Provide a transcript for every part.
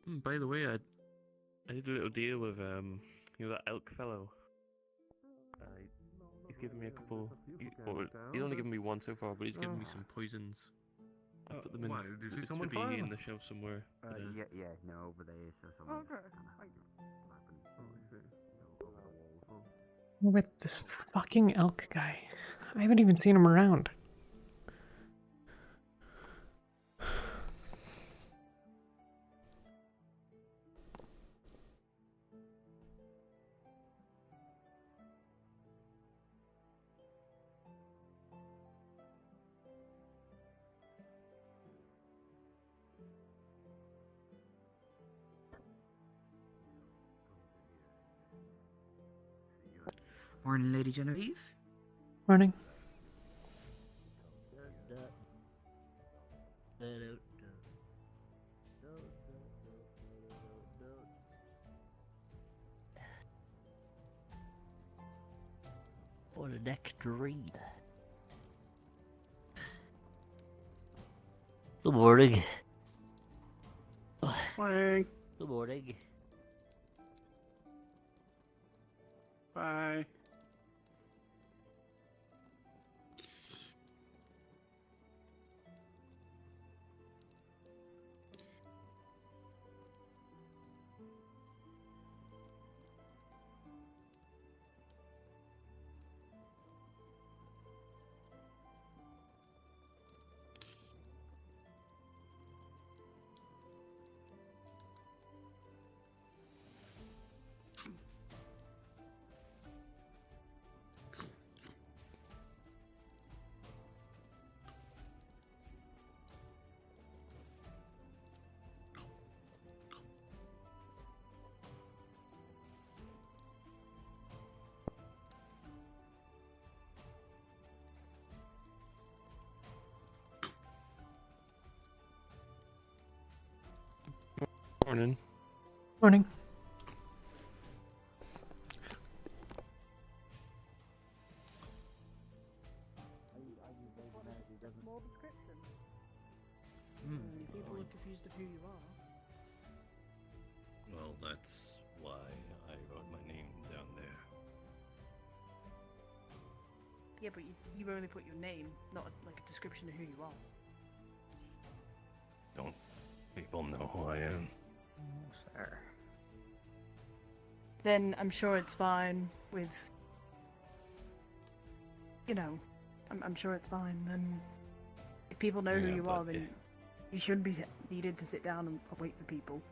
By the way, I did a little deal with that elk fellow. He's given me a couple. He's only given me one so far, but he's given me some poisons. I put them in. Why? Did you see It someone should be fire? in the shelf somewhere. No, but they so someone. Okay. With this fucking elk guy. I haven't even seen him around. Morning, Lady Genevieve. Morning. What a nectarine. Good morning. Morning. Good morning. Bye. Morning. Morning. More description. People are confused of who you are. Well, that's why I wrote my name down there. Yeah, but you only put your name, not like a description of who you are. Don't people know who I am? Sir. Then I'm sure it's fine with. You know, I'm sure it's fine. Then if people know who Yeah, you are, but then you shouldn't be needed to sit down and wait for people.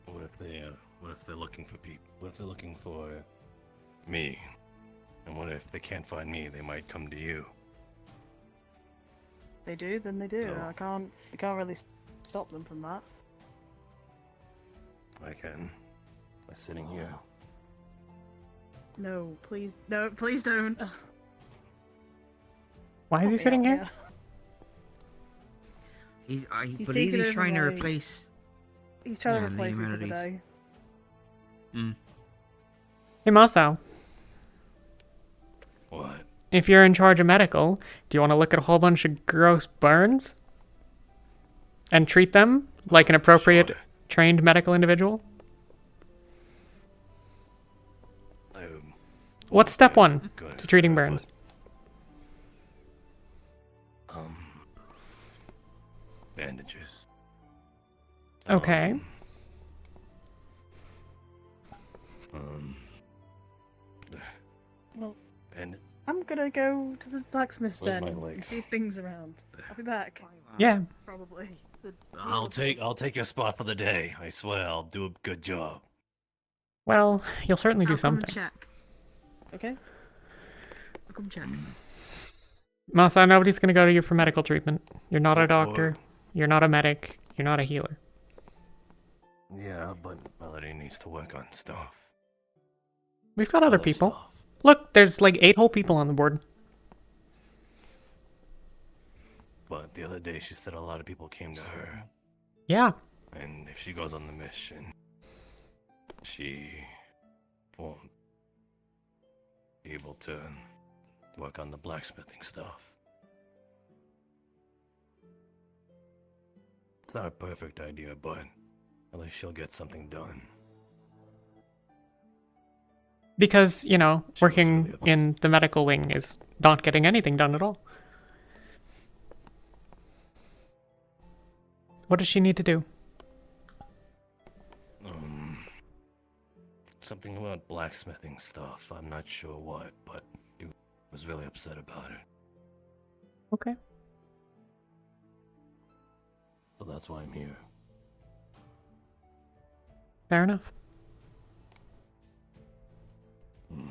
What if they're looking for people? What if they're looking for me? And what if they can't find me? They might come to you. They do, then they do. No. I can't really stop them from that. I can. By sitting here. No, please don't. Why is he sitting here? I He's believe taken he's over trying to my- replace. He's trying Yeah, to replace Lady me for the Melodies. day. Hey, Marcel. What? If you're in charge of medical, do you want to look at a whole bunch of gross burns? And treat them like an appropriate Sure. trained medical individual? What's step one to treating burns? Bandages. Okay. Well, And I'm gonna go to the blacksmith's Where's then my leg? and see if Bing's around. I'll be back. Yeah. Probably. I'll take your spot for the day. I swear I'll do a good job. Well, you'll certainly do I'll come and something. check. Okay. I'll come check. Marcel, nobody's going to go to you for medical treatment. You're not a Or- doctor. You're not a medic. You're not a healer. Yeah, but Melody needs to work on stuff. We've got other Other people. stuff. Look, there's like 8 whole people on the board. But the other day she said a lot of people came to her. Yeah. And if she goes on the mission, she won't be able to work on the blacksmithing stuff. It's not a perfect idea, but at least she'll get something done. Because, you know, She was working really in the medical wing is not getting anything done at all. What does she need to do? Something about blacksmithing stuff. I'm not sure what, but he was really upset about it. Okay. So that's why I'm here. Fair enough. Hmm.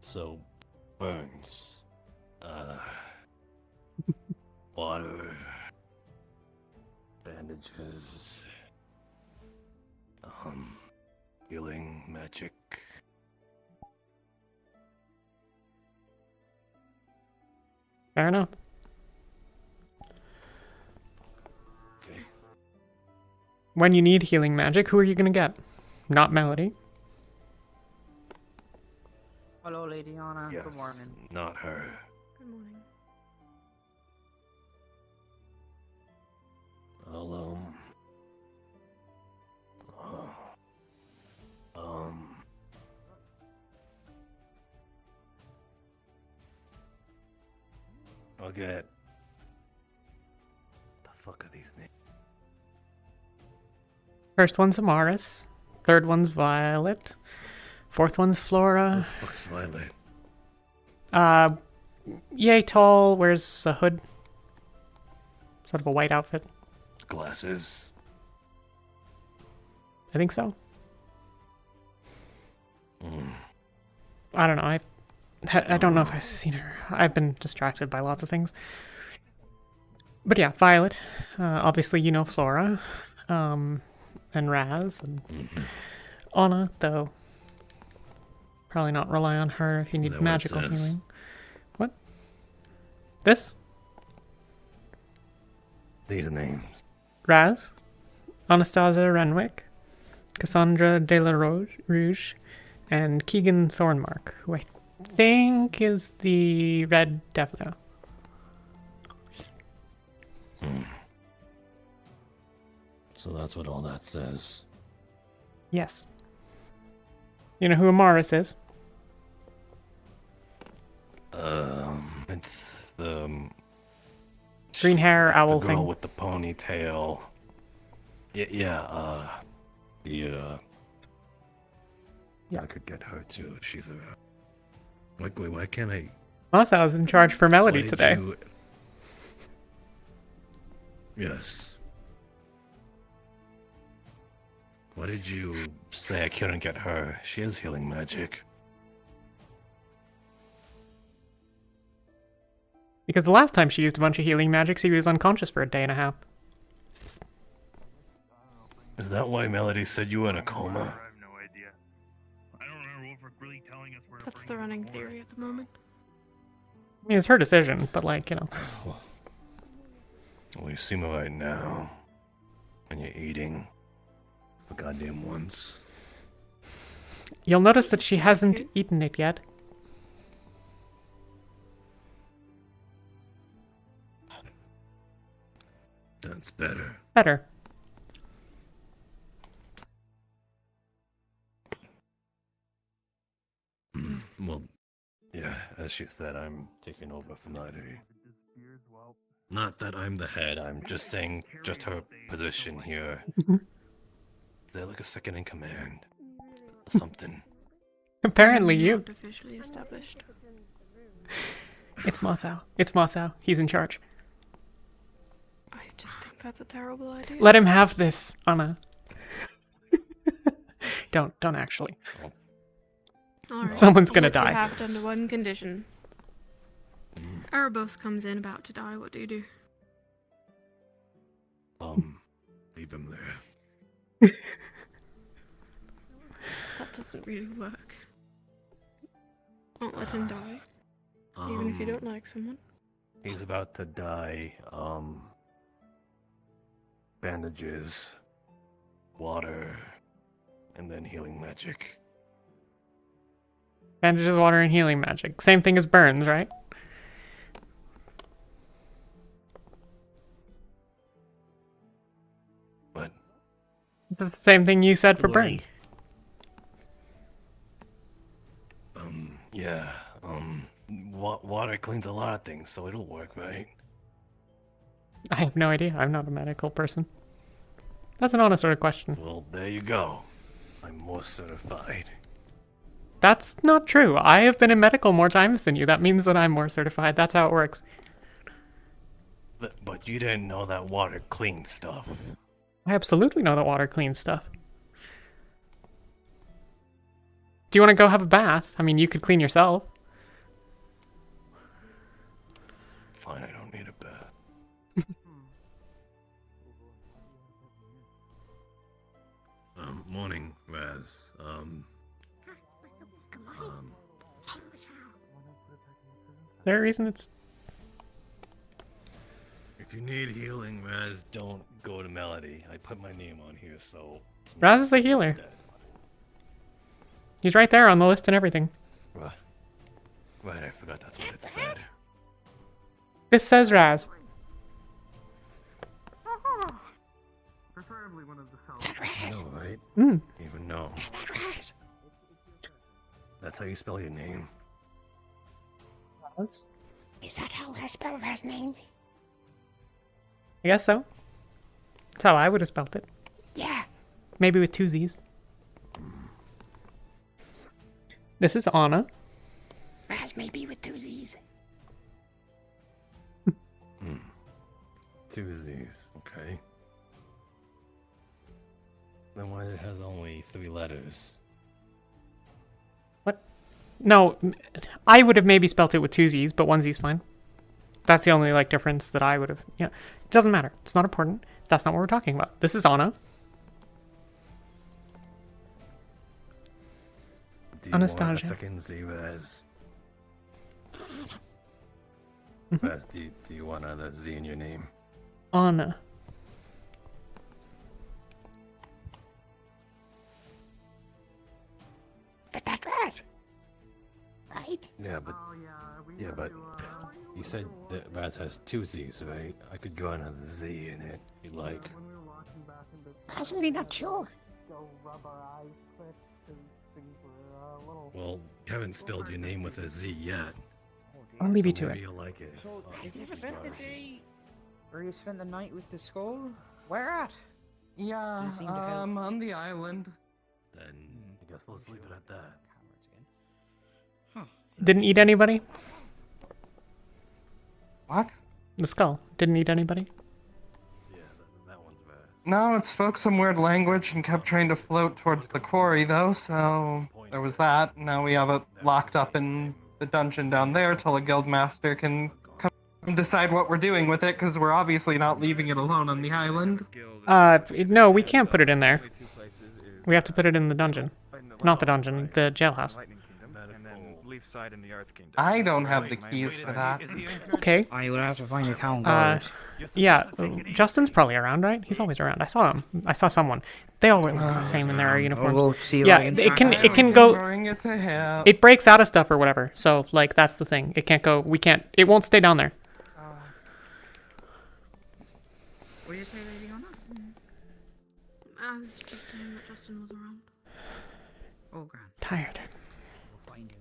So, burns. Water. Bandages. Healing magic. Fair enough. Okay. When you need healing magic, who are you gonna get? Not Melody. Hello, Lady Anna. Yes, Good morning. not her. Good morning. I'll, I'll get. The fuck are these names? First one's Amaris. Third one's Violet. Fourth one's Flora. The fuck's Violet? Yay tall, wears a hood. Sort of a white outfit. Glasses. I think so. Mm. I don't know. I don't know if I've seen her. I've been distracted by lots of things. But yeah, Violet. Obviously, you know Flora. And Raz. And Anna, though. Probably not rely on her if you need Is that what it magical says? healing. What? This? These names. Raz. Anastasia Renwick. Cassandra de la Rouge. And Keegan Thornmark, who I think is the Red Devil. So that's what all that says. Yes. You know who Amaris is? It's the Green hair it's owl the girl thing. with the ponytail. Yeah. I could get her too. She's a. Wait, why can't I? Also, I was in charge for Melody why did today. you- Yes. Why did you say I couldn't get her? She has healing magic. Because the last time she used a bunch of healing magic, she was unconscious for a day and a half. Is that why Melody said you were in a coma? I have no idea. I don't remember Wolfric really telling us where to That's bring the him running forward. theory at the moment. I mean, it's her decision, but like, you know. Well, you see me right now, and you're eating for goddamn once. You'll notice that she hasn't eaten it yet. That's better. Better. Well, yeah, as she said, I'm taking over from Melody. Not that I'm the head, I'm just saying, just her position here. They're like a second in command. Something. Apparently you. Not officially established. It's Masao. It's Masao. He's in charge. I just think that's a terrible idea. Let him have this, Anna. Don't actually. Alright. Someone's gonna Let you die. have it under one condition. Erebos comes in about to die. What do you do? Leave him there. That doesn't really work. Won't let him die, even if you don't like someone. He's about to die. Bandages, water, and then healing magic. Bandages, water, and healing magic. Same thing as burns, right? The same thing you said for Right. burns. Yeah. Water cleans a lot of things, so it'll work, right? I have no idea. I'm not a medical person. That's an honest sort of question. Well, there you go. I'm more certified. That's not true. I have been in medical more times than you. That means that I'm more certified. That's how it works. But you didn't know that water cleans stuff. I absolutely know that water cleans stuff. Do you want to go have a bath? I mean, you could clean yourself. Fine, I don't need a bath. Morning, Raz. Is there a reason it's... If you need healing, Raz, don't go to Melody. I put my name on here, so... Raz is a healer. Instead. He's right there on the list and everything. Right, I forgot that's what it said. This says Raz. Preferably one of the I know, right? Mm. Even know. That's how you spell your name. Is that how I spell Raz's name? I guess so. That's how I would have spelt it. Yeah. Maybe with two Z's. This is Anna. Raz may be with two Z's. Two Z's, okay. Then why it has only 3 letters? What? No, I would have maybe spelt it with two Z's, but one Z's fine. That's the only like difference that I would have. Yeah, it doesn't matter. It's not important. That's not what we're talking about. This is Anna. Do you want a Anastasia. second Z, Raz? Raz, do you want another Z in your name? Anna. But that Raz. Right? Yeah, but Oh, yeah. We yeah, have but to, you said that Raz has 2 Z's, right? I could draw another Z in it, if you like. when we were walking back into I was really not sure. go rub our eyes quick because things were a little. Well, you haven't spelled your name with a Z yet. I'll leave you so to maybe it. you'll like it. I've never spent the day. Where you spend the night with the skull? Where at? Yeah, Didn't seem to help. on the island. Then I guess let's leave it at that. Didn't eat anybody? What? The skull. Didn't eat anybody? Yeah, that one's bad. No, it spoke some weird language and kept trying to float towards the quarry, though, so there was that. Now we have it locked up in the dungeon down there till a guild master can come and decide what we're doing with it, because we're obviously not leaving it alone on the island. No, we can't put it in there. We have to put it in the dungeon. Not the dungeon, the jailhouse. I don't have the keys for that. Okay. I would have to find a town guard. Yeah, Justin's probably around, right? He's always around. I saw him. I saw someone. They all look the same in their I'll uniforms. go see if Yeah, I can it track can down. it can go. Bring it to him. It breaks out of stuff or whatever. So like that's the thing. It can't go. We can't. It won't stay down there. What did you say, Lady Anna? I was just saying that Justin was around. Oh, grand. Tired. We'll find him.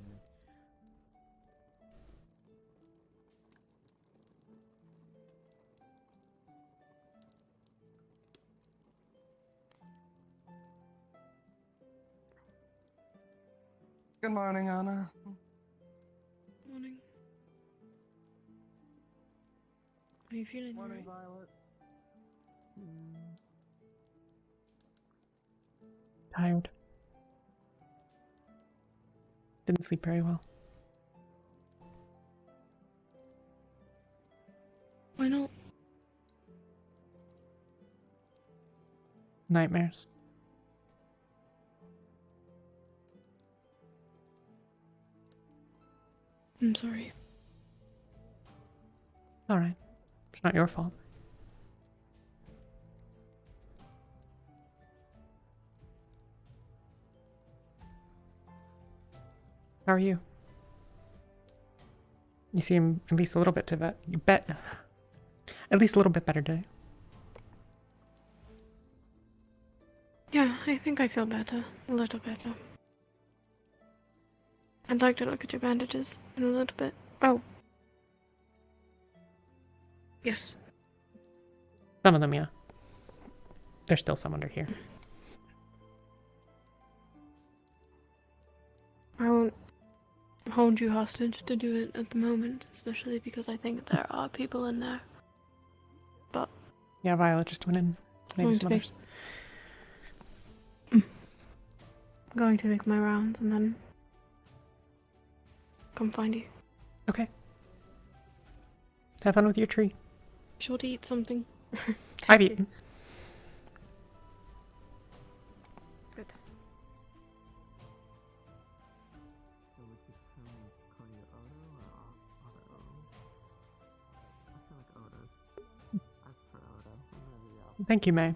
Good morning, Anna. Morning. Are you feeling alright? Tired. Didn't sleep very well. Why not? Nightmares. I'm sorry. All right. It's not your fault. How are you? You seem at least a little bit at least a little bit better today. Yeah, I think I feel better. A little better. I'd like to look at your bandages in a little bit. Oh. Yes. Some of them, yeah. There's still some under here. I won't hold you hostage to do it at the moment, especially because I think there are people in there. But Yeah, Violet just went in. Maybe some others. I'm going to make my rounds and then come find you. Okay. Have fun with your tree. Be sure to eat something. I've eaten. Good. Thank you, May.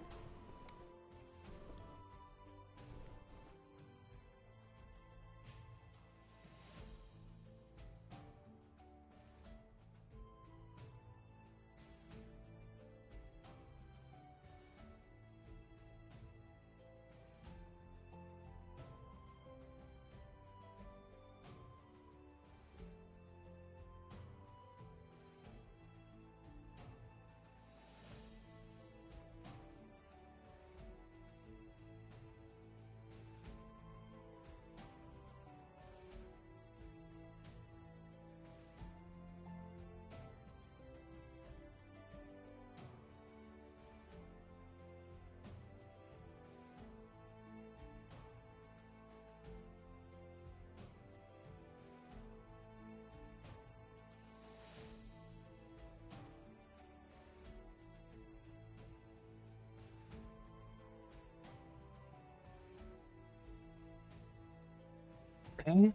Okay.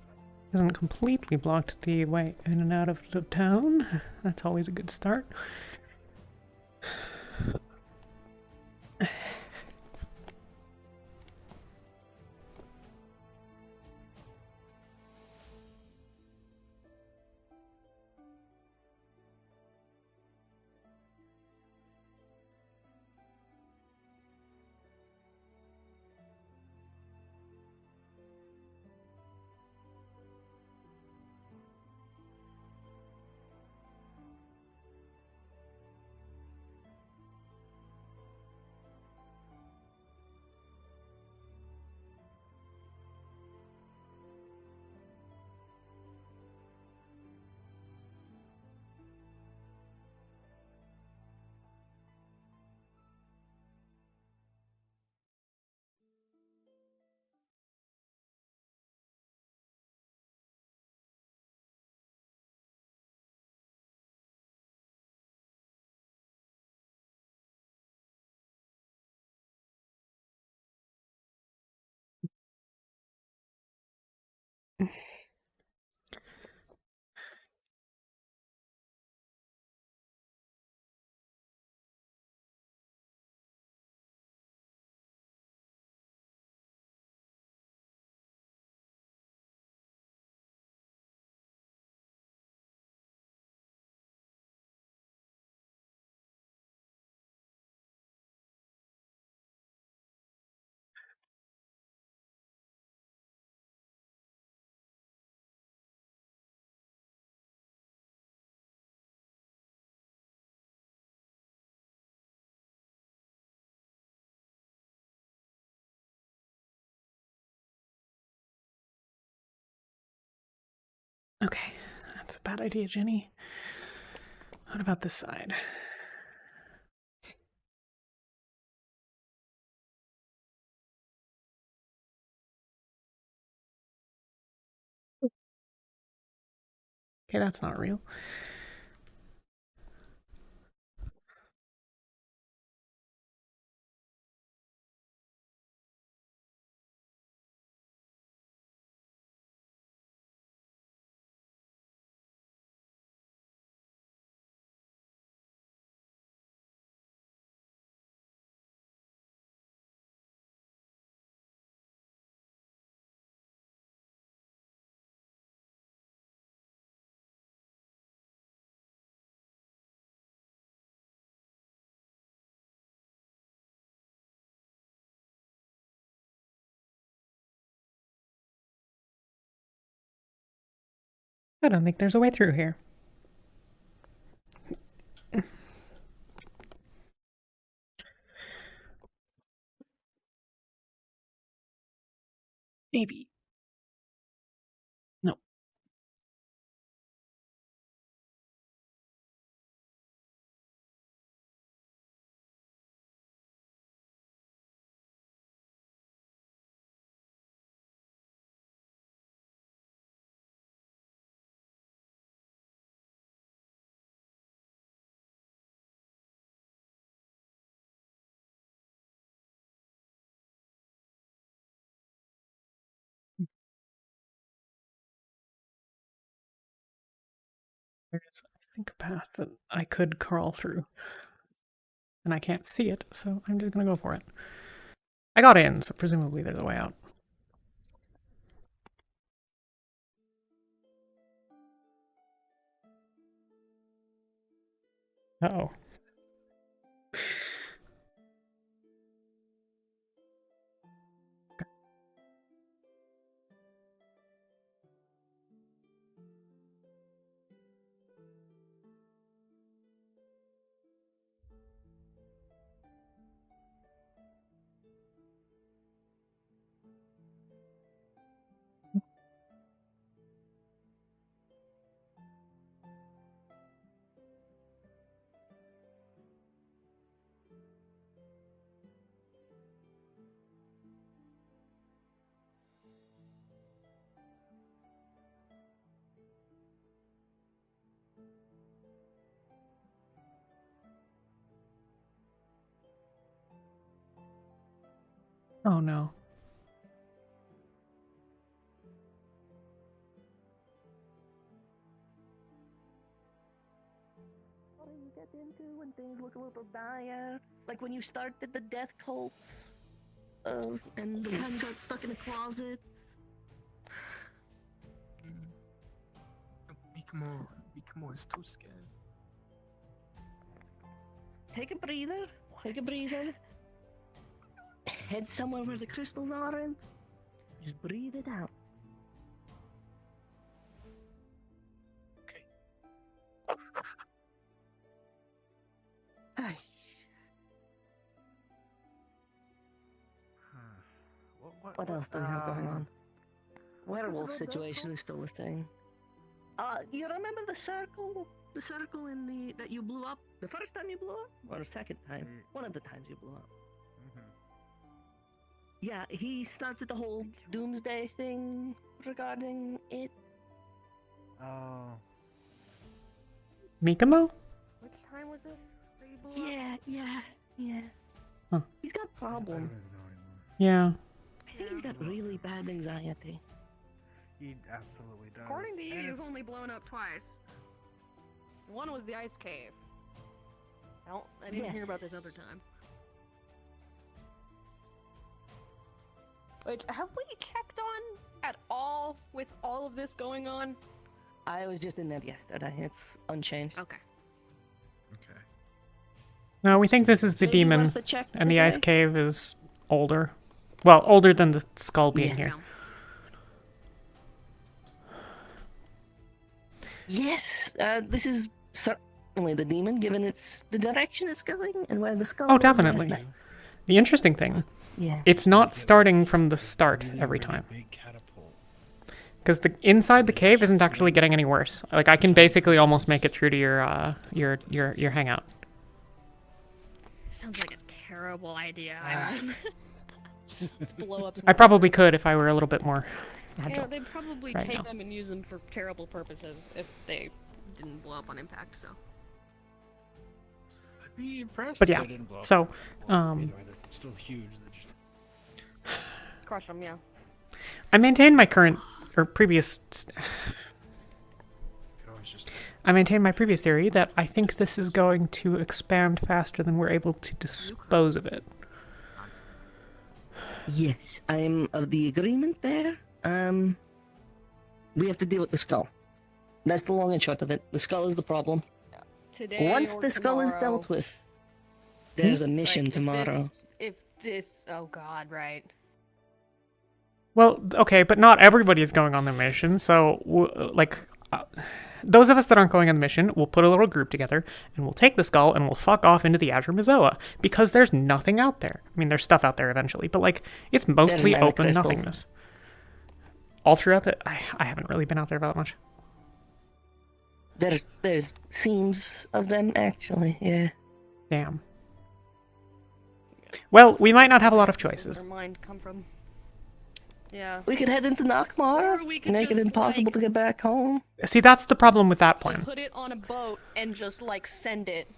Hasn't completely blocked the way in and out of the town. That's always a good start. Okay, that's a bad idea, Ginny. What about this side? Okay, that's not real. I don't think there's a way through here. Maybe. No. There's, I think, a path that I could crawl through. And I can't see it, so I'm just gonna go for it. I got in, so presumably there's a way out. Uh-oh. Oh no. What do you get into when things look a little dire? Like when you started the death cults, and the pen got stuck in a closet. Make more is too scared. Take a breather. Take a breather. Head somewhere where the crystals aren't. Just breathe it out. Okay. Ay. What else do we have going on? Werewolf situation is still a thing. You remember the circle? The circle in the that you blew up? The first time you blew up? Or the second time? One of the times you blew up. Yeah, he started the whole doomsday thing regarding it. Oh. Mikamo? Which time was this? Yeah. Huh. He's got problems. Yeah. I think he's got really bad anxiety. He absolutely does. According to you, you've only blown up twice. One was the ice cave. I didn't hear about this other time. Wait, have we checked on at all with all of this going on? I was just in there yesterday. It's unchanged. Okay. Okay. No, we think this is the Maybe demon, worth a check and the ice today? cave is older. Well, older than the skull being Yeah. here. Yes, this is certainly the demon, given it's the direction it's going and where the skull Oh, was last definitely. night. The interesting thing, Yeah. it's not starting from the start every time. Because the inside the cave isn't actually getting any worse. Like, I can basically almost make it through to your hangout. Sounds like a terrible idea. Let's blow up. I probably could if I were a little bit more You know, agile. they'd probably right take now. them and use them for terrible purposes if they didn't blow up on impact. So. I'd be impressed But if yeah, they didn't blow up. so, Either way, they're still huge. They're just... Crush them, yeah. I maintain my current, or previous, Could always just... I maintain my previous theory that I think this is going to expand faster than we're able to dispose of it. Yes, I'm of the agreement there. We have to deal with the skull. That's the long and short of it. The skull is the problem. Today Once or the skull is tomorrow, dealt with, there's a mission like, tomorrow. If this, oh god, right. Well, okay, but not everybody is going on the mission, so, like, those of us that aren't going on the mission will put a little group together and we'll take the skull and we'll fuck off into the Azure Mazoa because there's nothing out there. I mean, there's stuff out there eventually, but like it's mostly mana open crystals. nothingness. All throughout the, I haven't really been out there that much. There's seams of them actually. Yeah. Damn. Well, we might not have a lot of choices. Where mind come from? Yeah. We could head into Nakmar. Or we could Make it just, impossible like, to get back home. See, that's the problem with that plan. Put it on a boat and just like send it.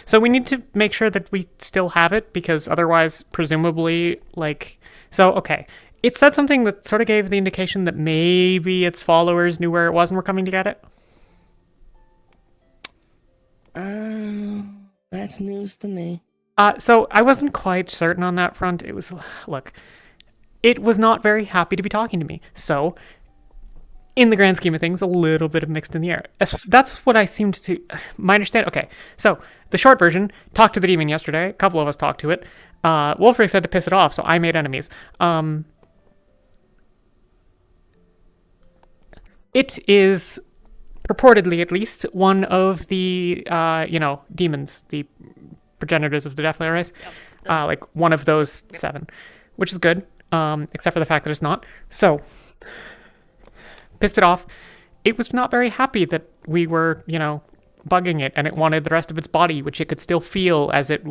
So we need to make sure that we still have it because otherwise, presumably, like... So, okay. It said something that sort of gave the indication that maybe its followers knew where it was and were coming to get it. That's news to me. So I wasn't quite certain on that front. It was... Look, it was not very happy to be talking to me. So... in the grand scheme of things, a little bit of mixed in the air. That's what I seemed to... My understand... Okay, so the short version, talked to the demon yesterday. A couple of us talked to it. Wolfric said to piss it off, so I made enemies. It is, purportedly at least, one of the, demons, the progenitors of the Deathlayer race. Yep. Like, one of those 7, which is good, except for the fact that it's not. So... pissed it off. It was not very happy that we were, bugging it, and it wanted the rest of its body, which it could still feel as it,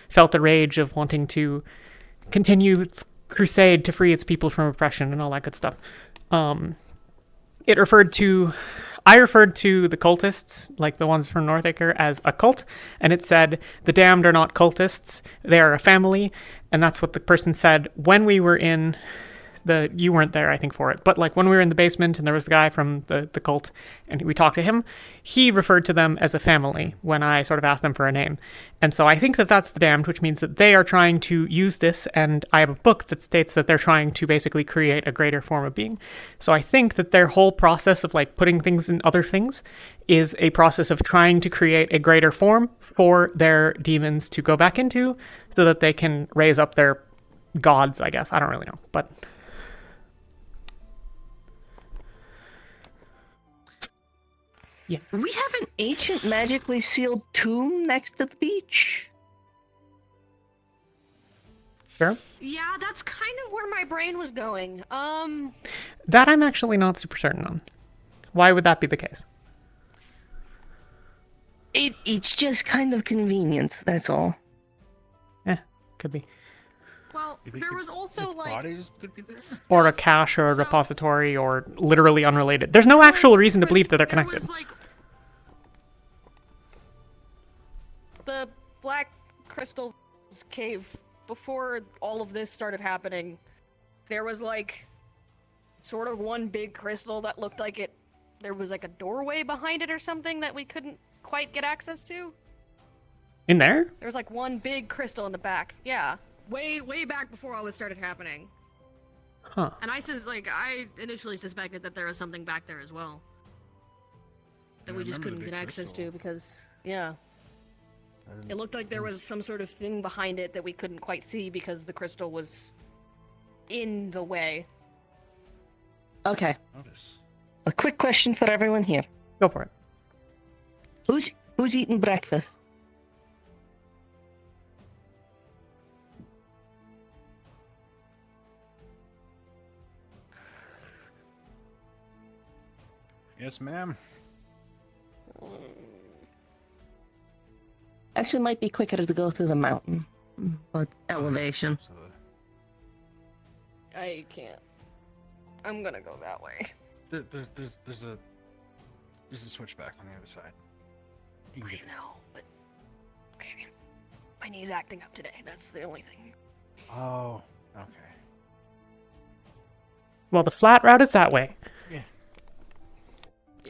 felt the rage of wanting to continue its crusade to free its people from oppression and all that good stuff. I referred to the cultists, like the ones from Northacre, as a cult, and it said, the damned are not cultists, they are a family, and that's what the person said when we were in... you weren't there, I think, for it, but like when we were in the basement and there was the guy from the cult and we talked to him, he referred to them as a family when I sort of asked them for a name. And so I think that that's the damned, which means that they are trying to use this, and I have a book that states that they're trying to basically create a greater form of being. So I think that their whole process of like putting things in other things is a process of trying to create a greater form for their demons to go back into so that they can raise up their gods, I guess. I don't really know, but... yeah. We have an ancient magically sealed tomb next to the beach. Sure. Yeah, that's kind of where my brain was going. That I'm actually not super certain on. Why would that be the case? It's just kind of convenient, that's all. Could be. Well, there was also like... bodies could be there? Or a cache or a repository or literally unrelated. There's no actual reason to believe that they're connected. There was like... the Black Crystals cave, before all of this started happening, there was like sort of one big crystal that looked like there was like a doorway behind it or something that we couldn't quite get access to. In there? There was like one big crystal in the back. Yeah. Way back before all this started happening. Huh. And I initially suspected that there was something back there as well. That we just couldn't get access to because, yeah. It looked like there was some sort of thing behind it that we couldn't quite see because the crystal was in the way. Okay. Notice. A quick question for everyone here. Go for it. Who's eating breakfast? Yes, ma'am. Actually, might be quicker to go through the mountain, but elevation. I can't. I'm gonna go that way. There's a switchback on the other side. You can I get know, but okay. My knee's acting up today. That's the only thing. Oh, okay. Well, the flat route is that way. Yeah.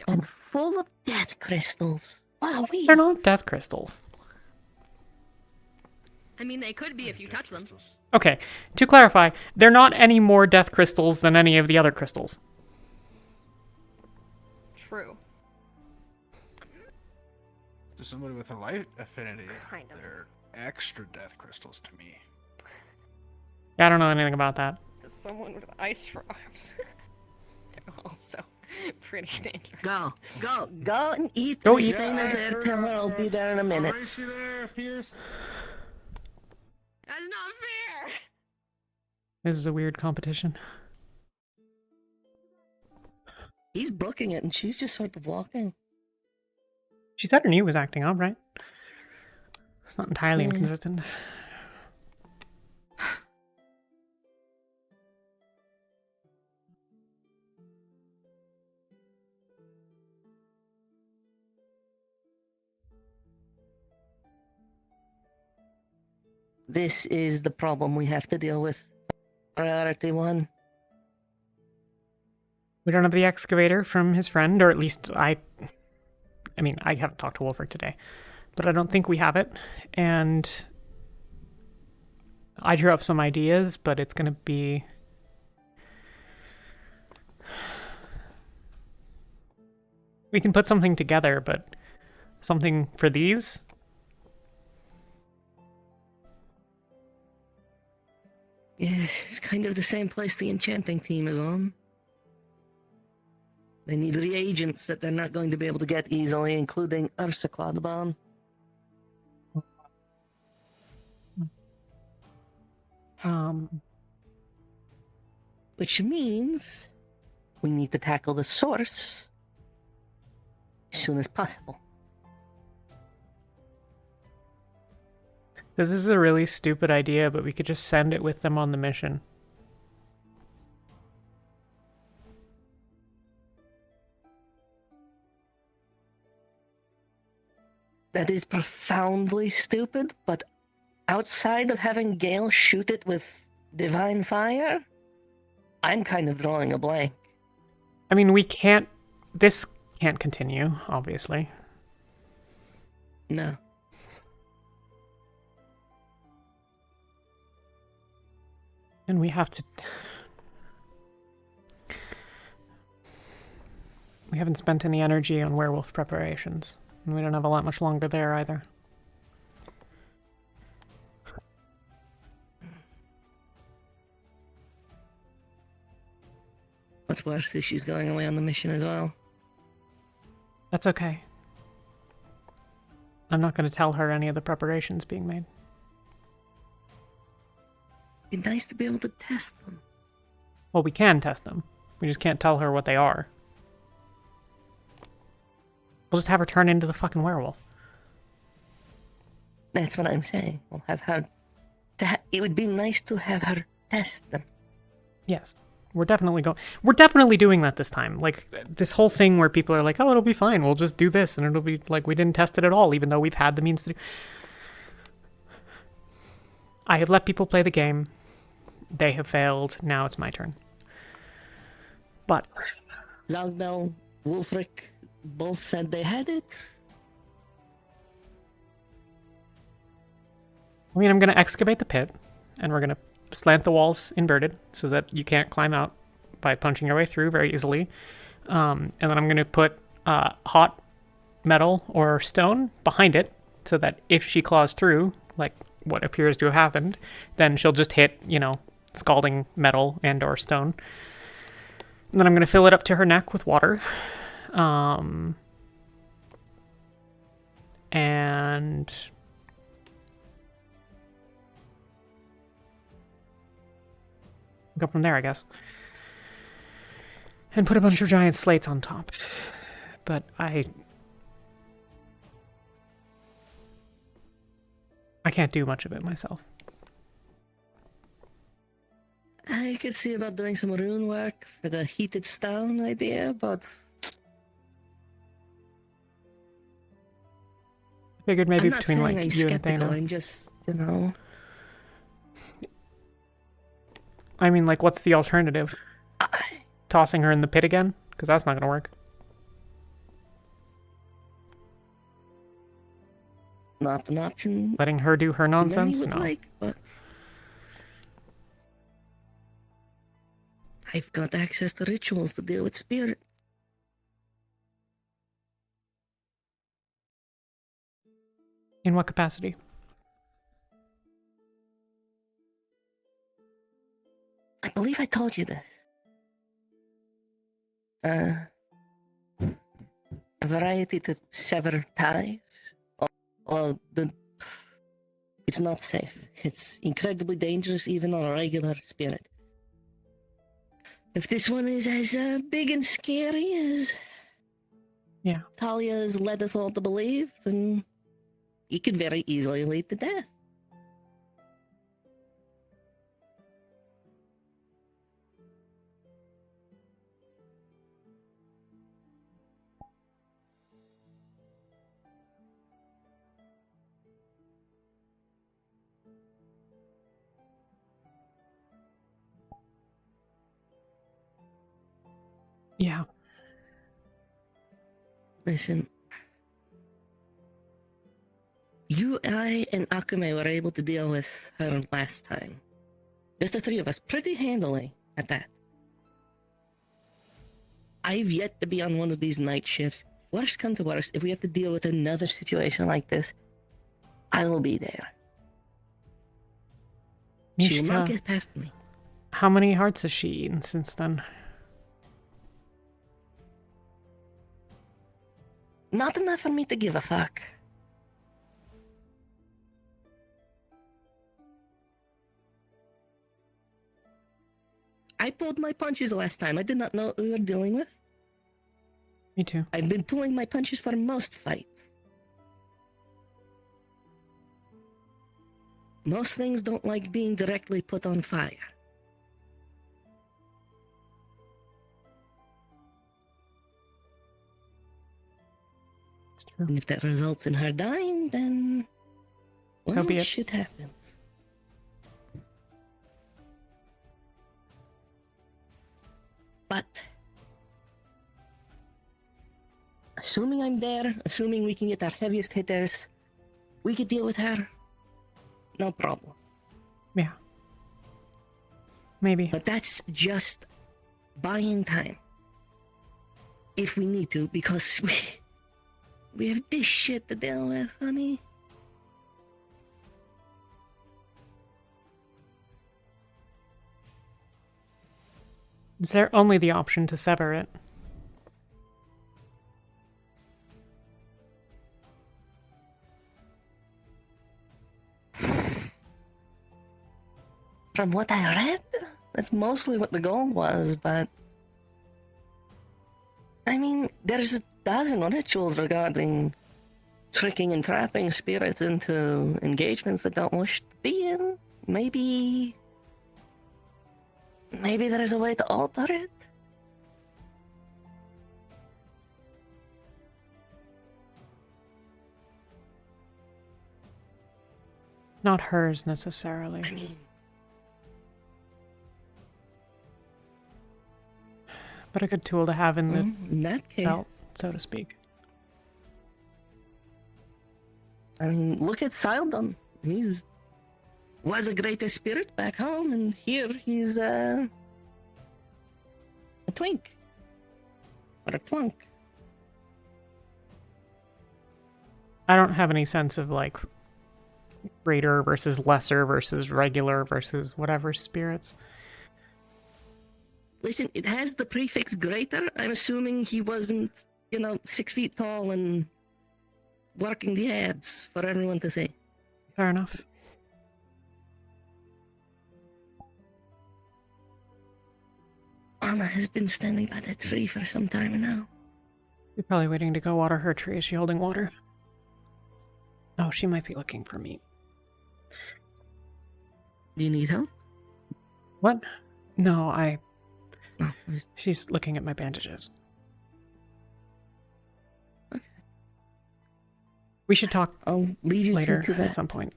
And full of death crystals. Wow, They're not death crystals. I mean, they could be if you touch them. Okay, to clarify, they're not any more death crystals than any of the other crystals. True. To somebody with a light affinity, Kind of. they're extra death crystals to me. Yeah, I don't know anything about that. Someone with ice for arms. They're also pretty dangerous. Go and eat. Go eat. Everything is there. Tell her I'll be there in a minute. I'll race you there, Pierce. That's not fair! This is a weird competition. He's booking it, and she's just sort of walking. She said her knee was acting up, right? It's not entirely inconsistent. This is the problem we have to deal with. Priority 1. We don't have the excavator from his friend, or at least I mean, I haven't talked to Wolfric today, but I don't think we have it. And I drew up some ideas, but it's going to be... We can put something together, but something for these? Yeah, it's kind of the same place the enchanting team is on. They need reagents that they're not going to be able to get easily, including Ursaquadabon. Which means we need to tackle the source as soon as possible. This is a really stupid idea, but we could just send it with them on the mission. That is profoundly stupid, but outside of having Gale shoot it with divine fire, I'm kind of drawing a blank. I mean, we can't... This can't continue, obviously. No. And we have to... We haven't spent any energy on werewolf preparations. And we don't have a lot much longer there either. What's worse is she's going away on the mission as well. That's okay. I'm not going to tell her any of the preparations being made. It'd be nice to be able to test them. Well, we can test them. We just can't tell her what they are. We'll just have her turn into the fucking werewolf. That's what I'm saying. We'll have her... It would be nice to have her test them. Yes. We're definitely doing that this time. Like, this whole thing where people are like, oh, it'll be fine. We'll just do this. And it'll be like, we didn't test it at all, even though we've had the means to do... I have let people play the game. They have failed. Now it's my turn. But... Zogbel, Wolfric, both said they had it. I mean, I'm going to excavate the pit, and we're going to slant the walls inverted so that you can't climb out by punching your way through very easily. And then I'm going to put hot metal or stone behind it so that if she claws through, like what appears to have happened, then she'll just hit, you know, scalding metal and or stone. And then I'm going to fill it up to her neck with water. And... go from there, I guess. And put a bunch of giant slates on top. But I can't do much of it myself. I could see about doing some rune work for the heated stone idea, but... I figured maybe between like I'm you skeptical, and Dana. I'm just, you know... I mean, like, what's the alternative? Tossing her in the pit again? Because that's not going to work. Not an option. Letting her do her nonsense? Many would No. like, but... I've got access to rituals to deal with spirits. In what capacity? I believe I told you this. a variety to sever ties. Although it's not safe. It's incredibly dangerous even on a regular spirit. If this one is as big and scary as Talia has led us all to believe, then it could very easily lead to death. Yeah. Listen, you, I, and Akume were able to deal with her last time. Just the three of us, pretty handily at that. I've yet to be on one of these night shifts. Worst come to worst, if we have to deal with another situation like this, I will be there. She will not Mishka, get past me. how many hearts has she eaten since then? Not enough for me to give a fuck. I pulled my punches last time. I did not know what we were dealing with. Me too. I've been pulling my punches for most fights. Most things don't like being directly put on fire. It's true. And if that results in her dying, then well, be it. shit happens. But assuming I'm there, assuming we can get our heaviest hitters, we could deal with her. No problem. Yeah. Maybe. But that's just buying time. If we need to, because we have this shit to deal with, honey. Is there only the option to sever it? From what I read, that's mostly what the goal was, but I mean, there's a dozen rituals regarding tricking and trapping spirits into engagements that don't wish to be in. Maybe there is a way to alter it. Not hers necessarily. I mean, but a good tool to have in the in that case, belt, so to speak. I mean, look at Sildon. Was a greatest spirit back home, and here he's a twink. Or a twunk. I don't have any sense of like greater versus lesser versus regular versus whatever spirits. Listen, it has the prefix greater. I'm assuming he wasn't, 6 feet tall and working the abs for everyone to see. Fair enough. Anna has been standing by that tree for some time now. You're probably waiting to go water her tree. Is she holding water? Oh, she might be looking for meat. Do you need help? What? No, Oh, she's looking at my bandages. Okay. We should talk I'll leave you later to that. at some point.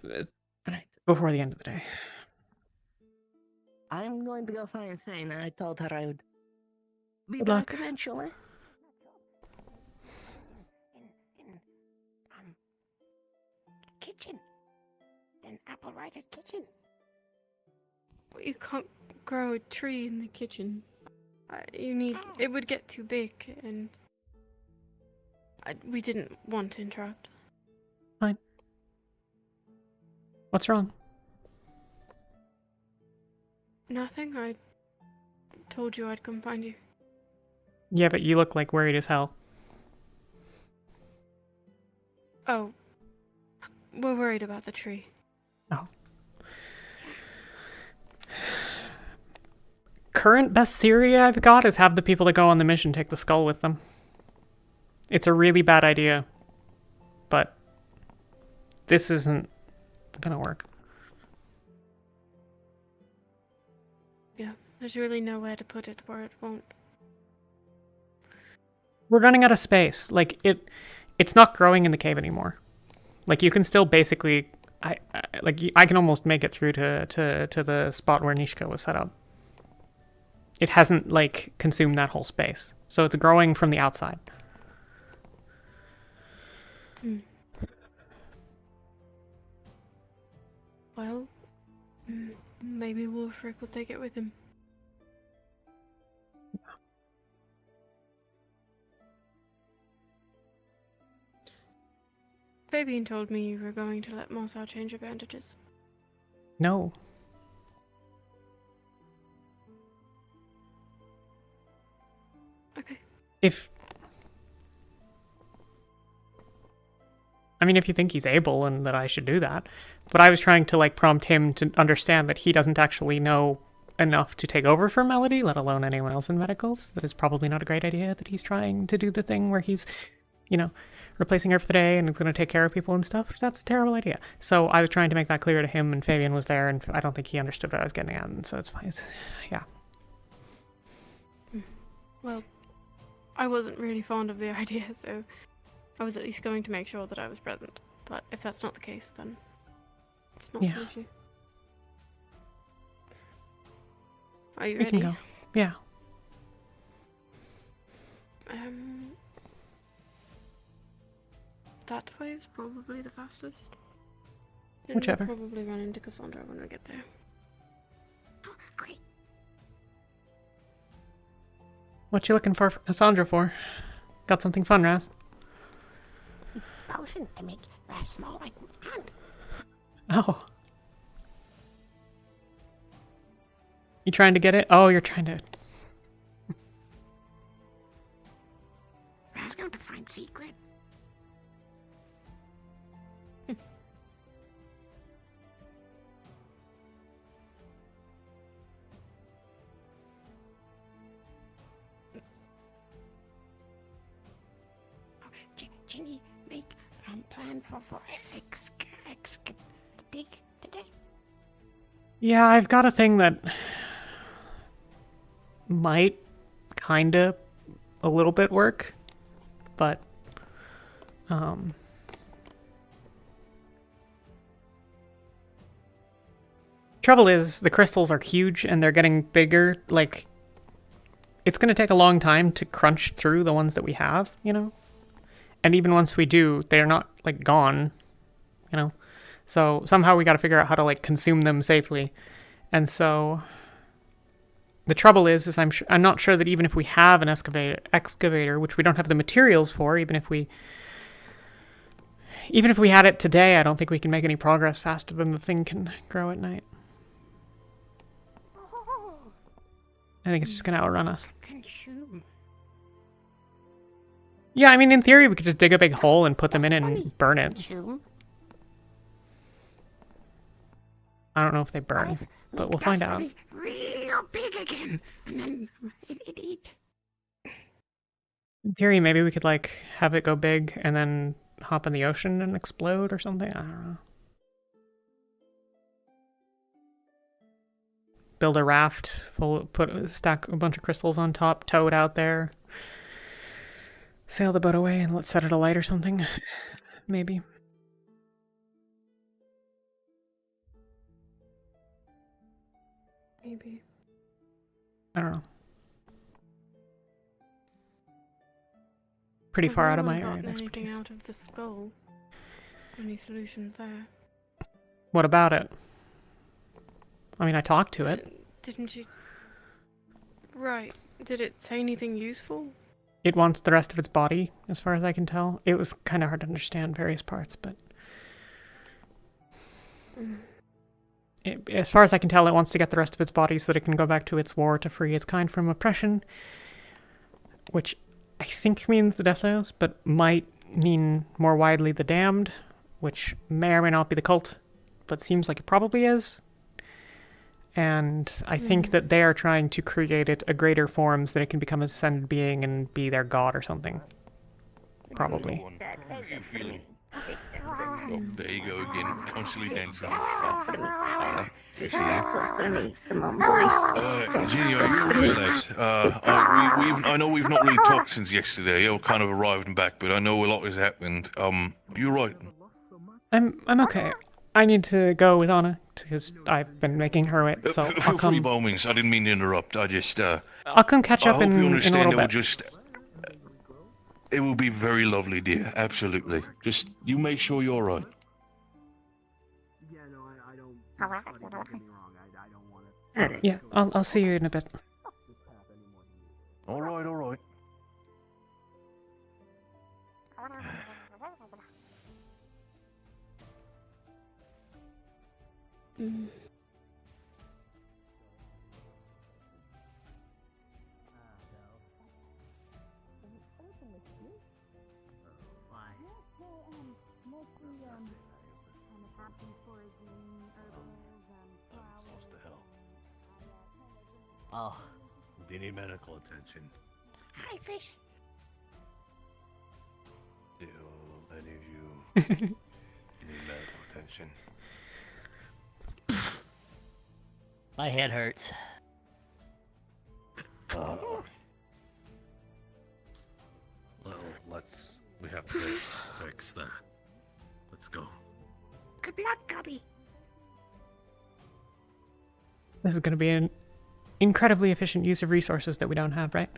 Right. Before the end of the day. I'm going to go find Thane. I told her I would be Good back luck. eventually. In kitchen. In apple-righted kitchen. You can't grow a tree in the kitchen. It would get too big, and we didn't want to interrupt. Fine. What's wrong? Nothing. I told you I'd come find you. Yeah, but you look like worried as hell. Oh. We're worried about the tree. Oh. Current best theory I've got is have the people that go on the mission take the skull with them. It's a really bad idea, but this isn't gonna work. Yeah, there's really nowhere to put it where it won't. We're running out of space. Like, it's not growing in the cave anymore. Like, you can still basically, I can almost make it through to the spot where Nishka was set up. It hasn't, like, consumed that whole space. So it's growing from the outside. Well, maybe Wolfric will take it with him. Fabian told me you were going to let Mosau change your bandages. No. Okay. If you think he's able and that I should do that. But I was trying to, like, prompt him to understand that he doesn't actually know enough to take over for Melody, let alone anyone else in medicals. That is probably not a great idea that he's trying to do the thing where he's, replacing her for the day and going to take care of people and stuff. That's a terrible idea. So I was trying to make that clear to him, and Fabian was there, and I don't think he understood what I was getting at, and so it's fine. Yeah. Well, I wasn't really fond of the idea, so I was at least going to make sure that I was present. But if that's not the case, then it's not an issue. Are you ready? We can go. Yeah. That way is probably the fastest. Whichever. We'll probably run into Cassandra when we get there. Okay. What you looking for Cassandra for? Got something fun, Raz? Potion to make Raz small like hand. Oh. You trying to get it? Oh, you're trying to... Raz going to find secret. Ginny, make plan for dig today. Yeah, I've got a thing that might kinda a little bit work, but trouble is the crystals are huge and they're getting bigger. Like, it's gonna take a long time to crunch through the ones that we have, And even once we do, they're not, like, gone, So somehow we got to figure out how to, like, consume them safely. And so the trouble is I'm not sure that even if we have an excavator, which we don't have the materials for, even if we had it today, I don't think we can make any progress faster than the thing can grow at night. I think it's just going to outrun us. Consume. Yeah, I mean, in theory, we could just dig a big hole and put them in and burn it. Consume. I don't know if they burn, but we'll find out. Real big again, and then it eat. In theory, maybe we could, like, have it go big and then hop in the ocean and explode or something. I don't know. Build a raft, stack a bunch of crystals on top, tow it out there. Sail the boat away and let's set it alight or something. Maybe. Maybe. I don't know. Pretty far out of my area of expertise. Anything out of the skull? Any solutions there? What about it? I mean, I talked to it. Didn't you... Right. Did it say anything useful? It wants the rest of its body, as far as I can tell. It was kind of hard to understand various parts, but... as far as I can tell, it wants to get the rest of its body so that it can go back to its war to free its kind from oppression. which I think means the Death House, but might mean more widely the Damned, which may or may not be the cult, but seems like it probably is. And I think that they are trying to create it a greater form so that it can become a ascended being and be their god or something. Probably. How you feeling? Oh, there you go again, constantly dancing. Ginny, are you alright, lads? I know we've not really talked since yesterday. You kind of arrived and back, but I know a lot has happened. You right? I'm okay. I need to go with Anna because I've been making her wait. So I'll Feel free come. by all means. I didn't mean to interrupt. I just I'll come catch I up hope in you a understand. little bit. It will be very lovely, dear. Absolutely. Just you make sure you're right. Yeah, no, I don't. Don't get me wrong. I don't want to. Yeah, I'll see you in a bit. All right. What the hell? Oh. Do you need medical attention? Hi, fish. Do any of you need medical attention? My head hurts. Well, we have to fix that. Let's go. Good luck, Gubby. This is going to be an incredibly efficient use of resources that we don't have, right?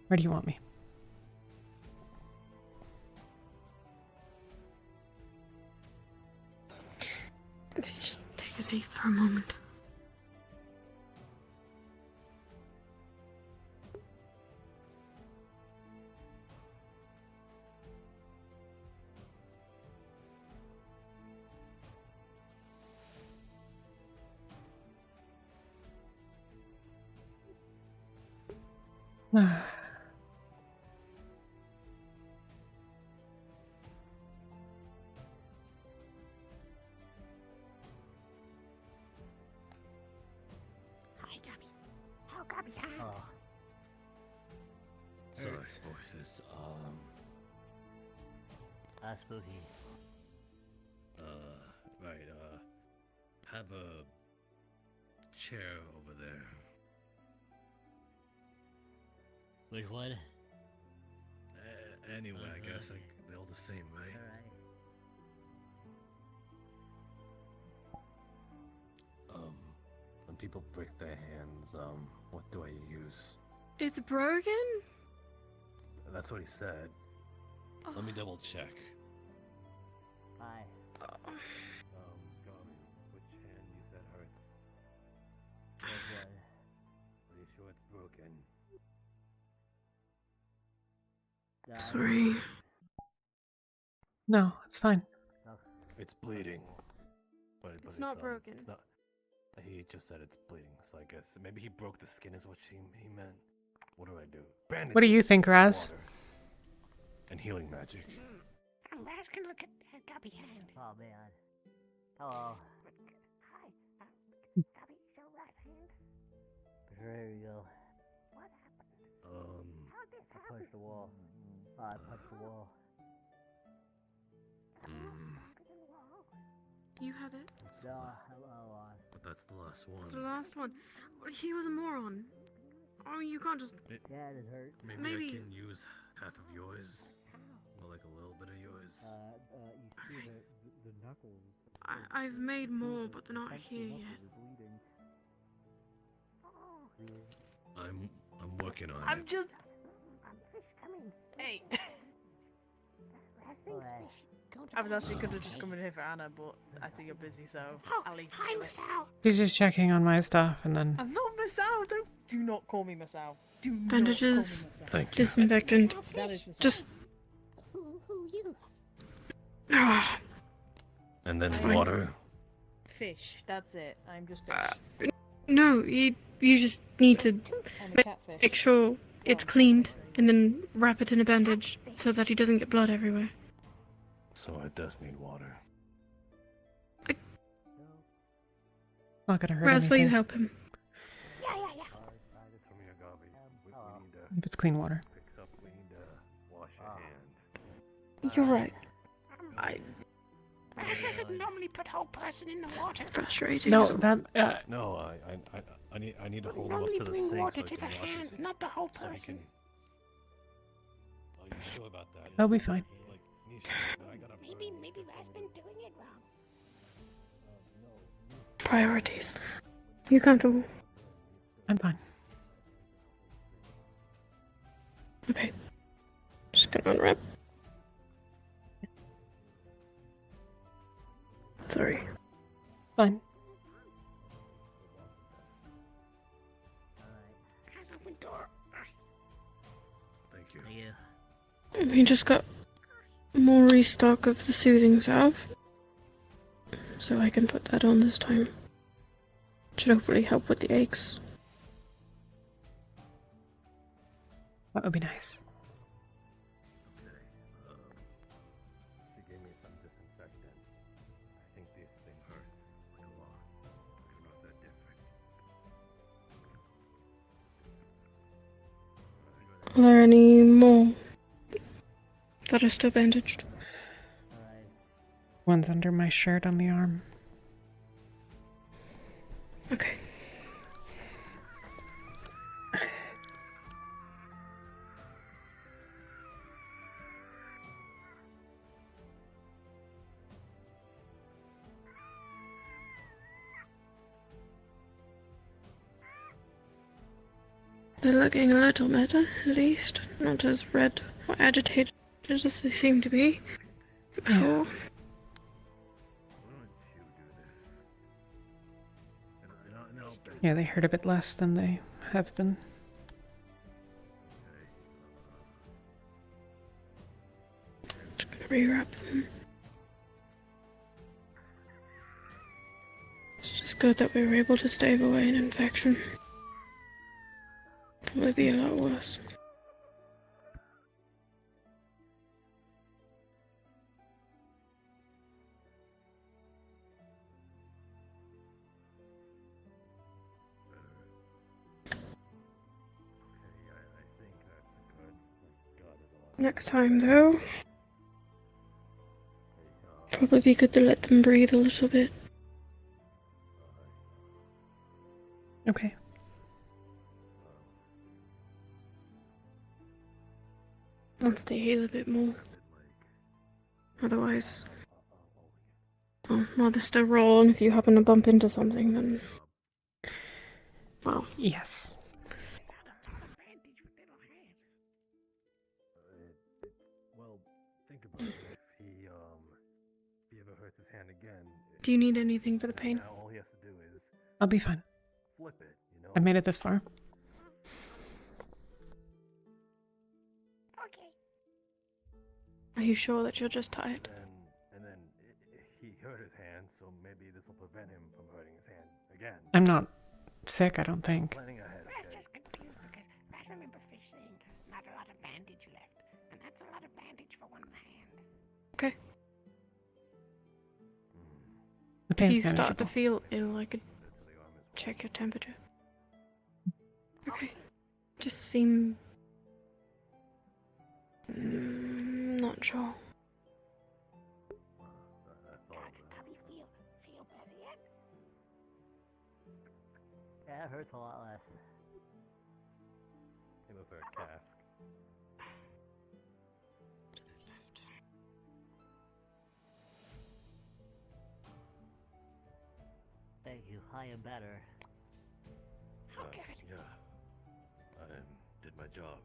Where do you want me? Just take a seat for a moment. Hi, Gubby. Oh, Gubby, hi. Sorry, voices. That's spooky. Right, have a chair over there. Which one? Anyway, I guess they're all the same, right? Alright. When people break their hands, what do I use? It's broken? That's what he said. Let me double check. Hi. Garvey, which hand you said hurts? Are you sure it's broken? Sorry. No, it's fine. It's bleeding. But It's not broken. It's not. He just said it's bleeding, so I guess maybe he broke the skin is what he meant. What do I do? Bandage. What do you think, Raz? Water. And healing magic. Raz can look at Gubby hand. Oh, man. Hello. Hi. Gubby, your right hand. There you go. What happened? How did this I happen? punched the wall. I punched the wall. You had it. Hello. But that's the last one. It's the last one. He was a moron. Oh, you can't just. Yeah, it hurt. Maybe I can use half of yours. Well, like a little bit of yours. You see the knuckles. I've made more, but they're not here yet. I'm working on I'm it. just. Fish coming. Hey. Raz thinks fish. I was actually gonna just come in here for Anna, but I see you're busy, so I'll leave you to it. He's just checking on my stuff, and then I'm not Masao. Do not call me Masao. Do not Bandages. call me Masao. Thank you. Disinfectant. That is Masao. Just. Who you? And then Fine. water. Fish. That's it. I'm just fish. No, you just need to And the catfish. make sure it's cleaned and then wrap it in a bandage so that he doesn't get blood everywhere. So it does need water. Not gonna hurt Raz, will you anything. help him? If it's clean water. You're right. Raz doesn't normally put whole person in the water. Frustrating. No, isn't it? that No, I need to hold him up Normally to the bring sink water so to he the can wash his hand, not the whole so he person. can. Are you sure about that? That'll be fine. Like, Nisha, I gotta Maybe Raz been doing it wrong. Priorities. You comfortable? I'm fine. Okay. Just gonna unwrap. Sorry. Fine. Raz, open door. Thank you. We just got more restock of the soothing salve. So I can put that on this time. Should hopefully help with the aches. That would be nice. She gave me some disinfectant. I think this thing hurts like a lot. It's not that different. Are there any more that are still bandaged? One's under my shirt on the arm. Okay. They're looking a little better, at least. Not as red or agitated as they seem to be before. Yeah, they hurt a bit less than they have been. Just gonna rewrap them. It's just good that we were able to stave away an infection. Probably be a lot worse. Next time, though, probably be good to let them breathe a little bit. Okay. Once they heal a bit more. Otherwise, while they're still raw, and if you happen to bump into something, then, well, Yes. Well, think about it. If he ever hurts his hand again, do you need anything for the pain? now all he has to do is I'll be fine. flip it, you know? I've made it this far. Okay. Are you sure that you're just tired? And then he hurt his hand, so maybe this will prevent him from hurting his hand again. I'm not sick, I don't think. Planning ahead, Raz okay? just confused because Raz remember Fish saying not a lot of bandage left, and that's a lot of bandage for one hand. Okay. The If pain's you start to manageable. feel ill, I could check your temperature. Okay. Just seem... not sure. Probably feel better yet. Yeah, it hurts a lot less. Came up for a cask. Thank you. I am better. Oh, good. Yeah. I did my job.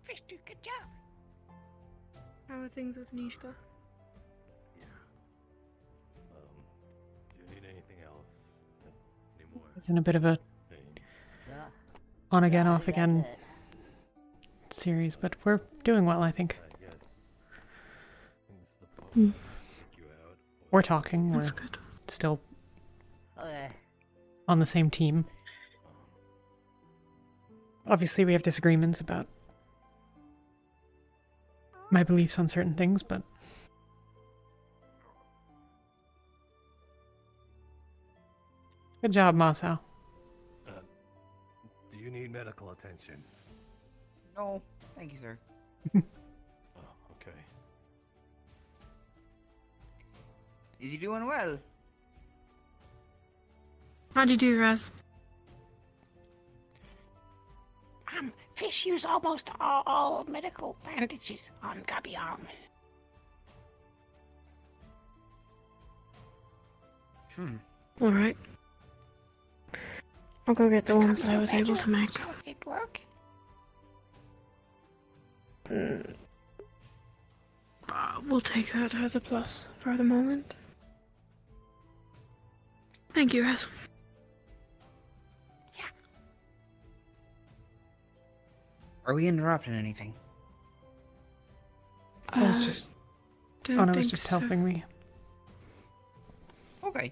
Fish do good job. How are things with Nishka? Yeah. Do you need anything else? Anymore? It's in a bit of a Yeah. on again, Yeah, off that's again it. series, but we're doing well, I think. Yes. Things the Hmm. you out. We're talking, we're That's good. still Okay. on the same team. Obviously, we have disagreements about my beliefs on certain things, but good job, Masao. Do you need medical attention? No, thank you, sir. Oh, okay. Is he doing well? How do you do, Raz? Fish use almost all medical bandages on Gabby arm. Alright. I'll go get the ones that I was able to make. It work? We'll take that as a plus for the moment. Thank you, Raz. Are we interrupting anything? I was just... Don't Anna was think just so. helping me. Okay.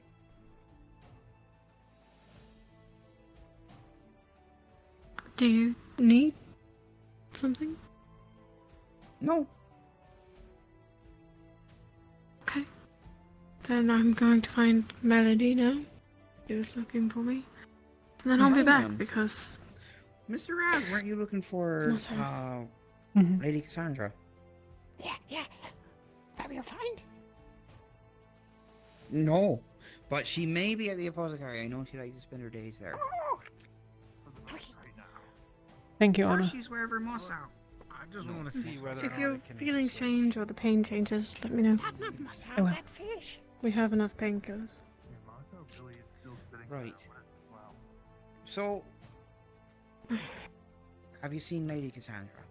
Do you need something? No. Okay. Then I'm going to find Melody now. She was looking for me. And then I'll be Hang back on. because... Mr. Raz, weren't you looking for No, sir. Lady Cassandra? Yeah. Very fine. No, but she may be at the apothecary. I know she likes to spend her days there. Thank you, Or Anna. she's wherever Moss out. I just want to see whether If or not your it can feelings change or the pain changes, let me know. That not must I have will. that fish. We have enough painkillers. Right. So, have you seen Lady Cassandra?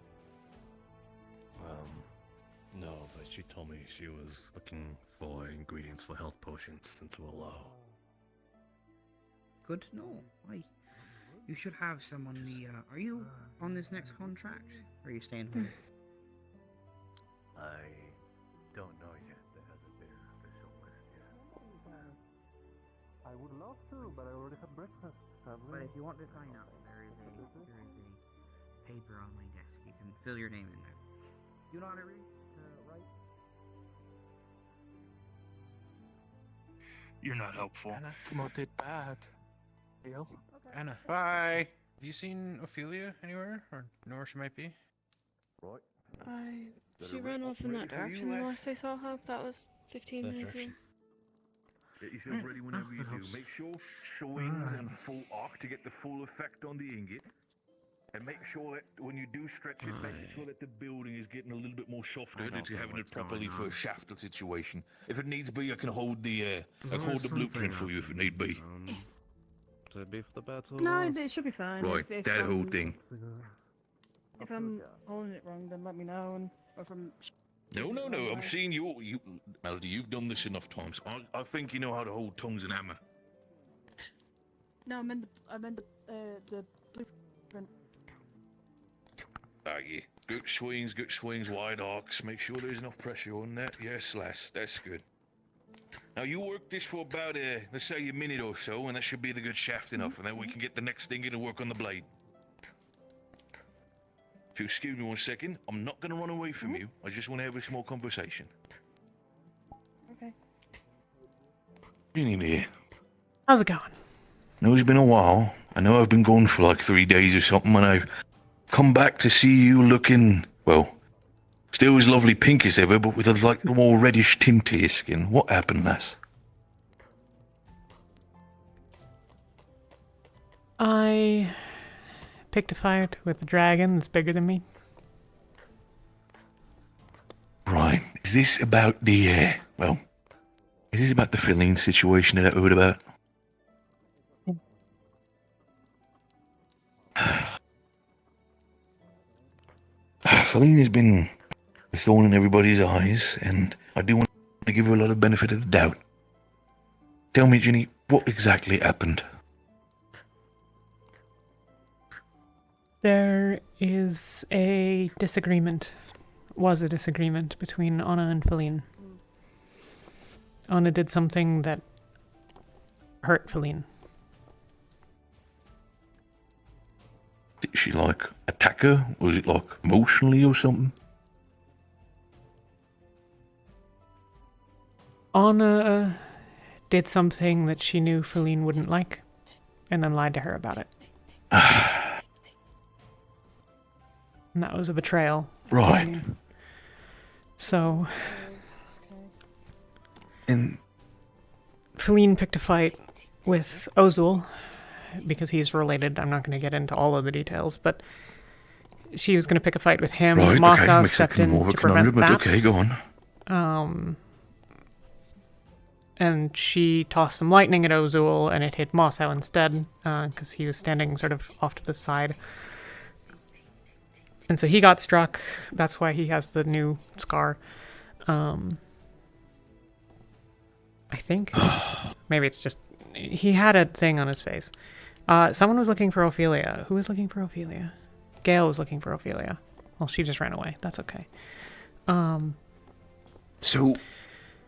No, but she told me she was looking for ingredients for health potions into a low. Good to know. Why? You should have some on the. Are you on this next contract? Or are you staying home? I don't know yet. There hasn't been an official list yet. I would love to, but I already had breakfast. But if you want to sign up, there is a paper on my desk. You can fill your name in there. You know how to read? Right? You're not helpful. Anna, come on, did bad. Deal. Anna. Bye. Have you seen Ophelia anywhere? Or know where she might be? Right. She ran off in that direction the last I saw her. That was 15 That minutes ago. direction. Get yourself ready whenever you do. Make sure showings and full arc to get the full effect on the ingot. And make sure that when you do stretch it, make sure that the building is getting a little bit more softer. That you're having it properly for a shafted situation. If it needs be, I can hold the blueprint for you if it need be. To be for the battle. No, it should be fine. Right, If that whole I'm- thing. If I'm holding it wrong, then let me know. And if I'm No, I'm seeing you, Melody, you've done this enough times. I think you know how to hold tongues and hammer. no, I meant the blueprint. Ah, yeah. Good swings, wide arcs. Make sure there's enough pressure on that. Yes, lass, that's good. Now you work this for about, let's say a minute or so, and that should be the good shaft enough, and then we can get the next thing in and work on the blade. If you excuse me 1 second, I'm not going to run away from you. I just want to have a small conversation. Okay. Ginny there. How's it going? I know it's been a while. I know I've been gone for like 3 days or something, and I've come back to see you looking, well, still as lovely pink as ever, but with a like more reddish tint to your skin. What happened, lass? I picked a fight with a dragon that's bigger than me. Right. Is this about the, is this about the Feline situation that I heard about? Feline has been a thorn in everybody's eyes, and I do want to give her a lot of benefit of the doubt. Tell me, Ginny, what exactly happened? There is a disagreement. Was a disagreement between Anna and Feline. Anna did something that hurt Feline. Did she, like, attack her? Was it, like, emotionally or something? Anna did something that she knew Feline wouldn't like, and then lied to her about it. And that was a betrayal. Right. So... And... Feline picked a fight with Ozul, because he's related. I'm not going to get into all of the details, but she was going to pick a fight with him. Right, Masa okay, stepped makes it in more of a to prevent conundrum, that. but okay, go on. And she tossed some lightning at Ozul, and it hit Masa instead, because he was standing sort of off to the side. And so he got struck. That's why he has the new scar. I think. Maybe it's just... He had a thing on his face. Someone was looking for Ophelia. Who was looking for Ophelia? Gale was looking for Ophelia. Well, she just ran away. That's okay. So,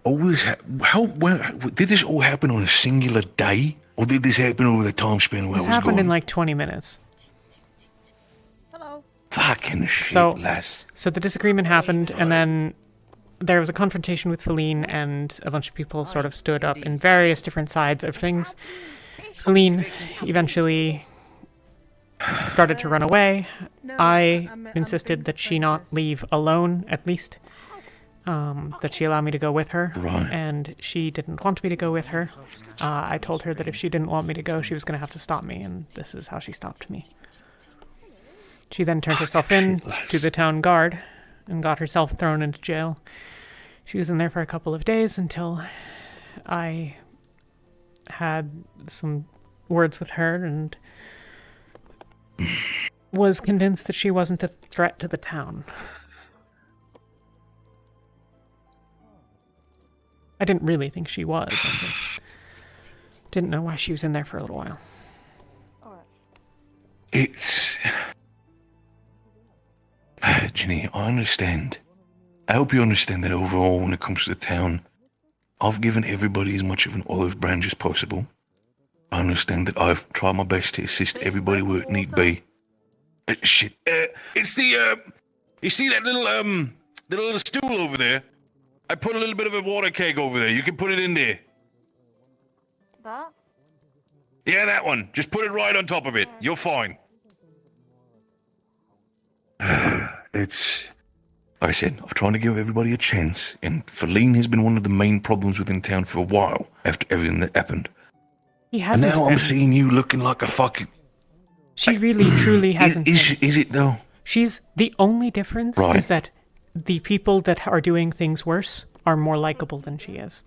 did this all happen on a singular day? Or did this happen over the time span where This I was happened gone? in like 20 minutes. Hello. Fucking shit, lass. So the disagreement happened, and then there was a confrontation with Feline, and a bunch of people sort of stood up in various different sides of things. Feline eventually started to run away. I insisted that she not leave alone, at least. That she allow me to go with her. Right. And she didn't want me to go with her. I told her that if she didn't want me to go, she was going to have to stop me, and this is how she stopped me. She then turned herself in to the town guard and got herself thrown into jail. She was in there for a couple of days until I had some words with her and was convinced that she wasn't a threat to the town. I didn't really think she was. I just didn't know why she was in there for a little while. It's... Ginny, I understand. I hope you understand that overall, when it comes to the town, I've given everybody as much of an olive branch as possible. I understand that I've tried my best to assist everybody where it need be. Shit. It's the, you see that little, the little stool over there? I put a little bit of a water keg over there. You can put it in there. That? Yeah, that one. Just put it right on top of it. You're fine. It's... Like I said, I've tried to give everybody a chance, and Feline has been one of the main problems within town for a while, after everything that happened. He hasn't And now been. I'm seeing you looking like a fucking... She really, truly hasn't been. Is it, though? She's... The only difference Right. is that the people that are doing things worse are more likable than she is.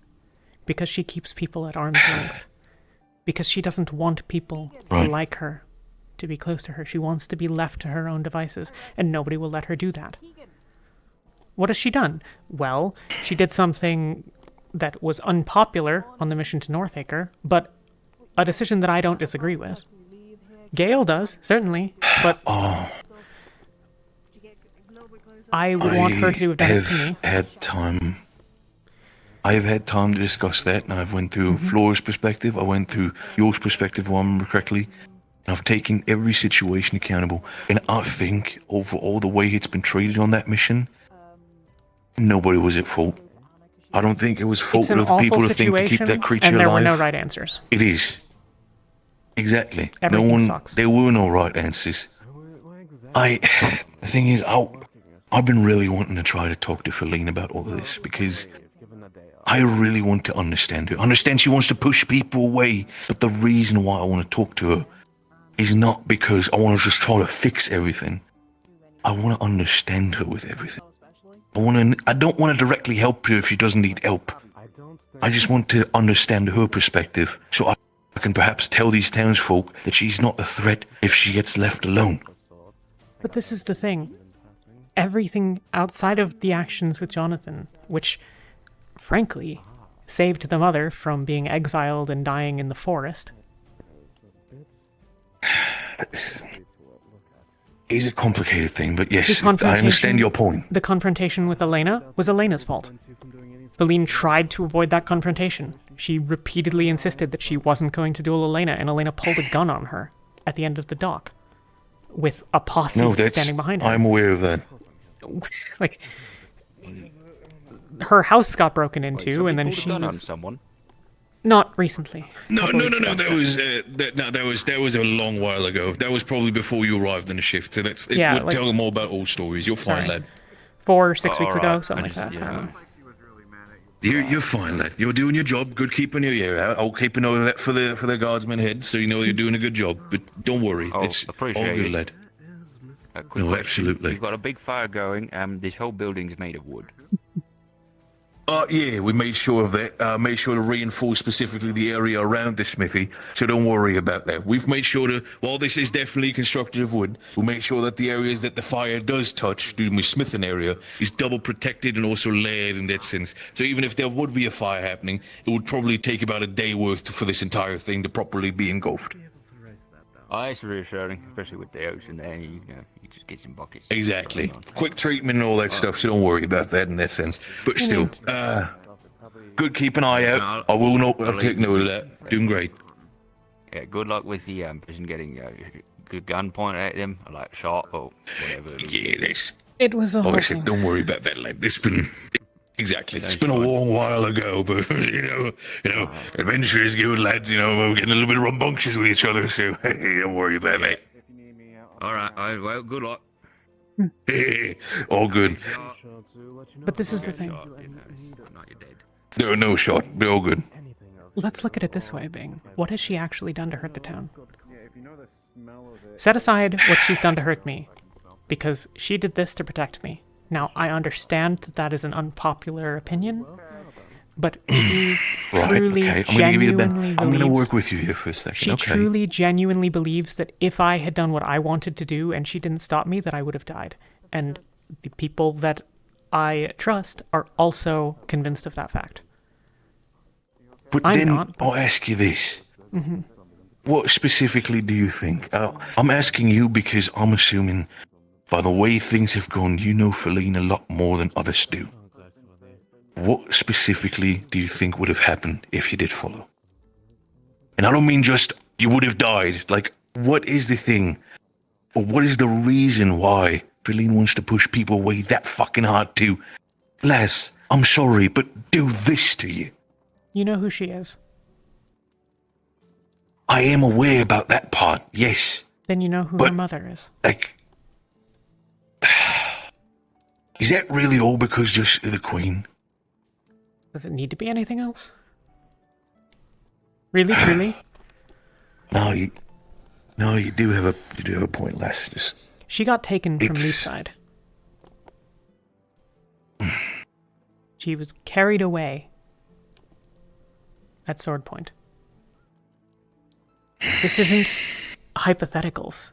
Because she keeps people at arm's length. Because she doesn't want people Right. who like her to be close to her. She wants to be left to her own devices, and nobody will let her do that. What has she done? Well, she did something that was unpopular on the mission to Northacre, but a decision that I don't disagree with. Gale does, certainly, but I would want her to have done it to me. I have had time to discuss that, and I've went through Flora's perspective, I went through yours perspective, if I remember correctly, and I've taken every situation accountable, and I think, overall, the way it's been treated on that mission, nobody was at fault. I don't think it was fault It's an of the people awful to think to keep situation, that creature and there alive. were no right ansers. It is. Exactly. Everything sucks. There were no right answers. The thing is, I've been really wanting to try to talk to Feline about all of this, because I really want to understand her. I understand she wants to push people away, but the reason why I want to talk to her is not because I want to just try to fix everything. I want to understand her with everything. I don't want to directly help her if she doesn't need help. I just want to understand her perspective, so I can perhaps tell these townsfolk that she's not a threat if she gets left alone. But this is the thing. Everything outside of the actions with Jonathan, which, frankly, saved the mother from being exiled and dying in the forest. It's a complicated thing, but The yes, I confrontation- understand your point. The confrontation with Elena was Elena's fault. Feline tried to avoid that confrontation. She repeatedly insisted that she wasn't going to duel Elena, and Elena pulled a gun on her at the end of the dock. with a posse No, that's standing behind her. I'm aware of that. Like, her house got broken into, Somebody and then pulled a she gun on was someone. not recently. No, couple no, weeks no, no. ago. That was a long while ago. That was probably before you arrived in the shift. So Yeah, we're like- telling more about old stories. You're fine, Sorry. lad. 4 or 6 weeks ago, Alright, something I like that. just- I don't yeah. know. You're fine, lad. You're doing your job. Good keeping your ear out. I'll keep a note of that for the guardsman head, so you know you're doing a good job. But don't worry, Oh, it's all appreciate good, it. lad. Quick No, question. absolutely. We've got a big fire going, and this whole building's made of wood. Yeah, we made sure of that. Made sure to reinforce specifically the area around the smithy, so don't worry about that. We've made sure to, while this is definitely constructed of wood, we'll make sure that the areas that the fire does touch, the smithing area, is double protected and also layered in that sense. So even if there would be a fire happening, it would probably take about a day worth for this entire thing to properly be engulfed. Oh, it's reassuring, especially with the ocean there. You know, you just get some buckets. Exactly. Quick treatment and all that stuff, so don't worry about that in that sense. But still, good keep an eye out. I will not I'll take note of that. Doing great. Yeah, good luck with the person getting good gun pointed at them, or like shot or whatever. Yeah, that's. It was a Like I whole said, thing. don't worry about that, lad. It's been. Exactly. It's been a long while ago, but you know, adventure is good, lads. You know, we're getting a little bit rambunctious with each other, so hey, don't worry about that. All right. Well, good luck. All good. But this is the thing. Not you're dead. No, no shot. Be all good. Let's look at it this way, Bing. What has she actually done to hurt the town? Set aside what she's done to hurt me, because she did this to protect me. Now, I understand that that is an unpopular opinion, but she truly, okay. I'm gonna give you the genuinely I'm gonna believes... work with you here for a second. She okay. truly, genuinely believes that if I had done what I wanted to do and she didn't stop me, that I would have died. And the people that I trust are also convinced of that fact. But I'm then not, but- I'll ask you this. Mhm. What specifically do you think? I'm asking you because I'm assuming by the way things have gone, you know Feline a lot more than others do. What specifically do you think would have happened if you did follow? And I don't mean just you would have died. Like, what is the thing? Or what is the reason why Feline wants to push people away that fucking hard to, Les, I'm sorry, but do this to you? You know who she is. I am aware about that part, yes. Then you know who But- her mother is. Like, is that really all because just the Queen? Does it need to be anything else? Really, truly? No, you do have a point, Les. Just She got taken from It's- Leafside. She was carried away at Sword Point. This isn't hypotheticals.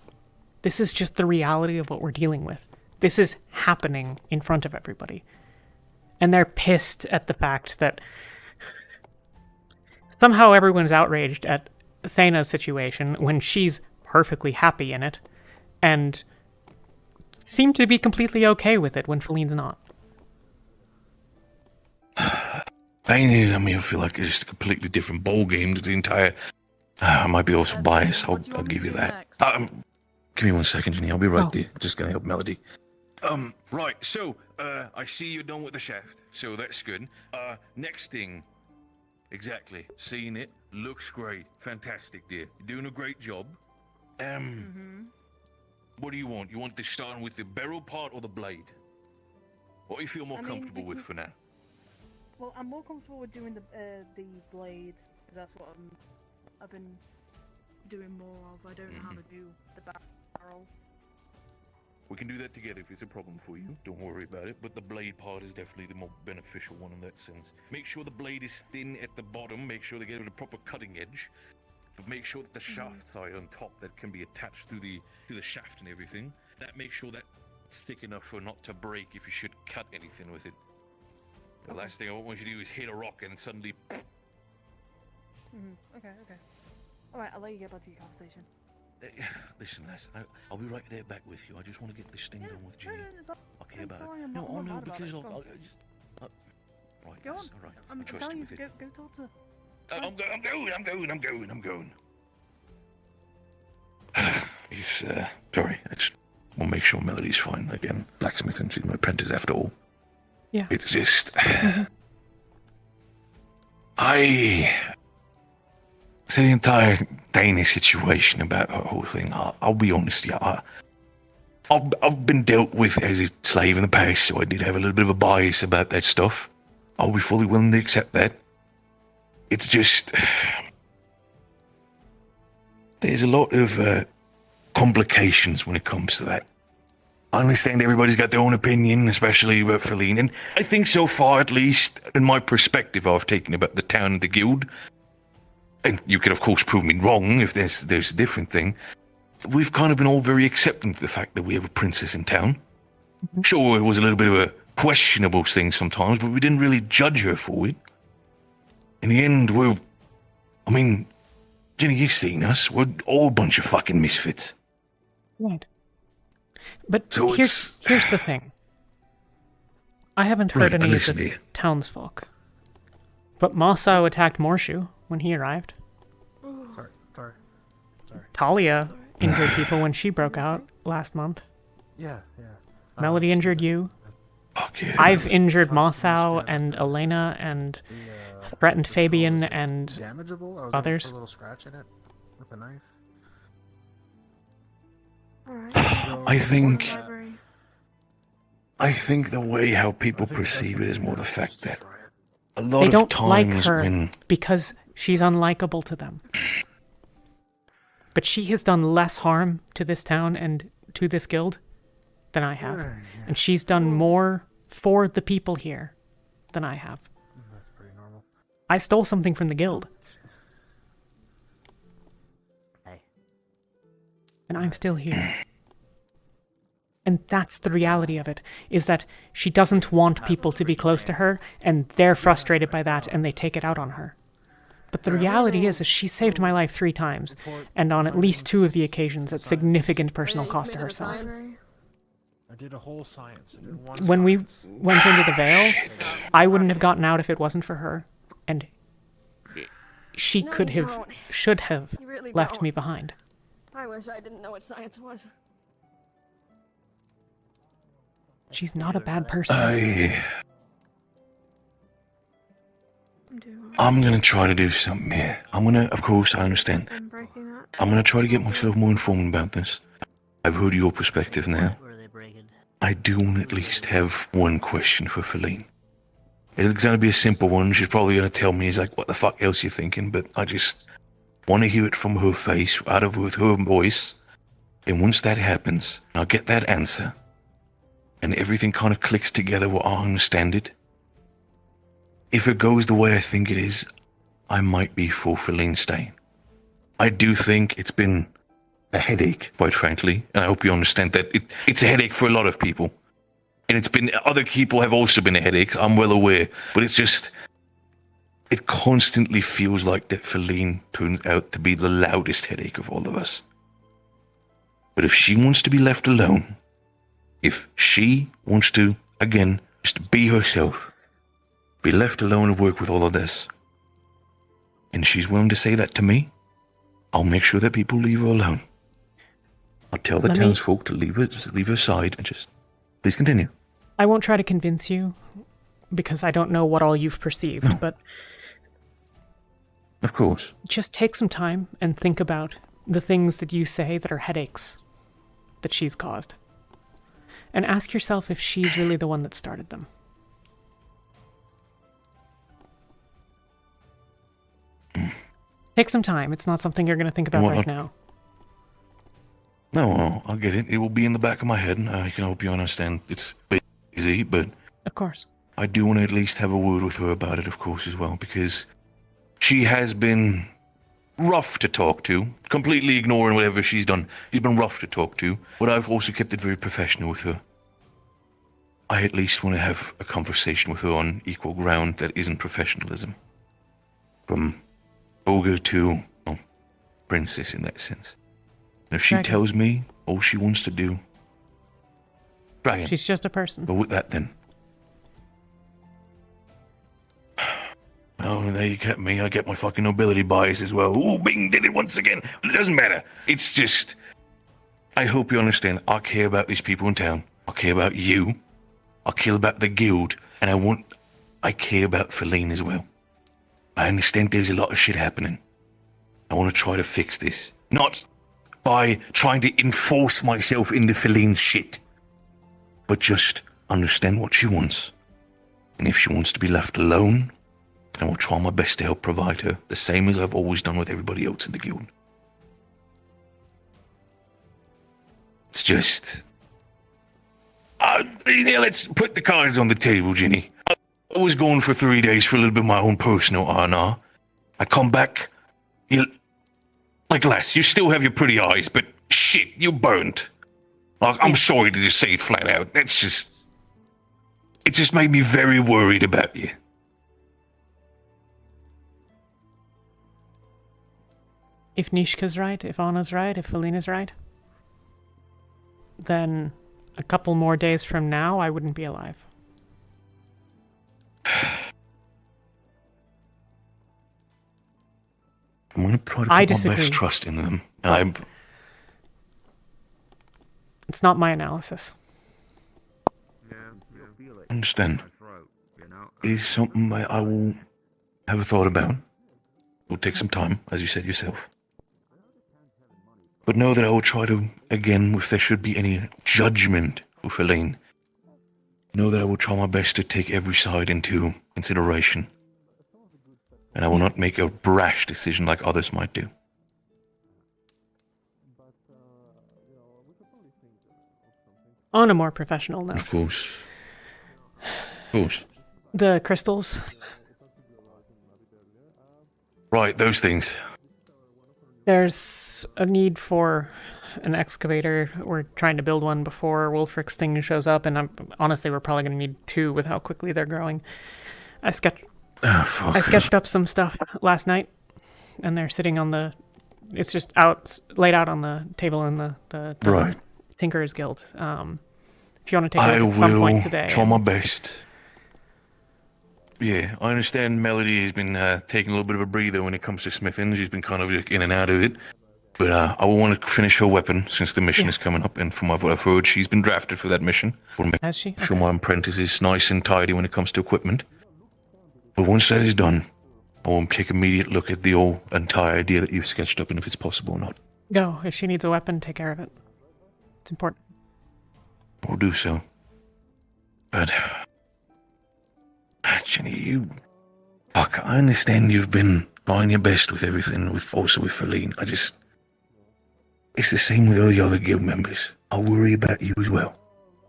This is just the reality of what we're dealing with. This is happening in front of everybody. And they're pissed at the fact that somehow everyone's outraged at Thana's situation when she's perfectly happy in it and seem to be completely okay with it when Feline's not. thing is, I mean, I feel like it's just a completely different ball game to the entire. I might be also biased. I'll give you that. Give me 1 second, Ginny. I'll be right there. Just gonna help Melody. Right. So, I see you're done with the shaft, so that's good. Next thing. Exactly. Seeing it. Looks great. Fantastic, dear. You're doing a great job. What do you want? You want this starting with the barrel part or the blade? What do you feel more comfortable with for now? Well, I'm more comfortable with doing the blade, because that's what I've been doing more of. I don't know how to do the barrel. We can do that together if it's a problem for you. Don't worry about it. But the blade part is definitely the more beneficial one in that sense. Make sure the blade is thin at the bottom. Make sure they get a proper cutting edge. But make sure that the shaft side on top that can be attached to the shaft and everything. That makes sure that's thick enough for not to break if you should cut anything with it. The last thing I want you to do is hit a rock and suddenly. Okay. Alright, I'll let you get back to your conversation. Listen, Les, I'll be right there back with you. I just want to get this thing done with Ginny. I'll care about it. No, because I'll just. Right, Go yes, on. all right. I'm I trust telling you you, with it. go talk to. I'm going. sorry. I just want to make sure Melody's fine. Again, blacksmith and she's my apprentice after all. Yeah. It's just... Mhm. It's the entire Danish situation about the whole thing. I'll be honest, yeah. I've been dealt with as a slave in the past, so I did have a little bit of a bias about that stuff. I'll be fully willing to accept that. It's just... There's a lot of complications when it comes to that. I understand everybody's got their own opinion, especially about Feline, and I think so far, at least, in my perspective I've taken about the town and the guild, and you could of course prove me wrong if there's a different thing, we've kind of been all very accepting of the fact that we have a princess in town. Sure, it was a little bit of a questionable thing sometimes, but we didn't really judge her for it. In the end, Ginny, you've seen us. We're all a bunch of fucking misfits. Right. But So here's the thing. I haven't heard Right, any of listen the here. townsfolk. But Masao attacked Morshu when he arrived. Sorry. Talia injured people when she broke out last month. Yeah. Melody injured you. Fuck yeah. I've injured Masao and Elena and threatened Fabian and Damageable? I was others. able to put a little scratch in it with a knife. I think the way how people perceive it is more the fact that a lot They of don't times like her when because she's unlikable to them. But she has done less harm to this town and to this guild than I have. And she's done more for the people here than I have. That's pretty normal. I stole something from the guild. And I'm still here. And that's the reality of it, is that she doesn't want people to be close to her, and they're frustrated by that, and they take it out on her. But the reality is she saved my life 3 times, and on at least 2 of the occasions at significant personal cost to herself. I did a whole science. When we went into the Vale, I wouldn't have gotten out if it wasn't for her, and she should have left me behind. I wish I didn't know what science was. She's not a bad person. I'm gonna try to do something here. Of course, I understand. I'm gonna try to get myself more informed about this. I've heard your perspective now. I do want to at least have one question for Feline. It's gonna be a simple one. She's probably gonna tell me, what the fuck else you thinking? But I just want to hear it from her face, out of her voice. And once that happens, I'll get that answer. And everything kind of clicks together where I understand it. If it goes the way I think it is, I might be for Feline staying. I do think it's been a headache, quite frankly, and I hope you understand that it's a headache for a lot of people. And other people have also been a headache, I'm well aware, but it's just, it constantly feels like that Feline turns out to be the loudest headache of all of us. But if she wants to be left alone, if she wants to, again, just be herself, be left alone and work with all of this, and she's willing to say that to me, I'll make sure that people leave her alone. I'll tell the townsfolk to leave her aside and just, please continue. I won't try to convince you, because I don't know what all you've perceived, but... Of course. Just take some time and think about the things that you say that are headaches that she's caused. And ask yourself if she's really the one that started them. Take some time. It's not something you're going to think about right now. No, I'll get it. It will be in the back of my head. I can hope you understand. It's busy, but... Of course. I do want to at least have a word with her about it, of course, as well, because she has been rough to talk to, completely ignoring whatever she's done. She's been rough to talk to, but I've also kept it very professional with her. I at least want to have a conversation with her on equal ground that isn't professionalism. From ogre to princess in that sense. And if she tells me all she wants to do, dragon. She's just a person. Go with that then. Oh, there you get me. I get my fucking nobility bias as well. Ooh, Bing did it once again. But it doesn't matter. It's just... I hope you understand. I care about these people in town. I care about you. I care about the guild, and I care about Feline as well. I understand there's a lot of shit happening. I want to try to fix this. Not by trying to enforce myself into Feline's shit, but just understand what she wants. And if she wants to be left alone, then I will try my best to help provide her, the same as I've always done with everybody else in the guild. It's just... let's put the cards on the table, Ginny. I was gone for 3 days for a little bit of my own personal R&R. I come back, lass, you still have your pretty eyes, but shit, you're burnt. Like, I'm sorry to just say it flat out. It just made me very worried about you. If Nishka's right, if Anna's right, if Felina's right, then a couple more days from now, I wouldn't be alive. I'm going to try to I put my disagree. best trust in them. And It's not my analysis. I understand. It is something I will have a thought about. It will take some time, as you said yourself. But know that I will try to, again, if there should be any judgment for Feline, know that I will try my best to take every side into consideration. And I will not make a brash decision like others might do. On a more professional note. Of course. Of course. The crystals. Right, those things. There's a need for an excavator. We're trying to build one before Wolfric's thing shows up, and honestly, we're probably going to need 2 with how quickly they're growing. I sketched up some stuff last night, and they're sitting on the... It's just laid out on the table in the right. Tinker's Guild. If you want to take a look at some point today. I will try my best. Yeah, I understand Melody has been taking a little bit of a breather when it comes to smithing. She's been kind of in and out of it. But I will want to finish her weapon since the mission is coming up. And from what I've heard, she's been drafted for that mission. Has she? Sure, my apprentice is nice and tidy when it comes to equipment. But once that is done, I will take immediate look at the entire idea that you've sketched up and if it's possible or not. Go. If she needs a weapon, take care of it. It's important. We'll do so. But... Ginny, Fuck, I understand you've been trying your best with everything, also with Feline. It's the same with all the other guild members. I worry about you as well.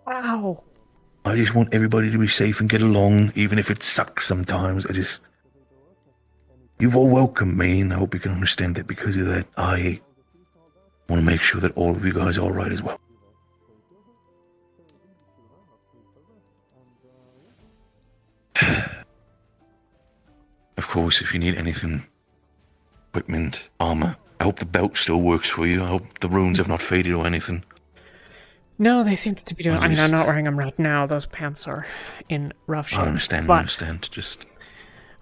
Wow. I just want everybody to be safe and get along, even if it sucks sometimes. You've all welcomed me, and I hope you can understand that because of that, I want to make sure that all of you guys are alright as well. Of course, if you need anything, equipment, armor, I hope the belt still works for you. I hope the runes have not faded or anything. No, they seem to be doing... I mean, I'm not wearing them right now. Those pants are in rough shape. I understand. Just...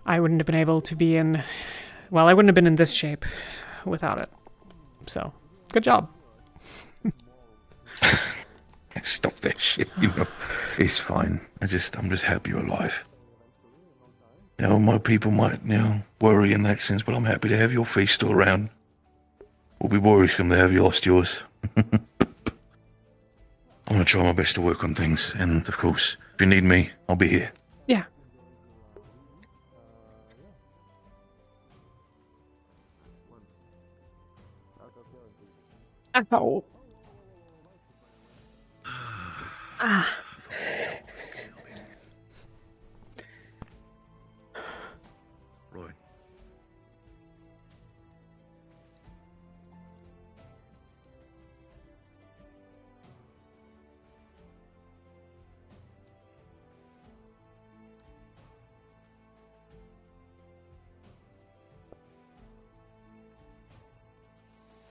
I wouldn't have been able to be in... Well, I wouldn't have been in this shape without it. So, good job. Stop that shit, It's fine. I'm just happy you're alive. My people might, worry in that sense, but I'm happy to have your face still around. We'll be worrisome to have you lost yours. I'm going to try my best to work on things, and of course, if you need me, I'll be here. Yeah. Ow. Ah. Roy.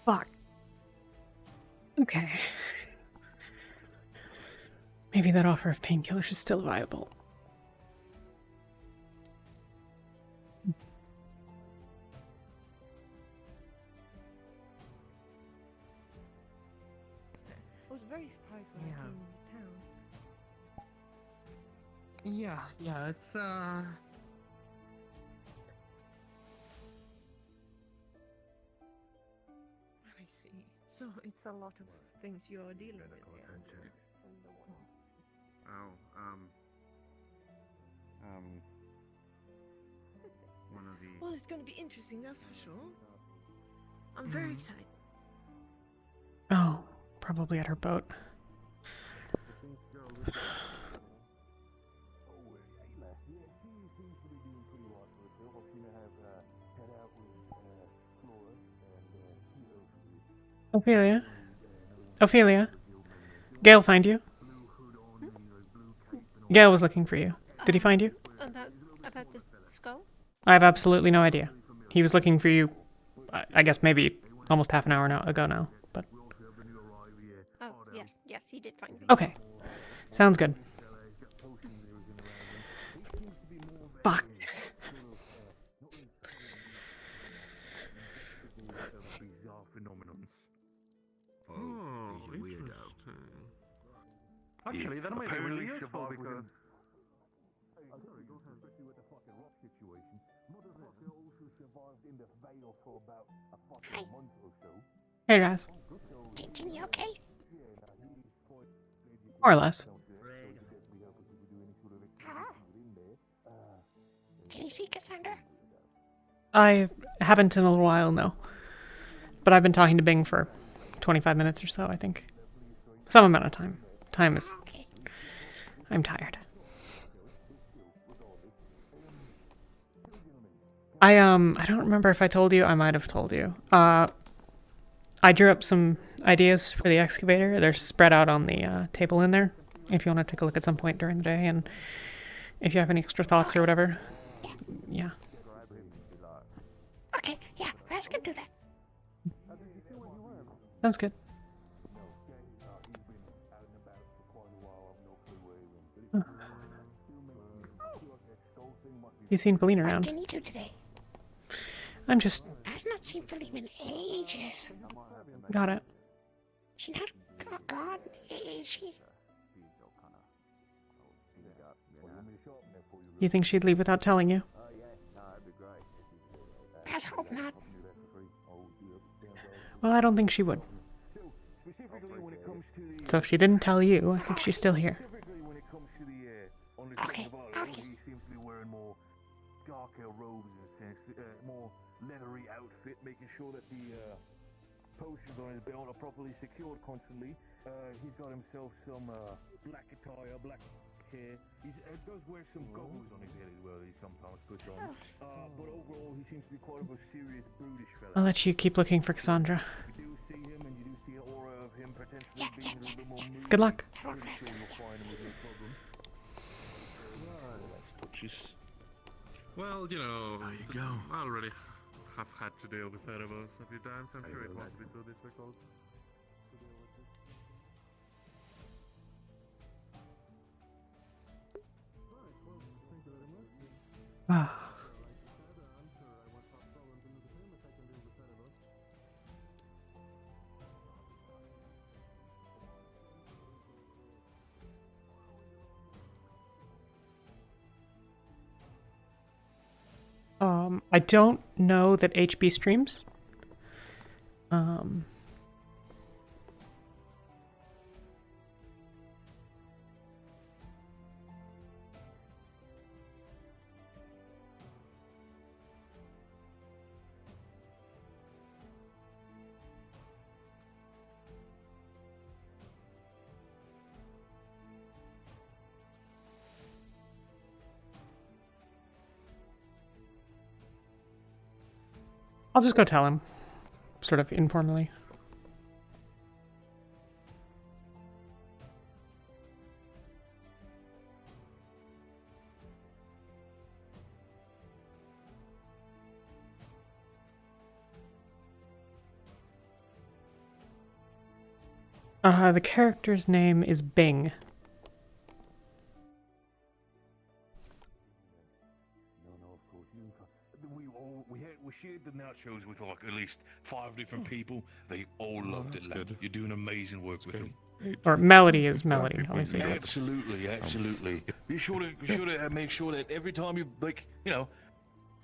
Fuck. Okay. Maybe that offer of painkillers is still viable. I was very surprised when I came into town. Yeah, it's I see. So it's a lot of things you're dealing with here. One of the. Well, it's going to be interesting, that's for sure. I'm very excited. Oh, probably at her boat. Ophelia? Ophelia? Gale find you? Gale was looking for you. Did he find you? About the skull? I have absolutely no idea. He was looking for you, I guess maybe almost half an hour ago now, but... Oh, yes, he did find me. Okay. Sounds good. Fuck. Oh, he's a weirdo. Actually, that might be really useful because. Hi. Hey, Raz. Ginny, okay? More or less. Can you see Cassandra? I haven't in a little while, no. But I've been talking to Bing for 25 minutes or so, I think. Some amount of time. Time is... I'm tired. I don't remember if I told you. I might have told you. I drew up some ideas for the excavator. They're spread out on the table in there, if you want to take a look at some point during the day, and if you have any extra thoughts or whatever. Yeah. Okay, yeah, let's go do that. Sounds good. You seen Feline What around? can you do today? I'm just... I've not seen Feline in ages. Got it. She's not gone, is she? You think she'd leave without telling you? Let's hope not. Well, I don't think she would. So if she didn't tell you, I think she's still here. Okay, okay. He seems to be wearing more darker robes in a sense, more leathery outfit, making sure that the potions on his belt are properly secured constantly. He's got himself some black attire, black hair. He does wear some goggles on his head as well. He sometimes puts on. But overall, he seems to be quite of a serious, brutish fella. I'll let you keep looking for Cassandra. You do see him, and you do see an aura of him potentially being a little bit more moody. Good luck. I'm sure you'll find him with no problem. Well, you know, There you go. I already have had to deal with Erebos a few times. I'm sure it won't be so difficult. I don't know that HB streams. I'll just go tell him, sort of informally. The character's name is Bing. We shared the nachos with like at least 5 different people. They all loved it, lad. You're doing amazing work with them. Or Melody is Melody, obviously. but- Absolutely, absolutely. Be sure to make sure that every time you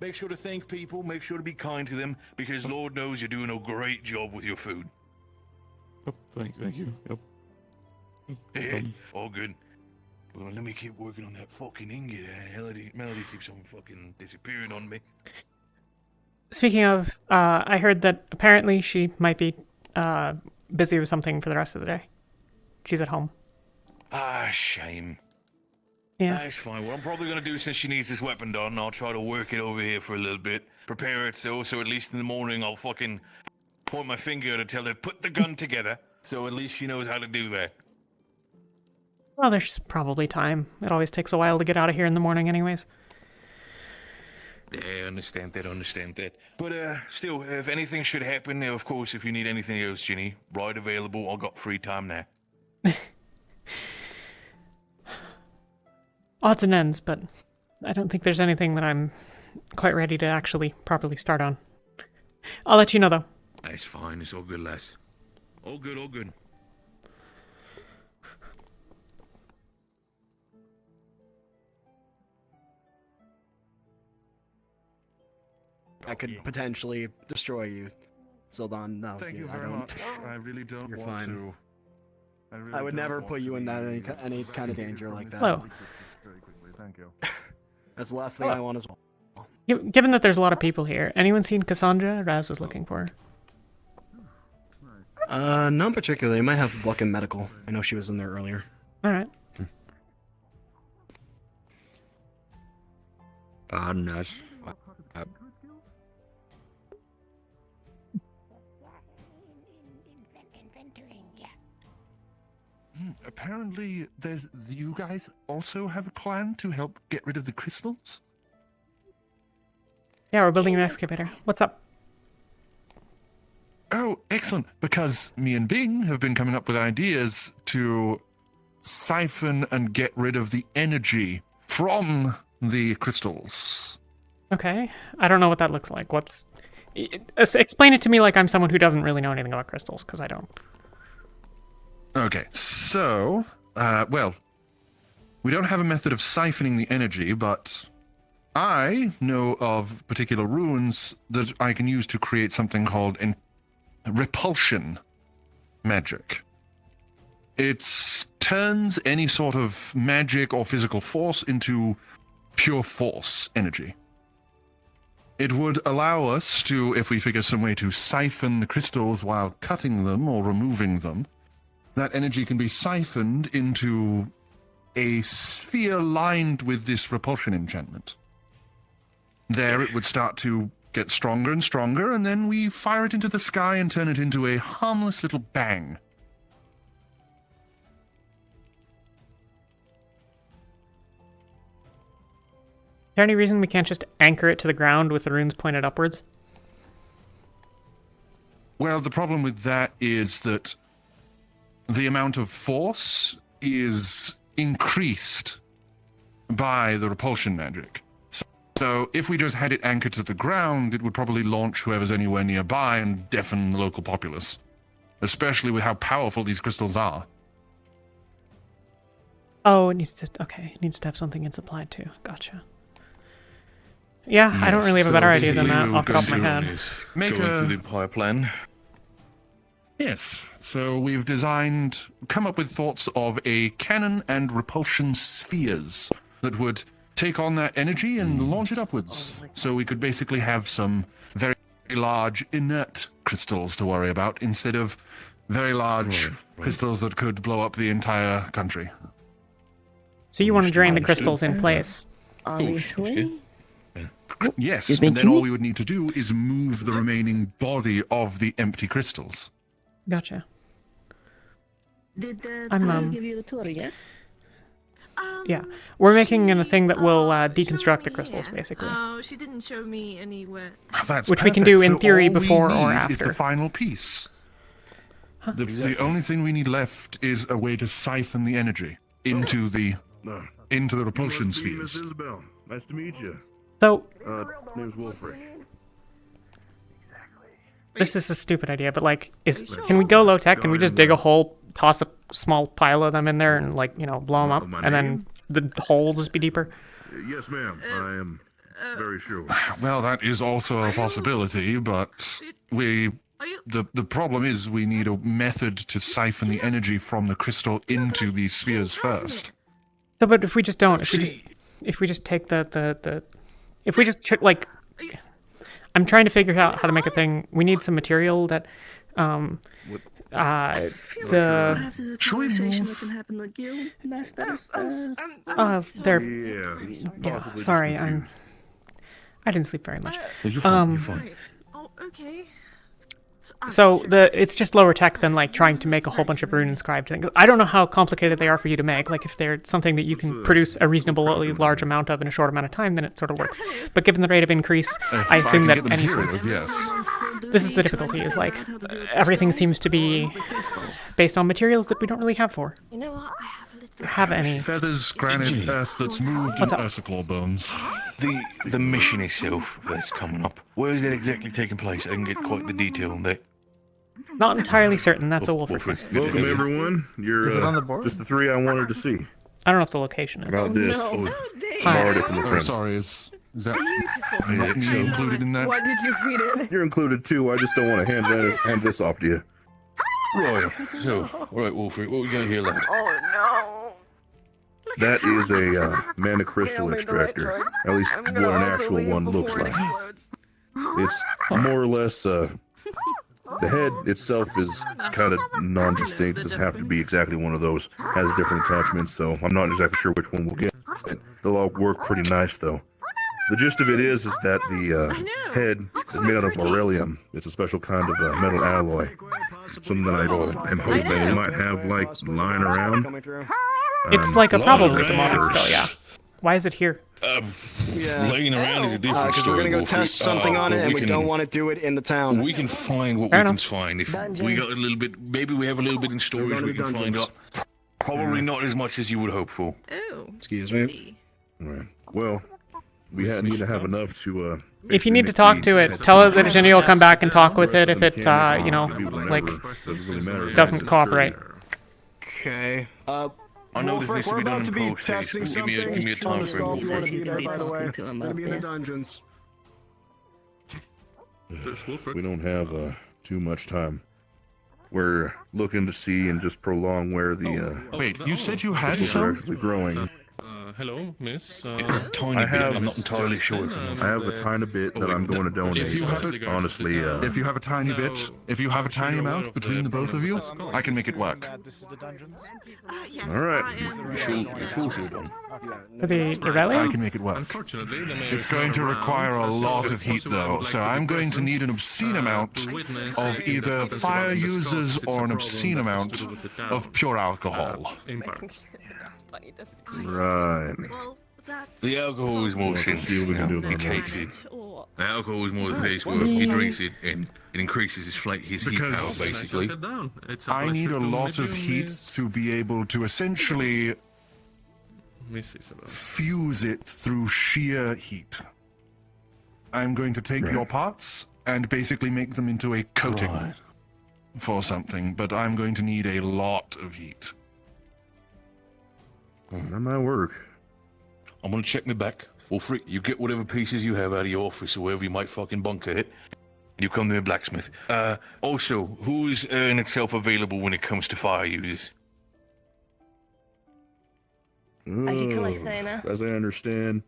make sure to thank people, make sure to be kind to them, because Lord knows you're doing a great job with your food. Thank you. Yep. Hey, all good. Well, let me keep working on that fucking ingot. Melody keeps on fucking disappearing on me. Speaking of, I heard that apparently she might be busy with something for the rest of the day. She's at home. Ah, shame. Yeah. That's fine. What I'm probably going to do, since she needs this weapon done, I'll try to work it over here for a little bit. Prepare it so at least in the morning I'll fucking point my finger to tell her, put the gun together, so at least she knows how to do that. Well, there's probably time. It always takes a while to get out of here in the morning anyways. Yeah, I understand that. But still, if anything should happen, of course, if you need anything else, Ginny, right available. I've got free time now. Odds and ends, but I don't think there's anything that I'm quite ready to actually properly start on. I'll let you know, though. That's fine. It's all good, lass. All good, all good. I could potentially destroy you. Zoldan, no. Thank you I very don't. much. I really don't You're want fine. to. I would never put you in that any kind of danger like that. Hello. Very quickly, thank you. That's the last thing I want as well. Given that there's a lot of people here, anyone seen Cassandra? Raz was looking for her. None particularly. I might have luck in medical. I know she was in there earlier. Alright. Pardon us. Apparently, you guys also have a plan to help get rid of the crystals? Yeah, we're building an excavator. What's up? Oh, excellent, because me and Bing have been coming up with ideas to siphon and get rid of the energy from the crystals. Okay. I don't know what that looks like. Explain it to me like I'm someone who doesn't really know anything about crystals, because I don't. Okay, so, well, we don't have a method of siphoning the energy, but I know of particular runes that I can use to create something called repulsion magic. It turns any sort of magic or physical force into pure force energy. It would allow us to, if we figure some way to siphon the crystals while cutting them or removing them, that energy can be siphoned into a sphere lined with this repulsion enchantment. There it would start to get stronger and stronger, and then we fire it into the sky and turn it into a harmless little bang. Is there any reason we can't just anchor it to the ground with the runes pointed upwards? Well, the problem with that is that the amount of force is increased by the repulsion magic. So if we just had it anchored to the ground, it would probably launch whoever's anywhere nearby and deafen the local populace. Especially with how powerful these crystals are. Oh, it needs to have something it's applied to. Gotcha. Yeah, I don't really have a better idea than that off the top of my head. Make Going through the entire plan. Yes, so we've come up with thoughts of a cannon and repulsion spheres that would take on that energy and launch it upwards. So we could basically have some very large inert crystals to worry about instead of very large crystals that could blow up the entire country. So you want to drain the crystals in place? Obviously. Yes, and then all we would need to do is move the remaining body of the empty crystals. Gotcha. Did I'm, Tyler give you the tour yet? Yeah, we're making a thing that will deconstruct the crystals, basically. Oh, she didn't show me anywhere. Which we can do in So theory all we before or need after. Is the final piece. The only thing we need left is a way to siphon the energy into the repulsion spheres. Miss Isabel. Nice to meet you. So, name's Wolfric. this is a stupid idea, but like, can we go low tech? Can we just dig a hole toss a small pile of them in there and like blow them up, My and then name? the hole will just be deeper. Yes, ma'am. I am very sure. Well, that is also a possibility, but the problem is we need a method to siphon the energy from the crystal into these spheres first. No, but if we just don't, if we just take if we just like, I'm trying to figure out how to make a thing. We need some material that, Perhaps it's a conversation that can happen in the guild, master. they're. Yeah. Sorry, I didn't sleep very much. You're fine. You're fine. Oh, okay. So it's just lower tech than like trying to make a whole bunch of rune inscribed things. I don't know how complicated they are for you to make. Like if they're something that you can produce a reasonably large amount of in a short amount of time, then it sort of works. But given the rate of increase, I assume that any yes. This is the difficulty. Is like everything seems to be based on materials that we don't really have for. You know what? I have any feathers, granite, earth that's moved, and ursicle bones. The mission itself that's coming up. Where is it exactly taking place? I didn't get quite the detail on that. Not entirely certain. That's a Wolfric. Welcome, everyone. You're Is it on the board? just the three I wanted to see. I don't know if the location is. About this. Borrowed it from a friend. Sorry, is that not me included in that? What did you feed it? You're included too. I just don't want to hand this off to you. Right. So, all right, Wolfric, what we got here left? Oh no. That is a mana crystal extractor. At least what an actual one looks like. It's more or less the head itself is kind of non-distinct. It doesn't have to be exactly one of those. Has different attachments, so I'm not exactly sure which one we'll get. They'll all work pretty nice, though. The gist of it is that the head is made out of beryllium. It's a special kind of metal alloy. Something that I am hoping we might have, like, lying around. It's like a probably demonic spell, yeah. Why is it here? Laying around is a different Because story. we're gonna go test something on it, and we can- don't want to do it in the town. We can find what Fair we can enough. find. If we got a little bit, maybe we have a little bit in storage going we to can find dungeons. out. Probably not as much as you would hope for. Oh. Excuse me. All right. Well, we need to have enough to. If you need to talk to it, tell us that Ginny will come back and talk with it if it, like, doesn't cooperate. Okay. I know this Wolfric, needs to we're be done about to in be post testing haste. something. Give me a time frame, You Wolfric. should be By the way, talking to him gonna be in the about this. dungeons. We don't have too much time. We're looking to see and just prolong where the. Wait, you said you had crystals are some? actually growing. Hello, miss. Tiny bit. I'm not entirely sure. I have a tiny bit that I'm going to donate. If you have it, honestly, if you have a tiny bit, if you have a tiny amount between the both of you, I can make it work. Yes, all right. I am. You're sure you're done. The I Irelia? can make it work. Unfortunately, the mayor It's is going not to around, require a lot so of heat, possible I though, would so like to I'm be going to need an present, obscene amount to witness of if either there's something fire about the users Scots, it's a or an problem obscene that has amount to do with the town. of pure alcohol. In part. Right. Well, that's. The alcohol is more Well, sense. see what we can do about It that. takes it. Or The alcohol is more the face work. He drinks it and it increases his his heat power, Because- basically. Head down. It's a I need pleasure a to lot meet of you, heat Miss- to be able to essentially Miss Isabel. fuse it through sheer heat. I'm going to take your parts and basically make them into a coating Right. for something, but I'm going to need a lot of heat. That might work. I'm gonna check me back. Wolfric, you get whatever pieces you have out of your office or wherever you might fucking bunker it. And you come to me, blacksmith. Also, who's in itself available when it comes to fire users? Thana. As I understand,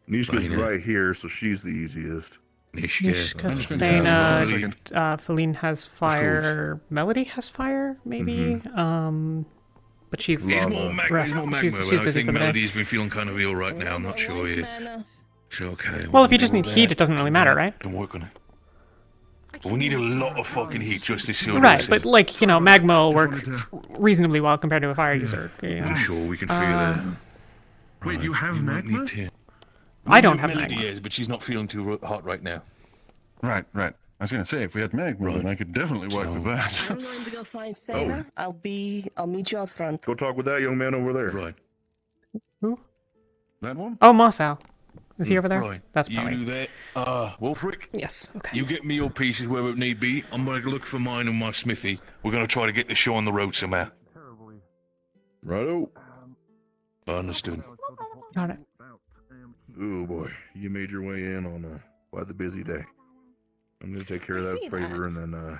Nishka's Thana. right here, so she's the easiest. Nishka. Thana, Feline has fire. Melody has fire, maybe. But she's He's more magma, he's more magma. she's I busy think for the day. Melody's been feeling kind of ill right now. I'm not sure yet. It's okay. Well, if you just need heat, it doesn't really matter, right? Don't work on it. But we need a lot of fucking heat just to seal Right, this. but like magma will work reasonably well compared to a fire user. You know? I'm sure we can figure that out. Wait, you have magma? I don't have Melody magma. is, but she's not feeling too hot right now. Right. I was going to say, if we had magma, then I could definitely work with that. I'm going to go find Thana. I'll meet you out front. Go talk with that young man over there. Right. Who? That one? Oh, Mossal. Is he over there? Right. That's You probably. do that. Wolfric? Yes, okay. You get me your pieces wherever it need be. I'm going to look for mine and my smithy. We're going to try to get the show on the road somehow. Righto. Understood. Got it. Oh boy, you made your way in on quite the busy day. I'm gonna take care of that favor, and then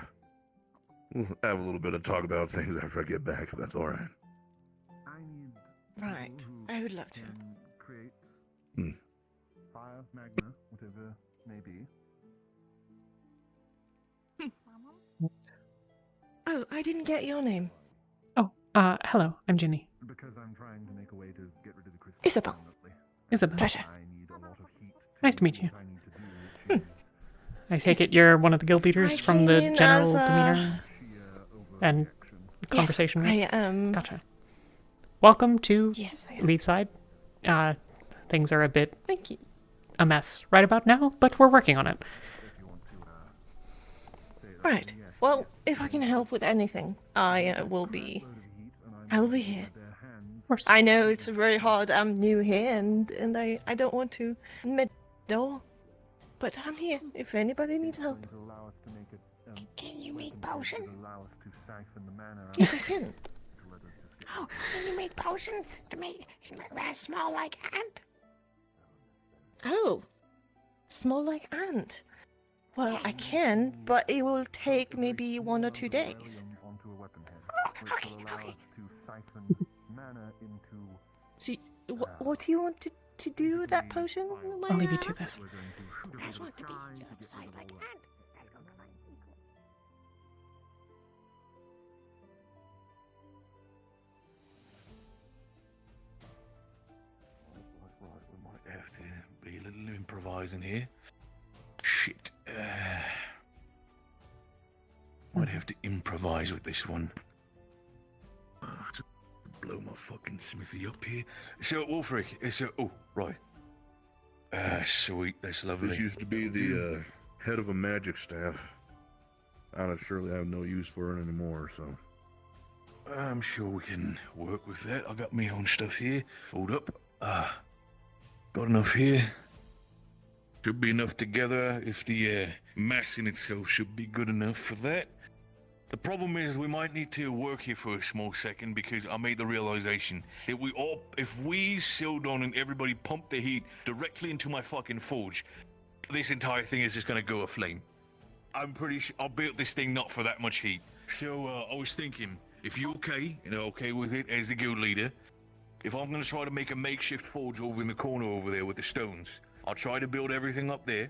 we'll have a little bit of talk about things after I get back, if that's all right. Right. I would love to. Create Hmm. fire, magma, whatever may be. Oh, I didn't get your name. Oh, hello. I'm Ginny. Because I'm trying to make a way to get rid of the crystal. Isabel. Isabel. Pleasure. Nice to meet you. I take it you're one of the guild leaders from the general demeanor and conversation. I am. Gotcha. Welcome to Yes, I am. Leaveside. Things are a bit Thank you. a mess right about now, but we're working on it. Right. Well, if I can help with anything, I will be here. Of course. I know it's very hard. I'm new here, and I don't want to meddle, but I'm here if anybody needs help. Can you make potions? Yes, I can. Oh, can you make potions to make small like ant? Oh, small like ant. Well, I can, but it will take maybe 1 or 2 days. Okay. See, what do you want to do with that potion? I'll leave you to this. I just want to be size like ant. Right, we might have to be a little improvising here. Shit. Might have to improvise with this one. Blow my fucking smithy up here. So, Wolfric, oh, right. Sweet, that's lovely. This used to be the head of a magic staff. I don't surely have no use for it anymore, so. I'm sure we can work with that. I got my own stuff here. Hold up. Got enough here. Should be enough together if the mass in itself should be good enough for that. The problem is we might need to work here for a small second because I made the realization that if we sealed on and everybody pumped the heat directly into my fucking forge, this entire thing is just gonna go aflame. I'm pretty sure I built this thing not for that much heat. So I was thinking, if you're okay with it as the guild leader, if I'm gonna try to make a makeshift forge over in the corner over there with the stones, I'll try to build everything up there,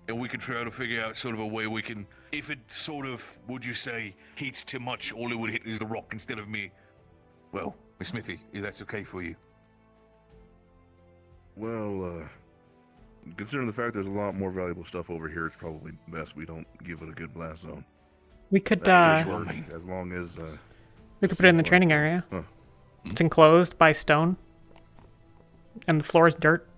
and we can try to figure out sort of a way we can, if it sort of, would you say, heats too much, all it would hit is the rock instead of me. Well, Miss Smithy, if that's okay for you. Well, considering the fact there's a lot more valuable stuff over here, it's probably best we don't give it a good blast zone. We could as long as we could put it in the training area. Huh. It's enclosed by stone, and the floor is dirt.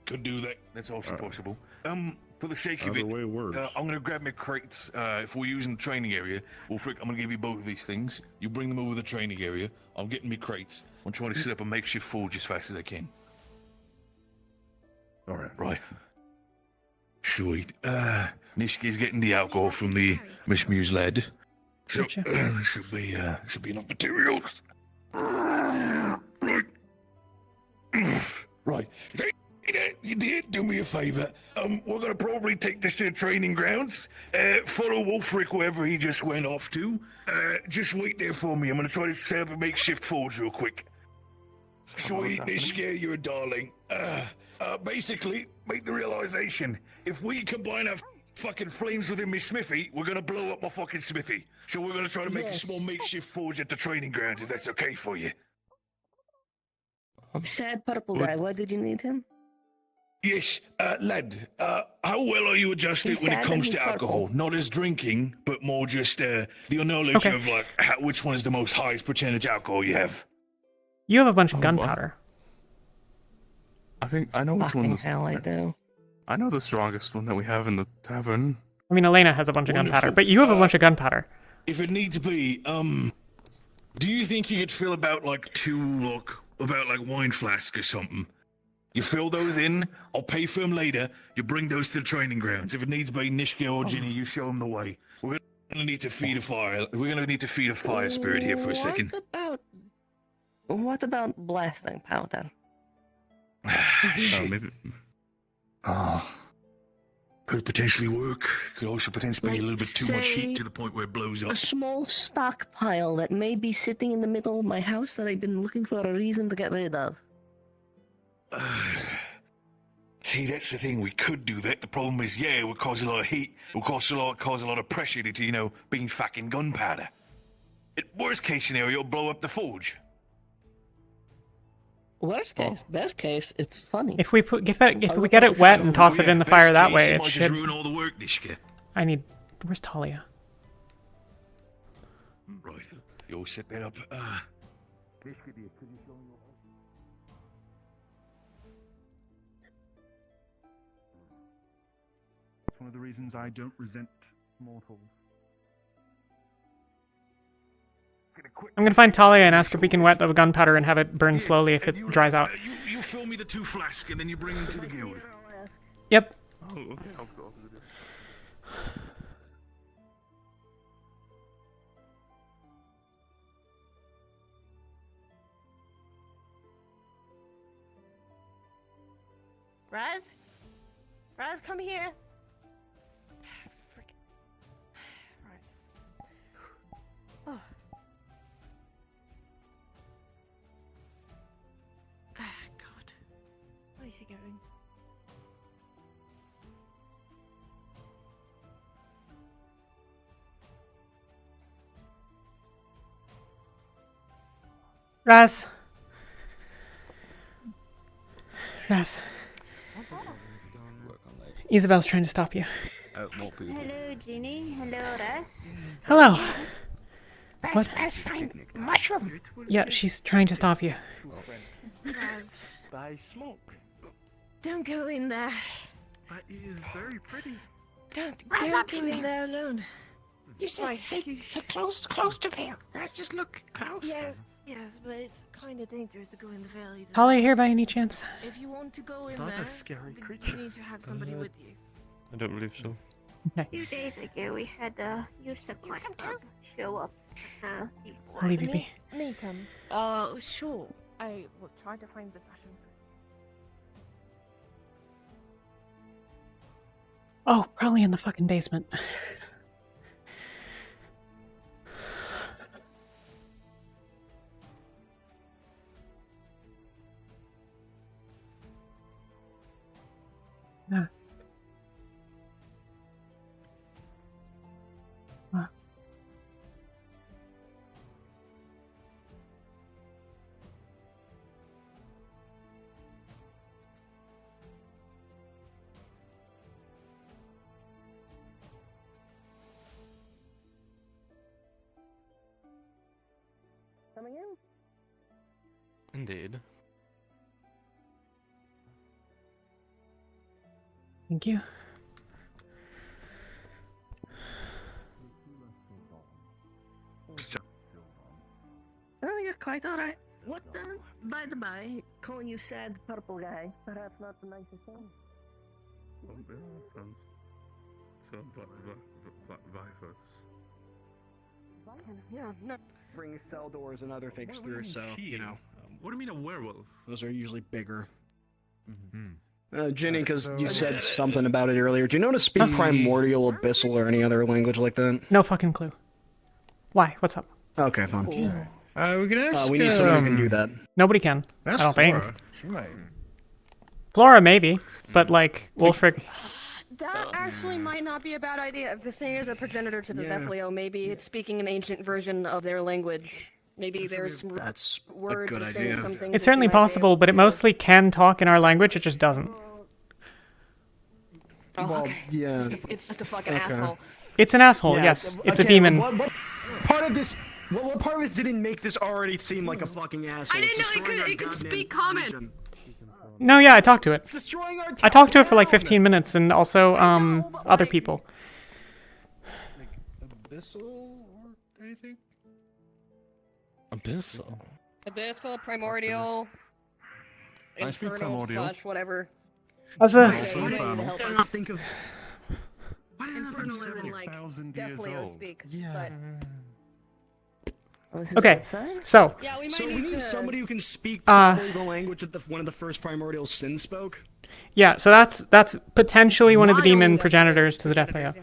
Could do that. That's also possible. For the sake of Either it, way works. I'm gonna grab my crates. If we're using the training area, well, Frick, I'm gonna give you both of these things. You bring them over to the training area. I'm getting me crates. I'm trying to set up a makeshift forge as fast as I can. All right. Right. Sweet. Nishki's getting the alcohol from the Miss Muse lad. So should be enough materials. Right. Right. You did do me a favour. We're gonna probably take this to the training grounds. Follow Wolfric wherever he just went off to. Just wait there for me. I'm gonna try to set up a makeshift forge real quick. Sweet, Nishka, you're a darling. Basically, make the realization, if we combine our fucking flames within my smithy, we're gonna blow up my fucking smithy. So we're gonna try to make a small makeshift forge at the training grounds, if that's okay for you. Sad purple guy, why did you need him? Yes, lad, how well are you adjusted He's when it sad comes and to he's alcohol? purple. Not as drinking, but more just the knowledge of like which one is the most highest percentage alcohol you have. You have a bunch of gunpowder. I think I know which one. Fucking hell, I do. I know the strongest one that we have in the tavern. I mean, Elena has a bunch of gunpowder, Wonderful. but you have a bunch of gunpowder. If it needs be, do you think you could fill about like wine flasks or something? You fill those in, I'll pay for them later, you bring those to the training grounds. If it needs be, Nishka or Ginny, you show them the way. We're gonna need to feed a fire. We're gonna need to feed a fire spirit here for a second. What about blasting powder? Maybe. Could potentially work. Could also potentially be a little bit too much heat to the point where it blows up. A small stockpile that may be sitting in the middle of my house that I've been looking for a reason to get rid of. See, that's the thing. We could do that. The problem is, yeah, it would cause a lot of heat. It would cause a lot of pressure to, being fucking gunpowder. Worst case scenario, it'll blow up the forge. Worst case, best case, it's funny. If we get it wet and toss it in the fire that way, it might should. just ruin all the work, Nishka. I need. Where's Talia? Right. You'll set that up. It's one of the reasons I don't resent mortals. I'm gonna find Talia and ask if we can wet the gunpowder and have it burn slowly if it dries out. You fill me the 2 flasks and then you bring them to the guild. Yep. Oh, okay, I'll go. Raz, come here. Oh. God. Where is he going? Raz. Isabel's trying to stop you. Hello, Ginny. Hello, Russ. Hello. What? Raz, find mushroom. Yeah, she's trying to stop you. Raz, By smoke. don't go in there. But it is very pretty. Don't Raz, go not in there alone. You said, say close to Vale. Raz, just look close. Yes, but it's kind of dangerous to go in the valley. Talia here by any chance? If you want to go in Those there, are scary you creatures. need to have somebody with you. I don't believe so. A few days ago, we had a Ursa club show up. I'll leave you be. Meet him. Sure. I will try to find the fashion. Oh, probably in the fucking basement. Yeah. Coming in? Indeed. Thank you. Oh, you're quite alright. What the? By the by, calling you sad purple guy, perhaps not the nicest thing. Yeah, no. Bring cell doors and other things through, so, you know. What do you mean a werewolf? Those are usually bigger. Mm-hmm. Ginny, because you said something about it earlier. Do you know how to speak primordial, abyssal, or any other language like that? No fucking clue. Why? What's up? Okay, fine. We can ask. We need someone who can do that. Nobody can. I don't think. She might. Flora maybe, but like Wolfric. That actually might not be a bad idea. If this thing is a progenitor to the Yeah. Theflio, maybe it's speaking an ancient version of their language. Maybe there's That's words good or saying idea. something. It's certainly possible, but it mostly can talk in our language. It just doesn't. Oh, Well, okay. yeah. It's just a fucking Okay. asshole. It's an asshole. Yeah, Yes, okay, it's a demon. What part of this? What part of this didn't make this already seem like a fucking asshole? I didn't know it could speak common. No, yeah, I talked to it. Destroying our I talked to it for like 15 minutes, and also other people. Abyssal or anything? Abyssal. Abyssal, primordial, I speak infernal, primordial. such, whatever. As a Also infernal. I cannot think of. infernal isn't like definitely old. speak. Yeah. But Okay, so yeah, we might So we need need to. somebody who can speak probably the language that one of the first primordial sins spoke. yeah, so that's potentially one of the demon progenitors to the Death Layer.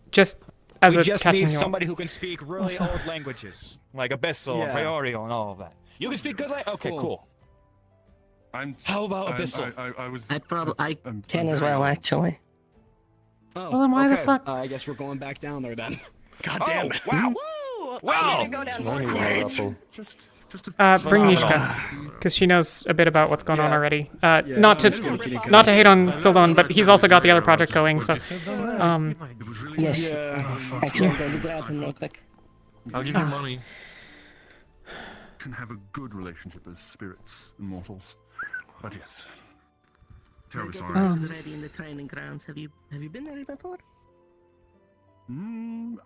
Just as we a just catching need you up. somebody who can speak really Also- old languages, like Abyssal and Yeah. Priorial and all of that. You can speak good language. Okay, cool. How about Abyssal? I was. I I'm can as very well, low. actually. Oh, Well, then why the okay. fuck- I guess we're going back down there then. God Oh, damn it. wow. Woo! Wow. I'm gonna go down more stairs. Bring Phenomenal. Nishka, because she knows a bit about what's going on already. Yeah, Not I'm just gonna to keep not to going. hate on Sildon, but he's also got the other project going. So, Yes. Yeah. Actually, I'm going to grab him real quick. I'll give you money. Can have a good relationship as spirits and mortals. But yes. Terribly sorry. Things ready in the training grounds. Have you been there before?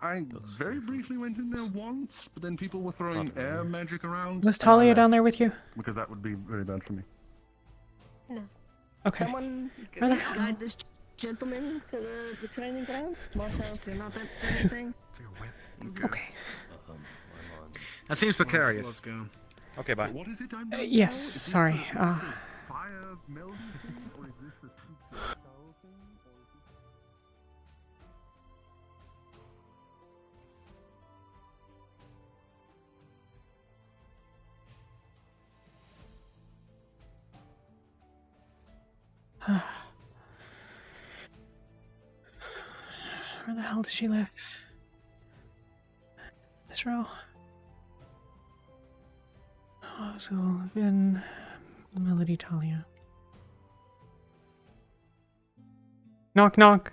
I very briefly went in there once, but then people were throwing air magic around. was and I Talia down left, there with you? Because that would be very bad for me. No. Okay. Someone Where the guide this gentleman to the training grounds. Myself, you're not that anything. Okay. That seems precarious. Let's go. Okay, bye. What is it I'm Yes. Sorry. fire melody thing, or is this a super spell thing, or is this... Where the hell does she live? This row. Oh, so in Melody Talia. Knock knock.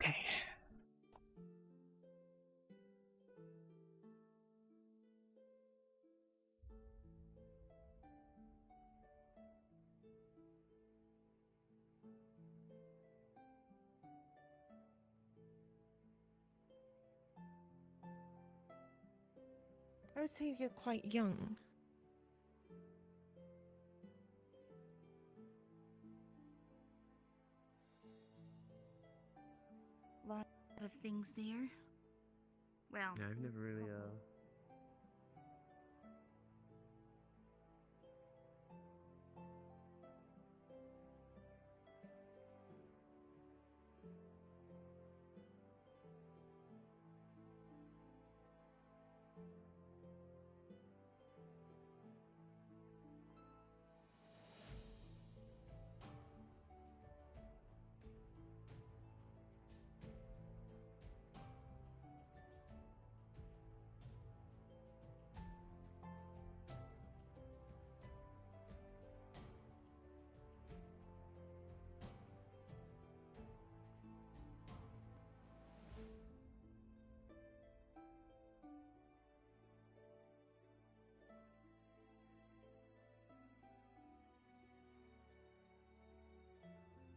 Okay. I would say you're quite young. Lot of things there. Well, Yeah, I've never really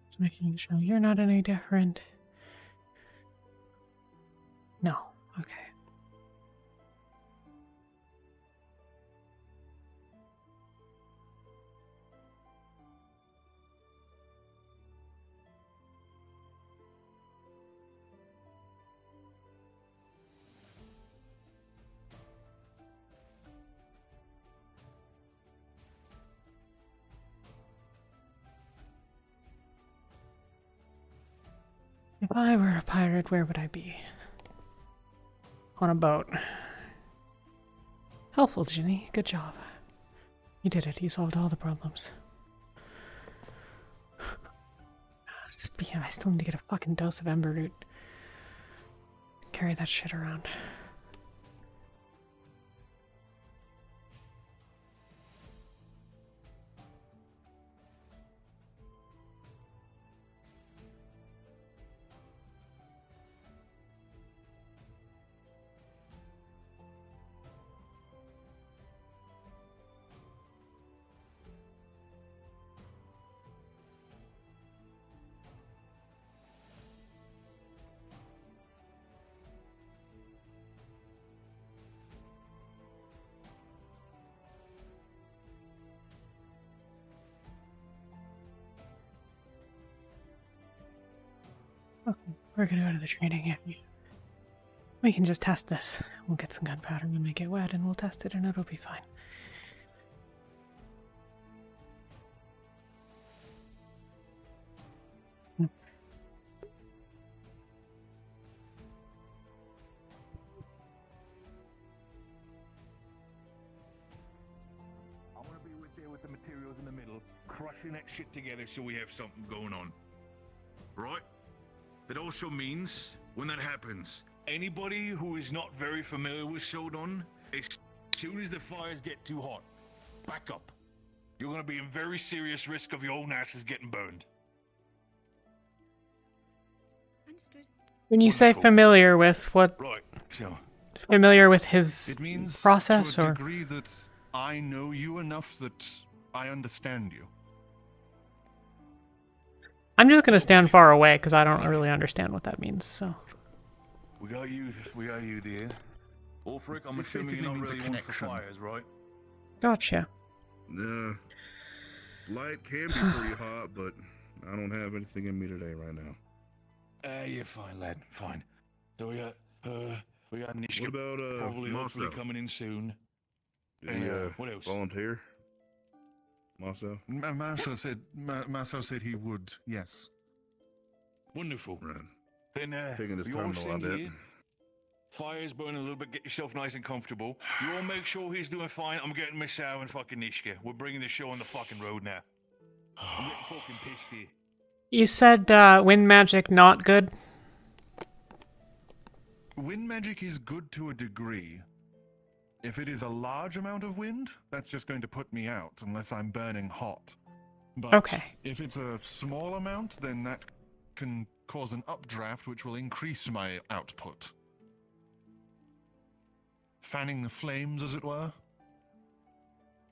Just making sure you're not any different. No. Okay. If I were a pirate, where would I be? On a boat. Helpful, Ginny. Good job. You did it. You solved all the problems. I still need to get a fucking dose of ember root. Carry that shit around. We're gonna go to the training. Yeah. We can just test this. We'll get some gunpowder when we get wet, and we'll test it, and it'll be fine. I'm gonna be there with the materials in the middle, crushing that shit together so we have something going on. Right? That also means, when that happens, anybody who is not very familiar with Sodon, as soon as the fires get too hot, back up. You're gonna be in very serious risk of your own asses getting burned. Understood. When you say familiar with what? Right, so... Familiar with his It means process, to a or? degree that I know you enough that I understand you. I'm just gonna stand far away because I don't really understand what that means. So. We got you, dear. Ulfric, I'm It assuming basically you're not means a really one for connection. fires, right? Gotcha. Light can be pretty hot, but I don't have anything in me today right now. You're fine, lad, fine. So we got Nishka What about probably hopefully Maso? coming in soon. Did he what else? volunteer? Maso? Maso said he would, yes. Wonderful. Right. Then Taking his we time all though, I sing bet. here. Fire's burning a little bit, get yourself nice and comfortable. You all make sure he's doing fine. I'm getting Miss Sow and fucking Nishka. We're bringing the show on the fucking road now. I'm getting fucking pissed here. You said wind magic not good. Wind magic is good to a degree. If it is a large amount of wind, that's just going to put me out unless I'm burning hot. But Okay. if it's a small amount, then that can cause an updraft, which will increase my output. Fanning the flames, as it were.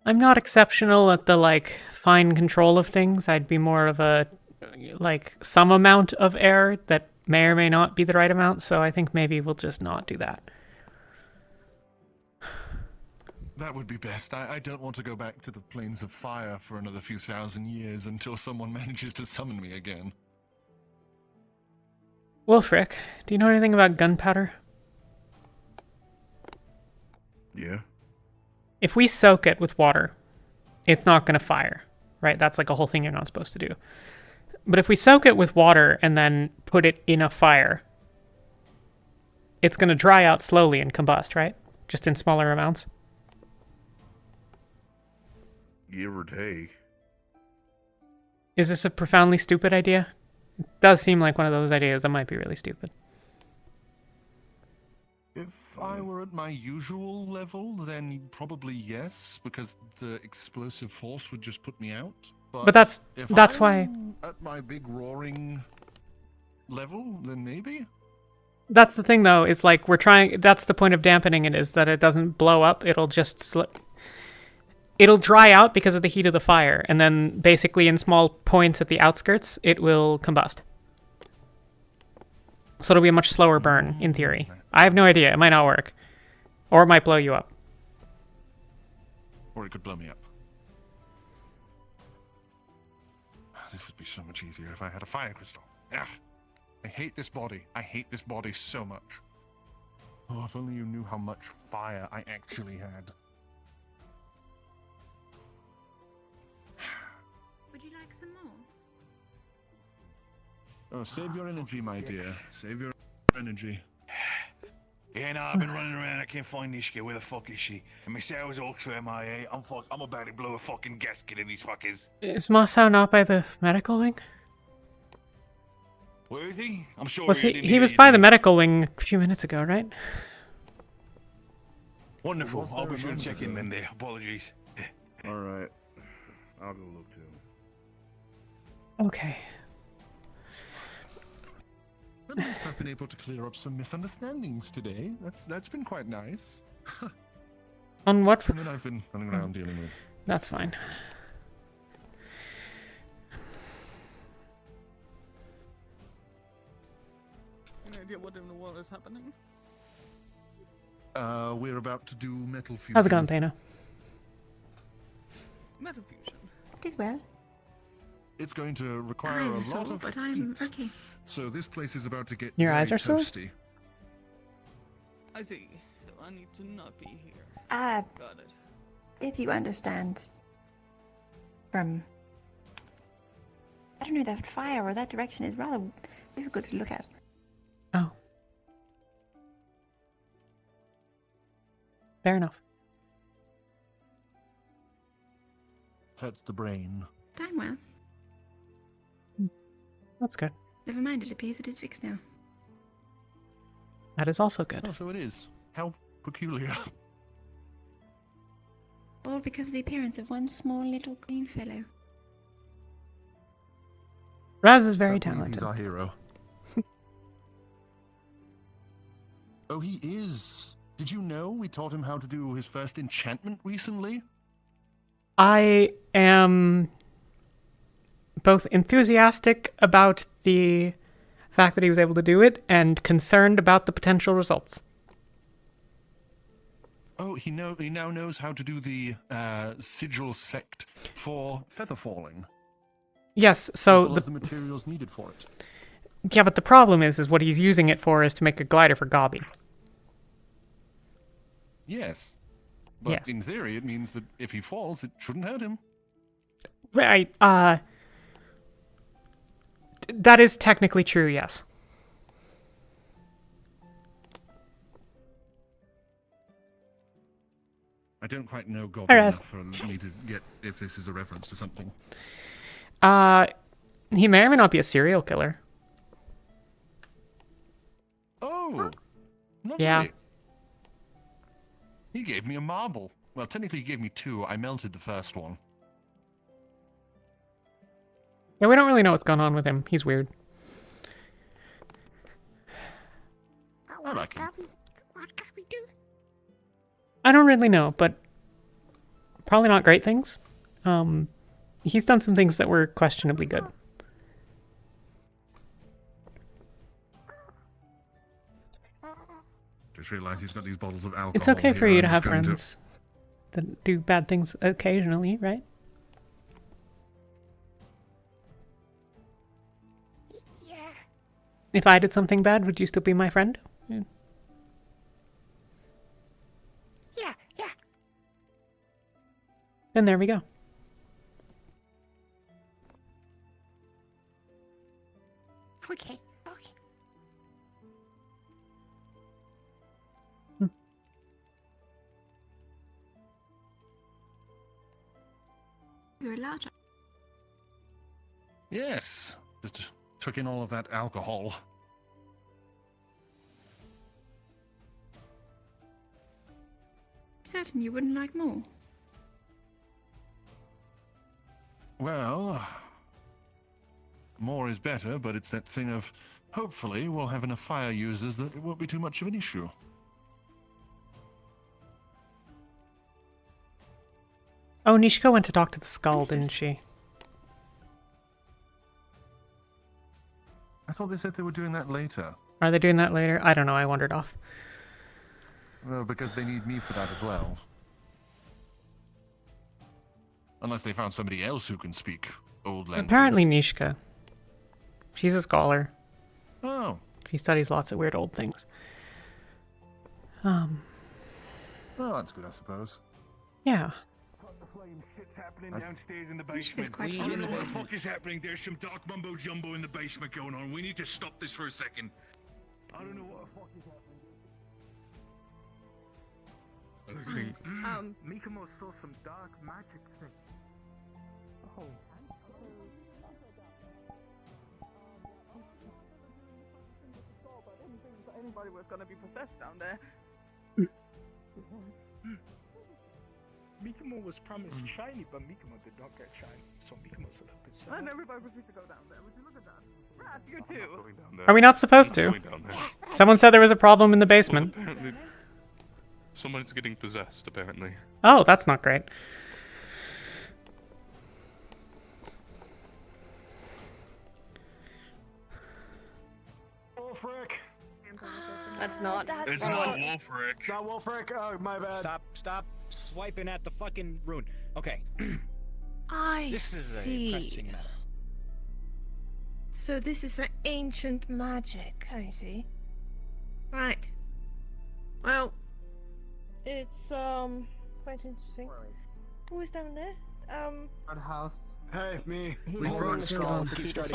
I'm not exceptional at the fine control of things. I'd be more of a some amount of air that may or may not be the right amount. So I think maybe we'll just not do that. That would be best. I don't want to go back to the plains of fire for another few thousand years until someone manages to summon me again. Wolfric, do you know anything about gunpowder? Yeah. If we soak it with water, it's not going to fire, right? That's like a whole thing you're not supposed to do. But if we soak it with water and then put it in a fire, it's going to dry out slowly and combust, right? Just in smaller amounts. Give or take. Is this a profoundly stupid idea? It does seem like one of those ideas that might be really stupid. If I were at my usual level, then probably yes, because the explosive force would just put me out. But that's if why... I'm at my big roaring level, then maybe? That's the thing, though, is we're trying... That's the point of dampening it, is that it doesn't blow up, it'll just it'll dry out because of the heat of the fire, and then basically in small points at the outskirts, it will combust. So it'll be a much slower burn, in theory. I have no idea, it might not work. Or it might blow you up. Or it could blow me up. This would be so much easier if I had a fire crystal. Ugh. I hate this body. I hate this body so much. Oh, if only you knew how much fire I actually had. Would you like some more? Oh, save your energy, my dear. Save your energy. Yeah, no, I've been running around. I can't find Nishka. Where the fuck is she? And Miss Sow was also MIA. I'm about to blow a fucking gasket in these fuckers. Is Masao not by the medical wing? Where is he? I'm sure Was didn't he hear was you, by did the he? medical wing a few minutes ago, right? Wonderful. I'll be sure to check in then there. Apologies. Alright. I'll go look too. Okay. At least I've been able to clear up some misunderstandings today. That's been quite nice. On what? And then I've been running around dealing with. That's fine. Any idea what in the world is happening? We're about to do metal fusion. How's it going, Thana? Metal fusion. It is well. It's going to require My a eyes are lot sore, of but I'm heat. okay. so this place is about to get Your very eyes are sore? toasty. I see. So I need to not be here. Got it. if you understand from, I don't know, that fire or that direction is rather difficult to look at. Oh. Fair enough. Hurts the brain. Time well. That's good. Never mind, it appears it is fixed now. That is also good. Oh, so it is. How peculiar. All because of the appearance of one small little green fellow. Raz is very Can't believe talented. He's our hero. Oh, he is. Did you know we taught him how to do his first enchantment recently? I am both enthusiastic about the fact that he was able to do it and concerned about the potential results. Oh, he now knows how to do the sigil sect for feather falling. Yes, so All of the materials needed for it. Yeah, but the problem is what he's using it for is to make a glider for Gobby. Yes. But Yes. in theory, it means that if he falls, it shouldn't hurt him. Right, that is technically true, yes. I don't quite know Goblin There is. enough for me to get if this is a reference to something. He may or may not be a serial killer. Oh! Lovely. Yeah. He gave me a marble. Well, technically he gave me two. I melted the first one. Yeah, we don't really know what's going on with him. He's weird. I like him. What can we do? I don't really know, but probably not great things. He's done some things that were questionably good. Just realised he's got these bottles of alcohol. It's okay for here. you I'm to just have going friends that do bad things occasionally, right? Yeah. If I did something bad, would you still be my friend? Yeah. Yeah. Yeah. Then there we go. Okay. Okay. You're a large. Yes. Just took in all of that alcohol. Certain you wouldn't like more. Well, more is better, but it's that thing of hopefully we'll have enough fire users that it won't be too much of an issue. Oh, Nishiko went to talk to the skull, didn't she? I thought they said they were doing that later. Are they doing that later? I don't know. I wandered off. Well, because they need me for that as well. Unless they found somebody else who can speak old languages. Apparently Nishika. She's a scholar. Oh. She studies lots of weird old things. Well, that's good, I suppose. Yeah. Shit's happening downstairs in the basement. Is quite What the horrible. fuck is happening? There's some dark mumbo jumbo in the basement going on. We need to stop this for a second. I don't know what the fuck is happening. Mikamo saw some dark magic thing. Oh. Anybody was gonna be possessed down there. Mikamo was promised shiny, but Mikamo did not get shiny, so Mikamo's a little bit sad. And everybody refused to go down there. Would you look at that? Rat, you too. Are we not supposed to? Someone said there was a problem in the basement. Apparently, someone's getting possessed, apparently. Oh, that's not great. Wolfric. That's not. It's not Wolfric. Not Wolfric. Oh, my bad. Stop swiping at the fucking rune. Okay. I This is a see. pressing matter. So this is an ancient magic, I see. Right. Well, it's quite interesting. Who is down there? House. Hey, me. We brought Sildon.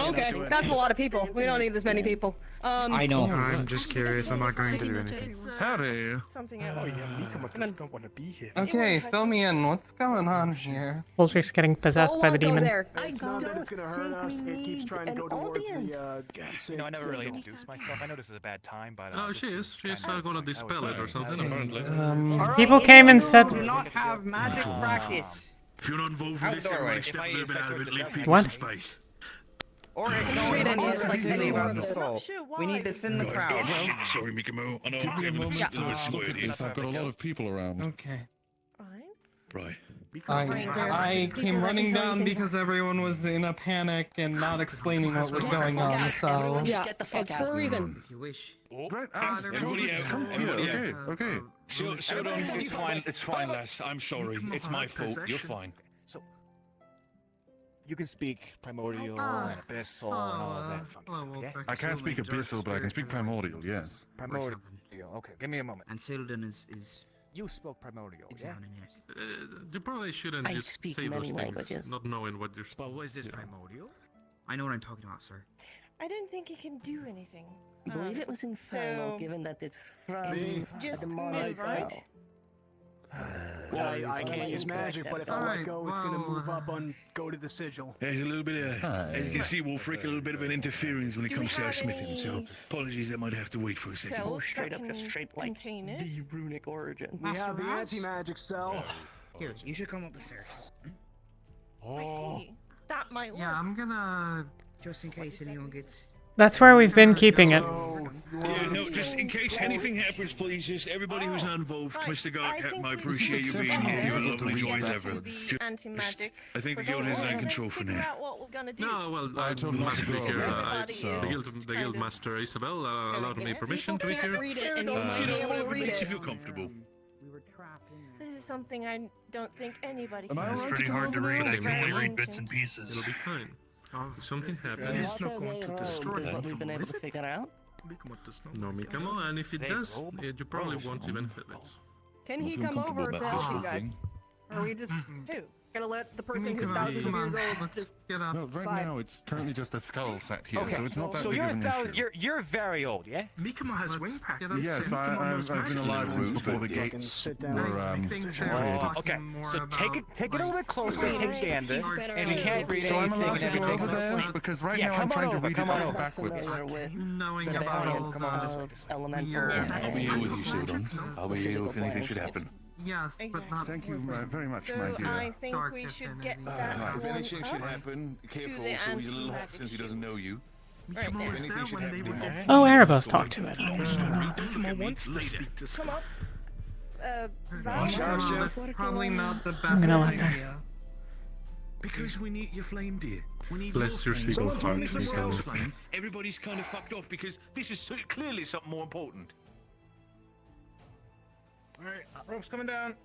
Okay, that's a lot of people. We don't need this many people. I know. I'm just curious. I'm not going to do anything. Howdy. Something Oh else. yeah, Mika just don't want to be here. Okay, fill me in. What's going on here? Wolfrick's getting possessed by the demon. It's not that it's gonna hurt us. It keeps trying to go towards the. You know, I never really introduced myself. I know this is a bad time, but. Oh, she is. She's gonna dispel it or something, apparently. People came and said. Do not have magic practice. If you're not involved with this, everybody step a little bit out of it, leave people What? some space. Or treat don't any talk of us to like me about any the of soul. We need to thin the crowd. Sorry, Mikamo. I know Give me a I'm moment a to little look squared at here. this. I've got a lot of people around. Okay. Right. I came running down because everyone was in a panic and not explaining what was going on, so... Yeah, it's for a reason. You wish. Right, Everybody out. come here. Everybody out. Okay. So it's fine. It's fine, lass. I'm sorry. It's my fault. You're fine. So, you can speak primordial and abyssal and all of that fun stuff, yeah? I can't speak abyssal, but I can speak primordial, yes. Primordial. Okay, give me a moment. And Sildon is You spoke primordial, yeah? examining it. You probably shouldn't I just speak say many those things, languages. not knowing what you're. But what is this primordial? I know what I'm talking about, sir. I don't think he can do anything. I believe it was infernal, so- given that it's from Just a demonic move, right? spell. Well, I can't use magic, but if I let go, it's gonna move up and go to the sigil. There's a little bit of, as you can see, Wolfric, a little bit of an interference when it comes to our smithing, so apologies, that might have to wait for a second. Oh, straight up, just straight like contain it. the runic origin. We have the anti-magic cell. Here, you should come up the stairs. I see. That might work. Yeah, I'm gonna... Just in case anyone gets... That's where we've been keeping it. Yeah, no, just in case anything happens, please, just everybody who's not involved, Mr. Garcat, I appreciate you being here. You've a lovely joy as ever. Anti-magic. I think the guild is in control for Figure now. out what we're gonna do. No, well, I I'm told him not to speak go here. over there, The guild master Isabel allowed me permission to be Can't here. read it, and you might be able to Whatever read makes you it. feel comfortable. We were trapped in This is something I don't think anybody Am I can right do. to come over there? Okay, Very we can read bits and pieces. It'll be fine. If something happens, It's not going to destroy what we've been able to figure out. no, Mikamo, and if it does, you probably won't even feel it. Can he come over to help you guys? Or are we just Who? gonna let the person who's thousands of years old just Get up. No, right Fine. now it's currently just a skull set here, Okay, so it's not that so big you're of an issue. you're very old, yeah? Mikamo has wing practice. Yes, I've been alive since before the gates sit down. were created. Okay, so take it a little bit closer, take a gander, He's been and you around. can't read So I'm anything allowed and to go everything. over there? Because right Yeah, now I'm come on trying to over, read come it on out over. backwards. Knowing the about all variants of elemental. Yeah. I'll be here with you, Sildon. I'll be here if anything should happen. Yes, but not... Thank you very much, So my dear. I think Dark we should affinity. get that If one anything should up. happen, careful, the so he's a little hot anti-magic since he doesn't know you. Right there. If anything should happen, he might- Oh, Erebos talked to it. Mikamo wants to speak to come up. Well, that's probably not the best gonna let that- idea. Because we need your flame, dear. We need Bless your flame. sweet old Someone's running heart, somewhere else, Mikamo. flame. Everybody's kind of fucked off because this is clearly something more important. Alright, rope's coming down.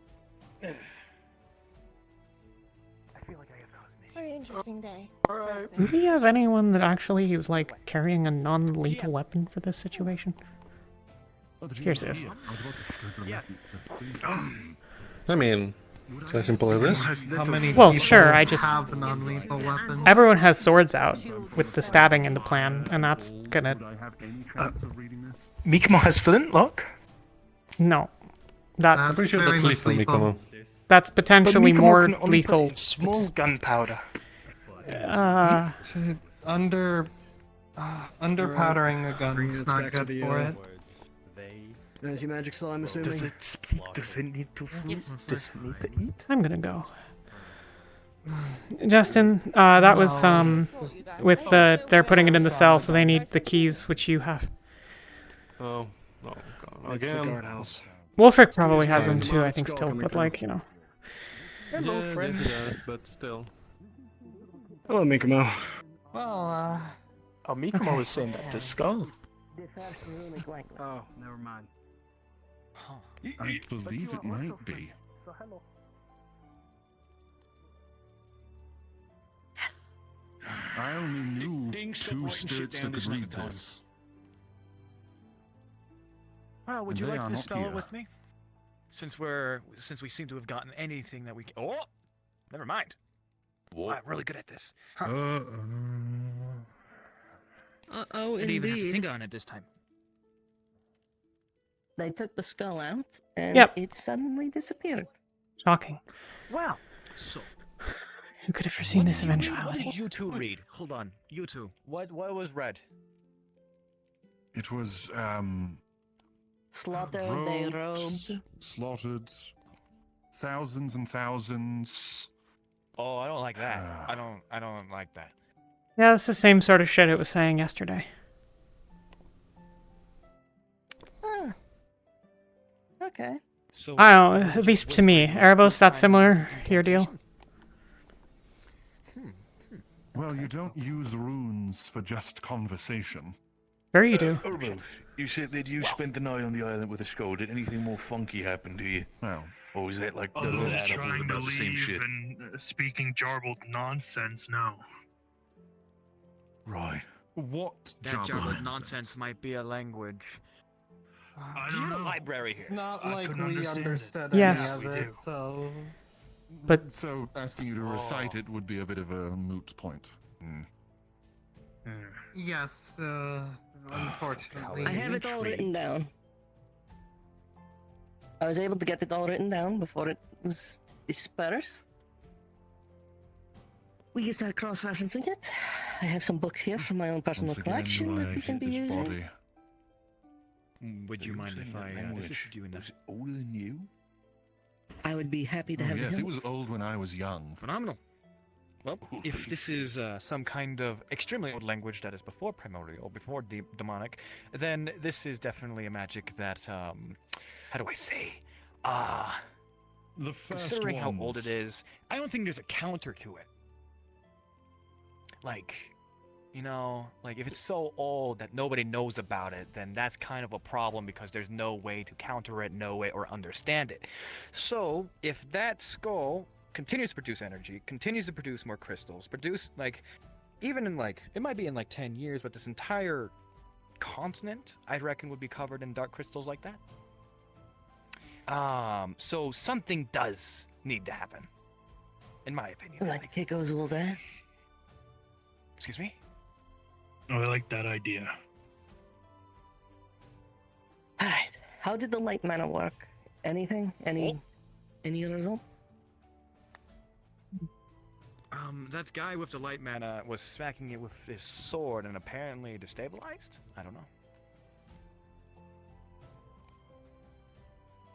Very interesting day. Alright. Do we have anyone that actually is like carrying a non-lethal weapon for this situation? Here's this. I mean, it's as simple as this. How many Well, people sure, I just... have non-lethal weapons? Everyone has swords out with the stabbing in the plan, and that's gonna... Mikamo has flintlock. No. That, I'm pretty sure that's very lethal, much lethal. Mikamo. that's potentially Mikamo more can only lethal. put small gunpowder. Underpowdering a gun's not good for it. Anti-magic cell, I'm assuming. Does it speak? Does it need to food? Does it need to eat? I'm gonna go. Justin, that was, with the... They're putting it in the cell, so they need the keys, which you have. Oh, no, It's the again. guardhouse. Wolfric probably has them too, I think, still, but like, you know. Hello, friend. Yes, but still. Hello, Mikamo. Well, Oh, Mikamo was saying that the skull. Oh, never mind. I believe it might be. Yes. I only knew King, stop two writing shit spirits down, that could there's not read the time. this. Well, would And you they like are to not spell it here. with me? Since we seem to have gotten anything that we can. Oh, never mind. What? I'm really good at this. Huh. Uh-oh, Didn't even have to indeed. think on it this time. They took the skull out, and Yep. it suddenly disappeared. Shocking. Wow. So, Who could have foreseen this what eventuality? did you two read? Hold on, you two. What was read? It was Slaughter, they robed. slaughtered, thousands and thousands. Oh, I don't like that. I don't like that. Yeah, it's the same sort of shit it was saying yesterday. Ah. Okay. So I don't know, at least to me. Erebos, that's similar to your deal? Well, you don't use runes for just conversation. Sure you do. Erebos, you said that you spent the night on the island with a skull. Did anything more funky happen to you? Well, or was that like, does Although it he's add up with trying to about the same leave shit? and speaking jarbled nonsense, no. Right. What That jarbled nonsense might be a language. I don't know. Library here. It's not I like couldn't we understand it. understood Yes. any of We it, do. so... But So asking you to recite it would be a bit of a moot point. Hmm. Yes, unfortunately. I have it all written down. I was able to get it all written down before it was dispersed. We can start cross-referencing it. I have some books here from my own personal Once again, collection that I we can hit be his using. body. Would you mind if I assisted you in that? Was it older than you? I would be happy to Oh, have yes, the it help. was old when I was young. Phenomenal. Well, if this is some kind of extremely old language that is before primordial, before demonic, then this is definitely a magic that, how do I say? The first Considering how old ones. it is, I don't think there's a counter to it. Like, you know, like if it's so old that nobody knows about it, then that's kind of a problem because there's no way to counter it, no way or understand it. So, if that skull continues to produce energy, continues to produce more crystals, produce like, even in like, it might be in like 10 years, but this entire continent, I reckon, would be covered in dark crystals like that. So something does need to happen, in my opinion. Like Keiko's will there. Excuse me? Oh, I like that idea. Alright. How did the light mana work? Anything? Any results? That guy with the light mana was smacking it with his sword and apparently destabilized? I don't know.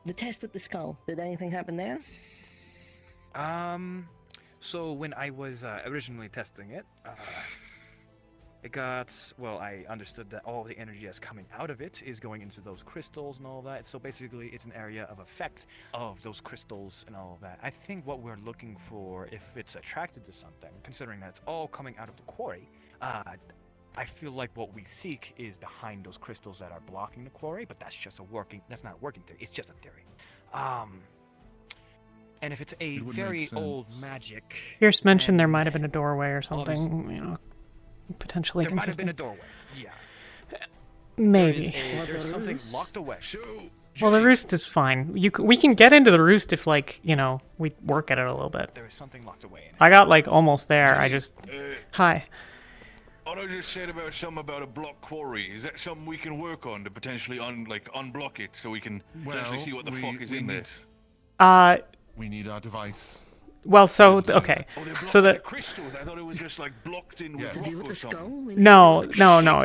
The test with the skull. Did anything happen there? So when I was originally testing it, it got, well, I understood that all the energy that's coming out of it is going into those crystals and all that. So basically, it's an area of effect of those crystals and all of that. I think what we're looking for, if it's attracted to something, considering that it's all coming out of the quarry, I feel like what we seek is behind those crystals that are blocking the quarry, but that's not a working theory, it's just a theory. And if it's a very old magic... Pierce mentioned there might have been a doorway or something, you know, potentially there might have consistent. been a doorway, yeah. Maybe. There's something locked away. Well, the roost is fine. We can get into the roost if, like, you know, we work at it a little bit. There is something locked away in it. I got, like, almost there. I just... Hi. Otto just said about something about a block quarry. Is that something we can work on to potentially unblock it so we can potentially see what the fuck is in there? We need our device. Well, so okay, so the crystals. I thought it was just like blocked in with rock or something. no.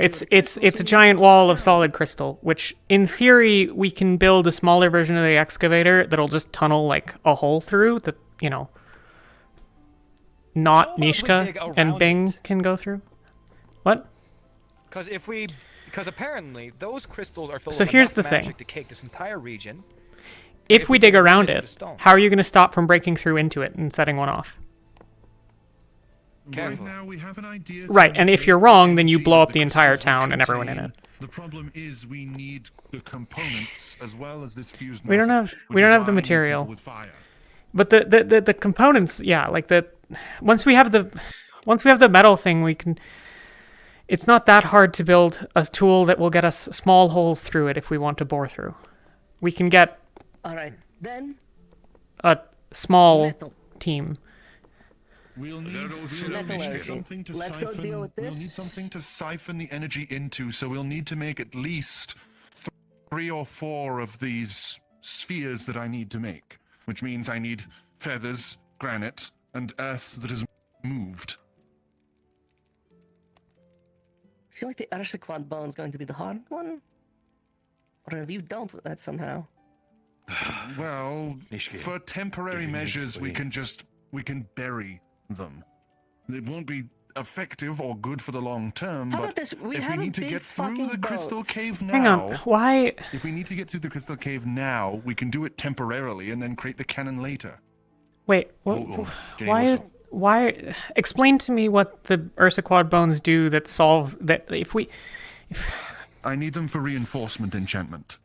It's a giant wall of solid crystal, which in theory we can build a smaller version of the excavator that'll just tunnel like a hole through that, you know, not Nishka and Bing can go through. What? Because apparently those crystals are filled So with here's enough the thing. magic to cake this entire region. If we dig around it, stone. how are you going to stop from breaking through into it and setting one off? Right now we have an idea. Right, and if you're wrong, then you blow up the entire town and everyone in it. The problem is we need the components as well as this fused We don't matter, have which is the why I need material. people with fire. But the components, yeah, like once we have the metal thing, we can. It's not that hard to build a tool that will get us small holes through it if we want to bore through. We can get Alright, then. a small team. We'll need something to Let's go deal with this. We'll need something to siphon the energy into, so we'll need to make at least 3 or 4 of these spheres that I need to make, which means I need feathers, granite, and earth that is moved. I feel like the Arsaquad bone is going to be the hard one. Or have you dealt with that somehow? Well, for temporary measures, we can bury them. It won't be effective or good for the long term. How but about this? We if have we a need to big get through fucking the crystal boat. cave now, Hang on, why? If we need to get through the crystal cave now, we can do it temporarily and then create the cannon later. Wait, why? Explain to me what the Ursaquad bones do that solve that. If I need them for reinforcement enchantment.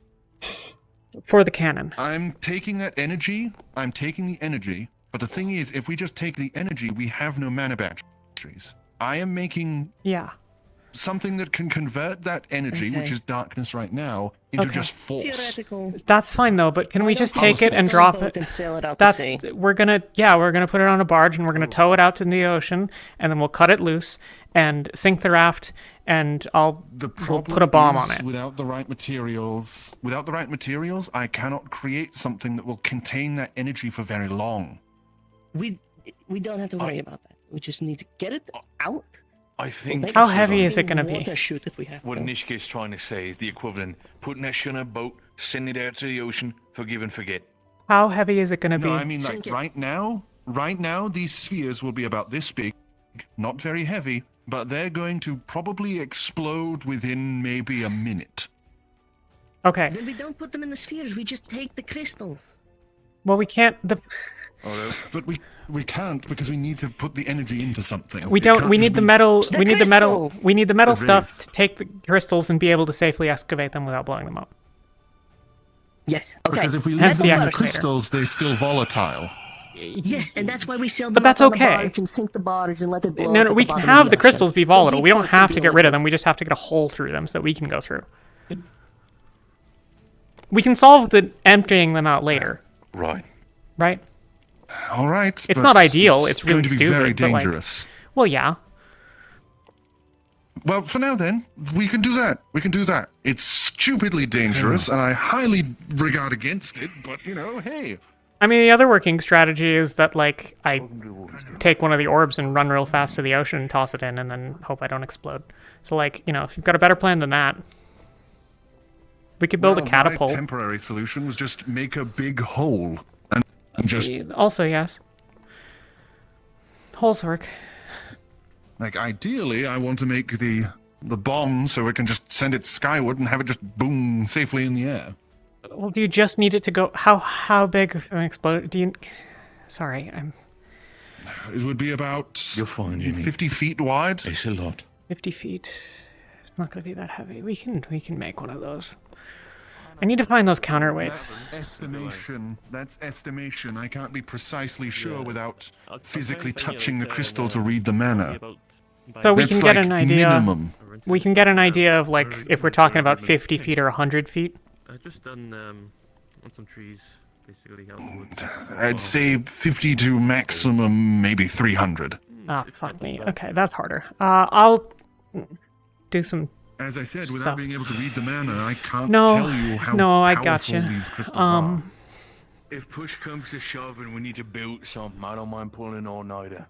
For the cannon. I'm taking that energy. I'm taking the energy. But the thing is, if we just take the energy, we have no mana batteries. I am making something that can convert that energy, which is darkness right now, into just force. Theoretical. That's fine though, but can we just take it and drop it? And sail it out That's to sea. we're gonna put it on a barge and we're gonna tow it out to the ocean and then we'll cut it loose and sink the raft and we'll put a bomb on it. Without the right materials, I cannot create something that will contain that energy for very long. We don't have to worry about that. We just need to get it out. I think. How heavy is it going to be? Shoot if we have what to. Nishka is trying to say is the equivalent: putting that shit on a boat, sending it out to the ocean, forgive and forget. How heavy is it going to be? No, I mean like right now, these spheres will be about this big, not very heavy, but they're going to probably explode within maybe a minute. Okay. Then we don't put them in the spheres. We just take the crystals. Well, we can't. But we can't because we need to put the energy into something. We don't. We need the metal. We need the metal. We need the metal stuff to take the crystals and be able to safely excavate them without blowing them up. Yes. Okay. Because if we leave Hence them the in the excavator. crystals, they're still volatile. Yes, and that's why we sail them But that's up on the okay. barge and sink the barge and let it blow No, up no, at we the can bottom of have the the crystals ocean. be volatile. The We don't big part have can to be get rid of electric. them. We just have to get a hole through them so that we can go through. We can solve the emptying them out later. Right. Right? All right. It's but not ideal. It's really going to be stupid. very but, like, dangerous. well, yeah. Well, for now then, we can do that. It's stupidly dangerous, and I highly regard against it, but, hey. I mean, the other working strategy is that, like, I take one of the orbs and run real fast to the ocean and toss it in and then hope I don't explode. So, like, if you've got a better plan than that, we could build a catapult. My temporary solution was just make a big hole and just... Also, yes. Holes work. Like, ideally, I want to make the bomb so we can just send it skyward and have it just boom safely in the air. Well, do you just need it to go... How big of an explosion... Do you... Sorry, I'm... It would be about... You're fine, Ginny. 50 feet wide. It's a lot. 50 feet. It's not going to be that heavy. We can make one of those. I need to find those counterweights. Estimation. That's estimation. I can't be precisely sure without physically touching the crystal to read the mana. So we That's can get like an idea. Minimum. We can get an idea of, like, if we're talking about 50 feet or 100 feet. I just done on some trees, basically out the woods. I'd say 50 to maximum maybe 300. Ah, fuck me. Okay, that's harder. I'll do some. As I said, without stuff. being able to read the mana, I can't No, tell you how no, I powerful gotcha. these crystals are. If push comes to shove and we need to build something, I don't mind pulling an all-nighter.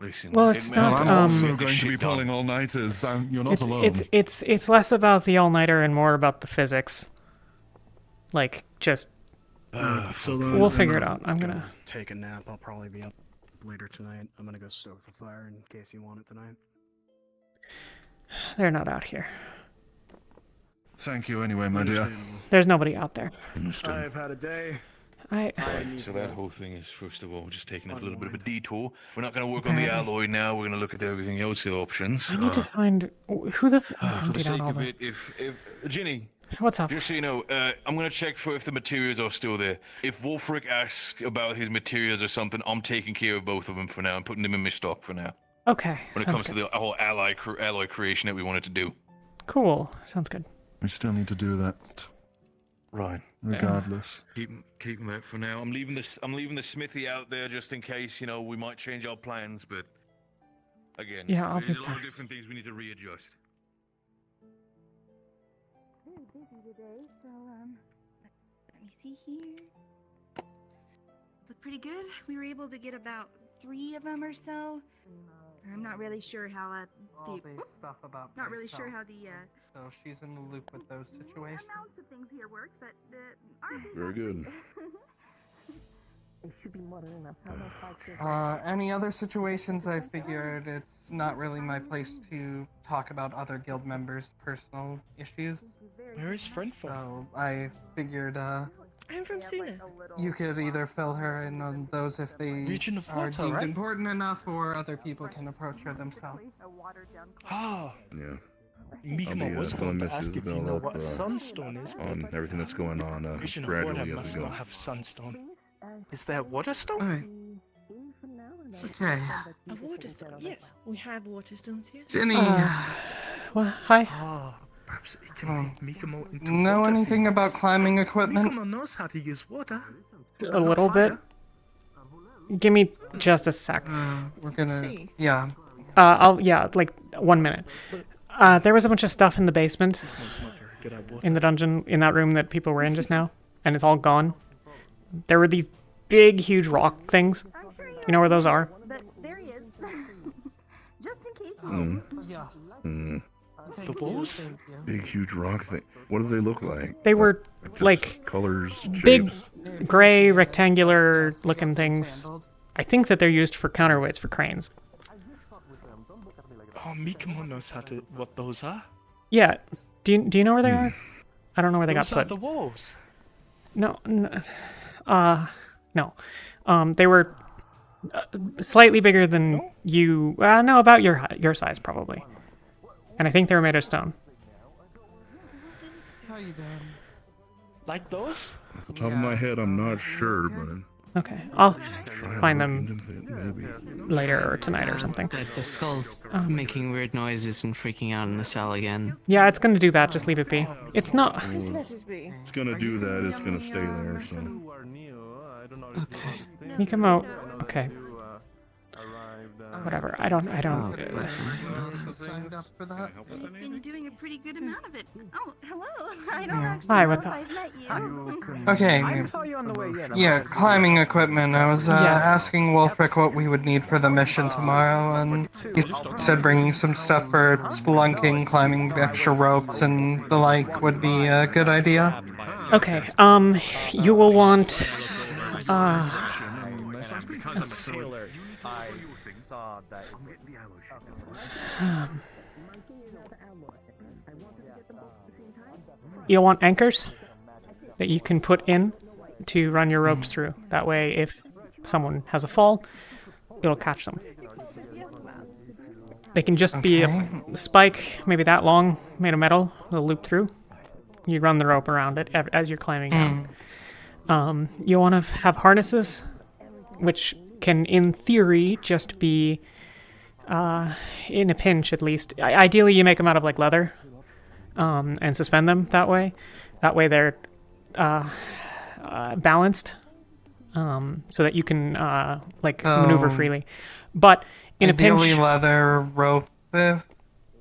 Listen. Well, it's not. I'm also going to be pulling all-nighters. You're not alone. It's less about the all-nighter and more about the physics. Like, just. We'll figure it out. I'm gonna take a nap. I'll probably be up later tonight. I'm gonna go stoke the fire in case you want it tonight. They're not out here. Thank you anyway, my dear. There's nobody out there. I've had a day. So that whole thing is, first of all, just taking a little bit of a detour. We're not going to work on the alloy now. We're going to look at everything else, the options. I need to find who the. For the sake of it, if Ginny. What's up? Just so you know, I'm going to check for if the materials are still there. If Wolfric asks about his materials or something, I'm taking care of both of them for now. I'm putting them in my stock for now. Okay. When it sounds comes to the whole alloy creation that we wanted to do. Cool. Sounds good. We still need to do that. Right. Regardless. Keeping that for now. I'm leaving the smithy out there just in case, we might change our plans, but again, Yeah, I'll there's be a lot of back. different things we need to readjust. Very busy today, so let me see here. Look pretty good. We were able to get about 3 of them or so. I'm not really sure how All the stuff about not really sure myself. how the So she's in the loop with those situations. amounts of things here work, but our Very good. It should be more than enough. How much like this? Any other situations, I figured it's not really my place to talk about other guild members' personal issues. Where is Friend from? So I figured, I'm from Suna. you could either fill her in on those if they Region of are Water, deemed right? important enough, or other people can approach her themselves. Ah, Yeah. Mikamo was filling going to Miss ask if you Isabel know up, what Sunstone is, on but everything that's going on Region of Water gradually as must we go. not have Sunstone. Is there Waterstone? Okay. A waterstone. Yes, we have waterstones here. Jenny, Well, hi. Ah, perhaps it can make Mikamo into know water anything things. about climbing equipment? Mikamo knows how to use water. A little bit. Give me just a sec. We're gonna, See. yeah. Like 1 minute. There was a bunch of stuff in the basement, Mikamo's not very good at water. in the dungeon, in that room that people were in just now, and it's all gone. There were these big, huge rock things. You know where those are? But there he is. Just in case you Hmm. Yes. Hmm. The walls? Big, huge rock thing. What do they look like? They were Just like colors, big, shapes. gray, rectangular-looking things. I think that they're used for counterweights for cranes. Oh, Mikamo knows what those are. Yeah. Do you know where they are? I don't know where they Those got are put. the walls. No. No. They were slightly bigger than you. No, about your size probably. And I think they were made of stone. How you doing? Like those? Off the top of my head, I'm not sure, but Okay, I'll try and find look them into it, maybe. later or tonight or something. The skull's making weird noises and freaking out in the cell again. Yeah, it's gonna do that. Just leave it be. It's not. Just let it be. It's gonna do that. It's gonna stay there. So Okay. Mikamo. Okay. Whatever. I don't. Signed up for that? You've been doing a pretty good amount of it. Oh, hello. I don't actually Hi, know what's if up? I've met you. Okay. I saw you on the way in. Yeah, climbing equipment. I was asking Wolfric what we would need for the mission tomorrow, and he said bringing some stuff for spelunking, climbing extra ropes, and the like would be a good idea. Okay. You will want. Let's see. I saw that. You'll want anchors that you can put in to run your ropes through. That way, if someone has a fall, it'll catch them. They can just be a spike, maybe that long, made of metal, with a loop through. You run the rope around it as you're climbing down. You'll want to have harnesses, which can, in theory, just be, in a pinch at least. Ideally, you make them out of like leather, and suspend them that way. That way they're balanced, so that you can maneuver freely. But in Ideally a pinch, leather rope.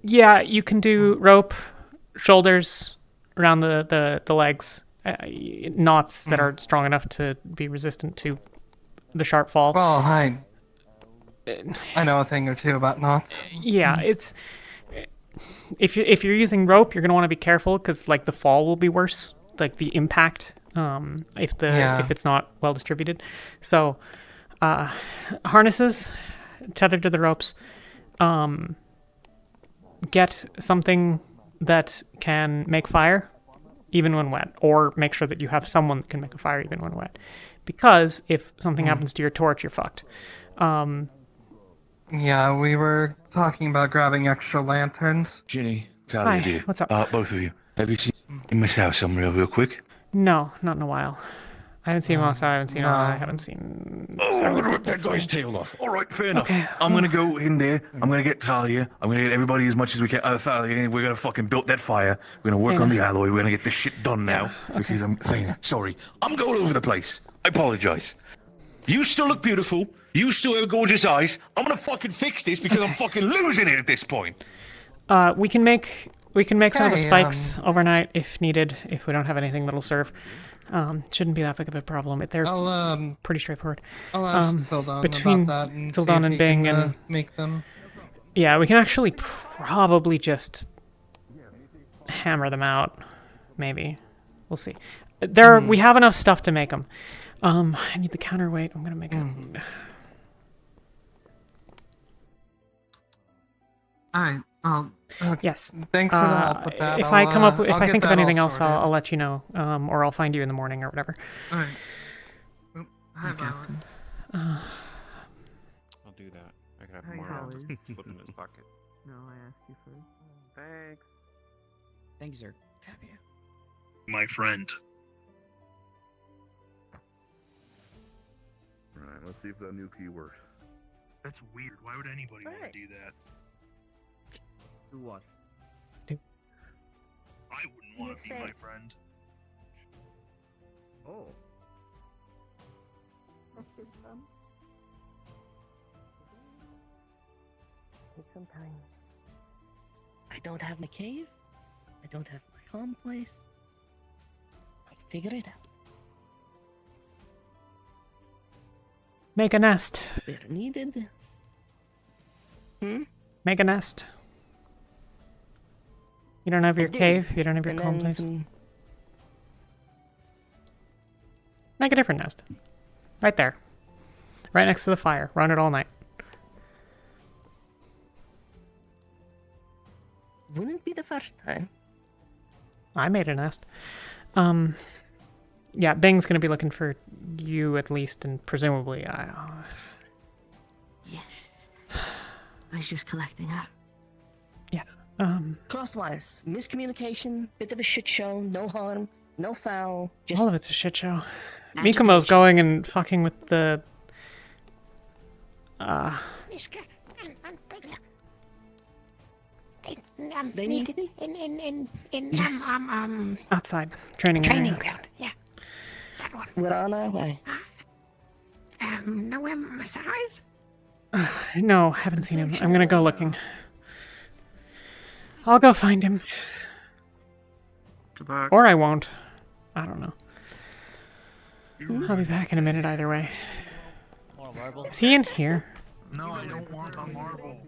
yeah, you can do rope, shoulders around the legs, knots that are strong enough to be resistant to the sharp fall. Well, I know a thing or two about knots. Yeah, it's if you're using rope, you're gonna want to be careful because like the fall will be worse, like the impact, if it's not well distributed. So harnesses tethered to the ropes. Get something that can make fire even when wet, or make sure that you have someone that can make a fire even when wet, because if something happens to your torch, you're fucked. Yeah, we were talking about grabbing extra lanterns. Ginny, it's Hi, Allie, what's up? both of you. Have you seen Miss House somewhere real quick? No, not in a while. I haven't seen Moss. I haven't seen Anna. I haven't seen. Oh, I'm several gonna rip people that guy's from- tail off. All right, fair enough. Okay. I'm gonna go in there. I'm gonna get Talia. I'm gonna get everybody as much as we can. Thalia, we're gonna fucking build that fire. We're gonna work on the alloy. We're gonna get this shit done now. Because I'm sorry. I'm going over the place. I apologize. You still look beautiful. You still have gorgeous eyes. I'm gonna fucking fix this because I'm fucking losing it at this point. We can make some of the Okay, spikes overnight if needed. If we don't have anything that'll serve, shouldn't be that big of a problem. They're pretty straightforward. I'll ask Phildon between about that and see Phildon if and he Bing can, and make them. Yeah, we can actually probably just hammer them out. Maybe we'll see. We have enough stuff to make them. I need the counterweight. I'm gonna make it. Alright. Yes. Thanks for the help with that. If I'll I get think of that all anything else, sorted. I'll let you know, or I'll find you in the morning or whatever. Alright. Hi, Captain. I'll do that. I can have Hi, more. Howard. Slip in his pocket. No, I asked you first. Thanks. Thank you, sir. My friend. Alright, let's see if that new key works. That's weird. Why would anybody want to do that? Do what? I wouldn't want to be my friend. Oh. That's good fun. Take some time. I don't have my cave. I don't have my home place. I'll figure it out. Make a nest. Where needed. Make a nest. You don't have your cave. You don't have your And home then place. Make a different nest. Right there. Right next to the fire. Run it all night. Wouldn't be the first time. I made a nest. Yeah, Bing's gonna be looking for you at least, and presumably Yes. I was just collecting her. Yeah. Crossed wires. Miscommunication. Bit of a shit show. No harm. No foul. Just all of it's a shit show. Mikumo's going and fucking with the. They need Outside training area. ground. Yeah. We're on our way. No size? No, haven't seen him. I'm gonna go looking. I'll go find him. Goodbye. Or I won't. I don't know. I'll be back in a minute either way. Is he in here? No, I don't want a marble.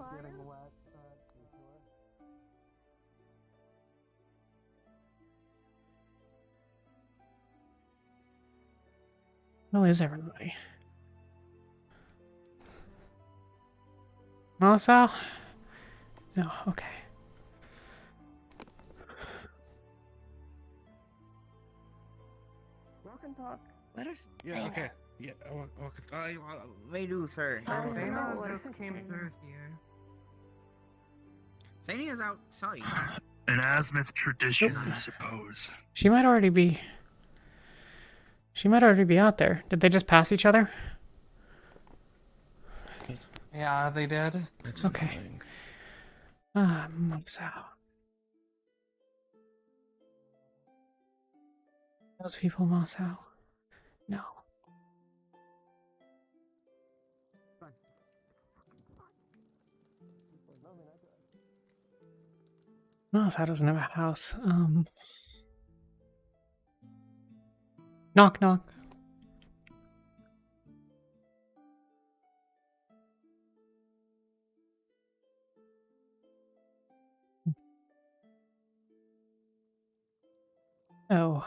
Well, is everybody? Marcel? No, okay. Walk and talk. Where's Yeah, okay. Yeah, okay. They do, sir. Zaina just came through here. Zaina is outside. An Azimuth tradition, I suppose. She might already be. She might already be out there. Did they just pass each other? Yeah, they did. That's okay. Marcel. Those people, Marcel. No. Marcel doesn't have a house. Knock, knock. Oh.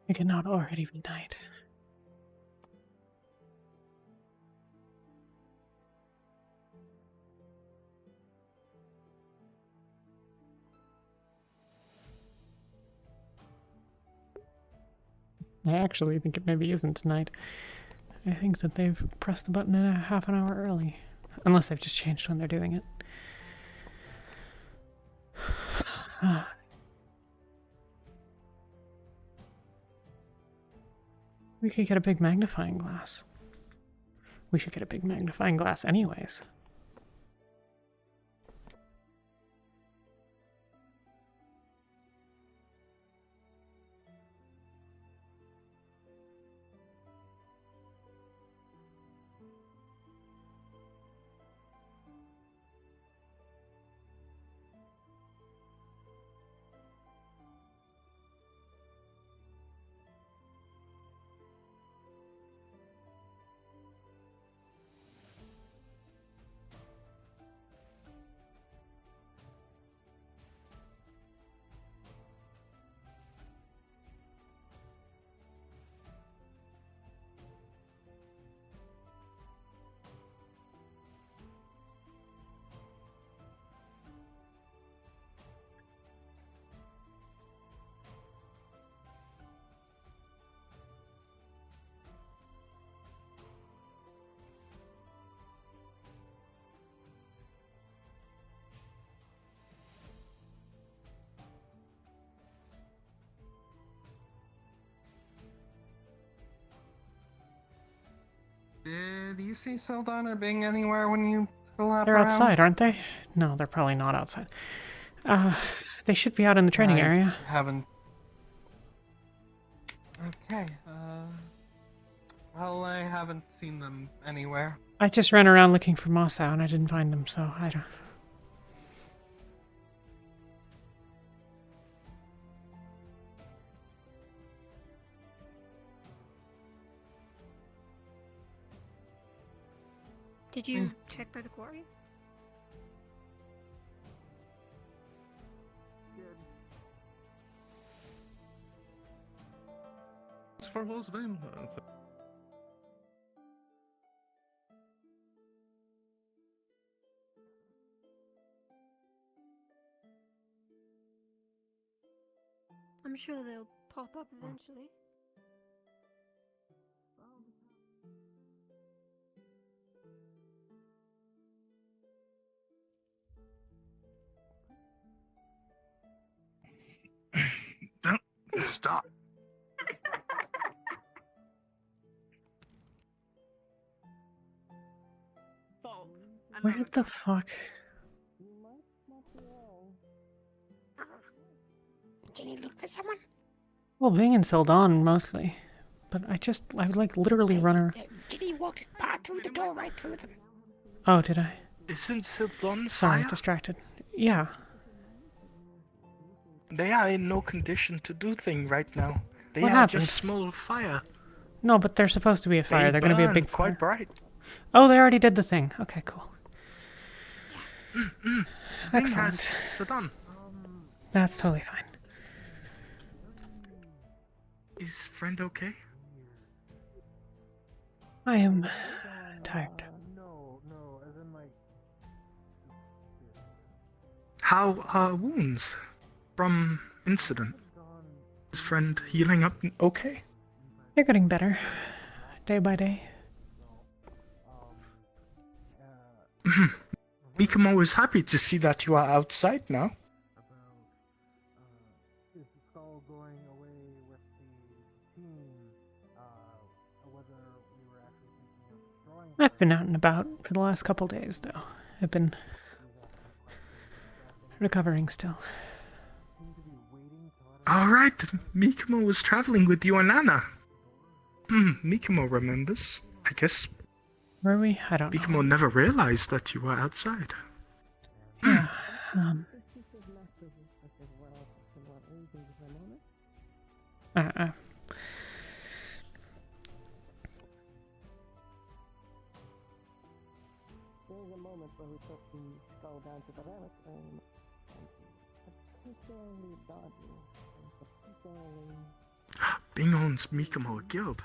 It cannot already be night. I actually think it maybe isn't tonight. I think that they've pressed the button a half an hour early. Unless they've just changed when they're doing it. We could get a big magnifying glass. We should get a big magnifying glass anyways. Did you see Sildana being anywhere when you still have They're around? outside, aren't they? No, they're probably not outside. They should be out in the training area. Haven't. Okay. Well, I haven't seen them anywhere. I just ran around looking for Mossau and I didn't find them, so I don't. Did you check by the quarry? As far as them, I'm sure they'll pop up eventually. Don't stop. Where the fuck? Ginny, look for someone. Well, Bing and Sildon mostly. But I would like literally run her. Ginny walked part through the door, right through them. Oh, did I? Isn't Sildon Sorry, fire? distracted. Yeah. They are in no condition to do things right now. They What are happened? just small fire. No, but they're supposed to be a fire. They're going to be a burn big quite fire. bright. Oh, they already did the thing. Okay, cool. Bing Excellent. has Sildon. That's totally fine. Is friend okay? I am tired. How are wounds from incident? Is friend healing up okay? They're getting better. Day by day. Mikamo is happy to see that you are outside now. I've been out and about for the last couple days, though. I've been recovering still. Alright, Mikamo was traveling with you and Anna. Mikamo remembers, I guess. Were we? I don't know. Mikamo never realized that you were outside. Yeah, There was a moment where we took the skull down to the relic room, and particularly dodgy, and particularly... Bing owns Mikamo a guild.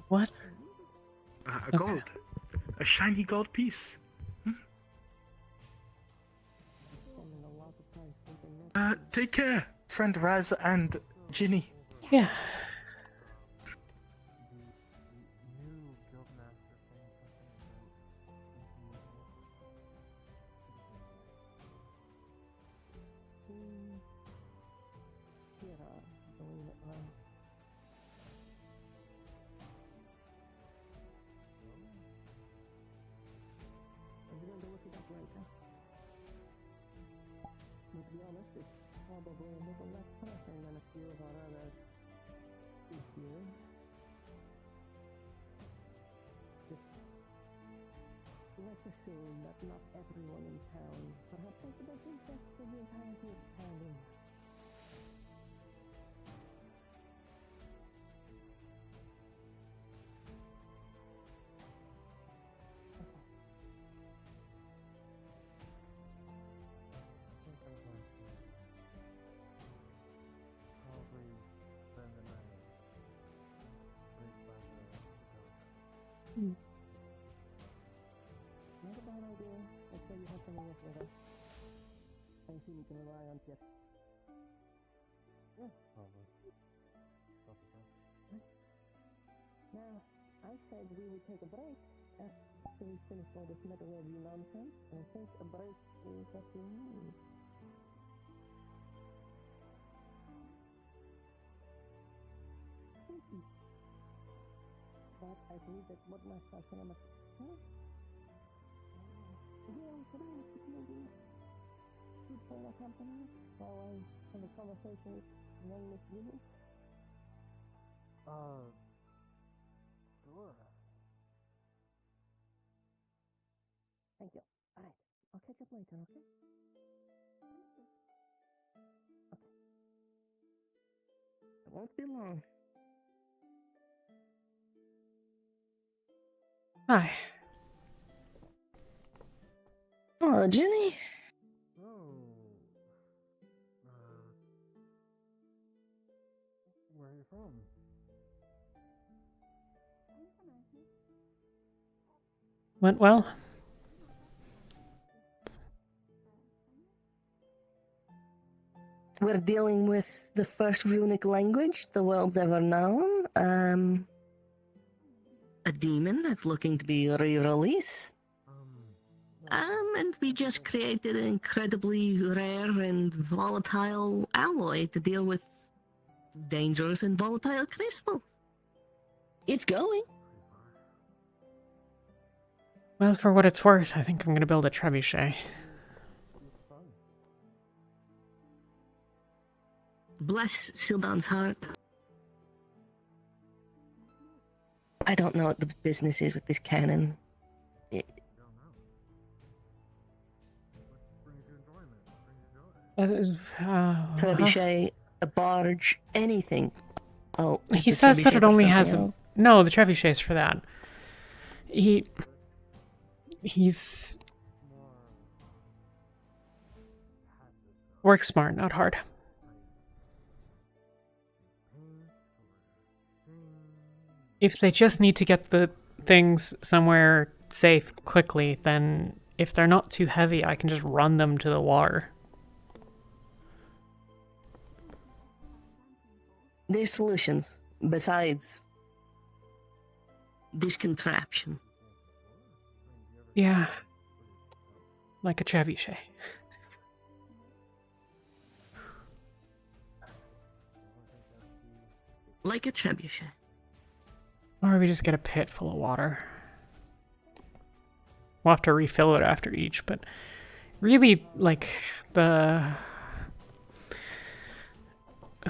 What? A gold. A shiny gold piece. Take care, friend Raz and Ginny. Yeah. To be honest, it's probably a little less pressing than a few of our other issues. Just let's assume that not everyone in town perhaps has the best interests of the entirety of town in mind. Not a bad idea. Let's say you have something else with us. I think you can rely on tips. Yeah. Probably. Now, I said we would take a break after we finish all this metallurgy nonsense, and I think a break is what we need. Thank you. But I believe that what my son must have. Yeah, today is maybe good for the company while I have a conversation with young Miss Ginny. Sure. Thank you. Alright, I'll catch up later, okay? Okay. It won't be long. Hi. Oh, Ginny. Where are you from? Went well? We're dealing with the first runic language the world's ever known. A demon that's looking to be re-released. And we just created an incredibly rare and volatile alloy to deal with dangerous and volatile crystals. It's going. Well, for what it's worth, I think I'm gonna build a trebuchet. Bless Sildan's heart. I don't know what the business is with this cannon. Trebuchet, a barge, anything. Oh, He the says that trebuchet it for only something has a... else? No, the trebuchet's for that. He's... Work smart, not hard. If they just need to get the things somewhere safe quickly, then if they're not too heavy, I can just run them to the water. There's solutions besides this contraption. Yeah. Like a trebuchet. Like a trebuchet. Or we just get a pit full of water. We'll have to refill it after each, but really, like, the...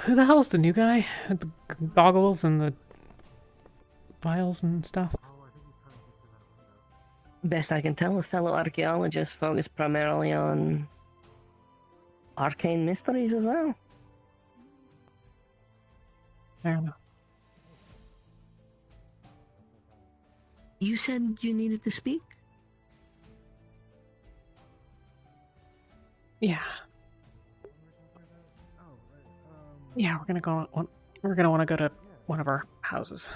Who the hell's the new guy? With the goggles and the vials and stuff? Best I can tell, a fellow archaeologist focused primarily on arcane mysteries as well. Fair enough. You said you needed to speak? Yeah. Yeah, we're We're gonna want to go to one of our houses.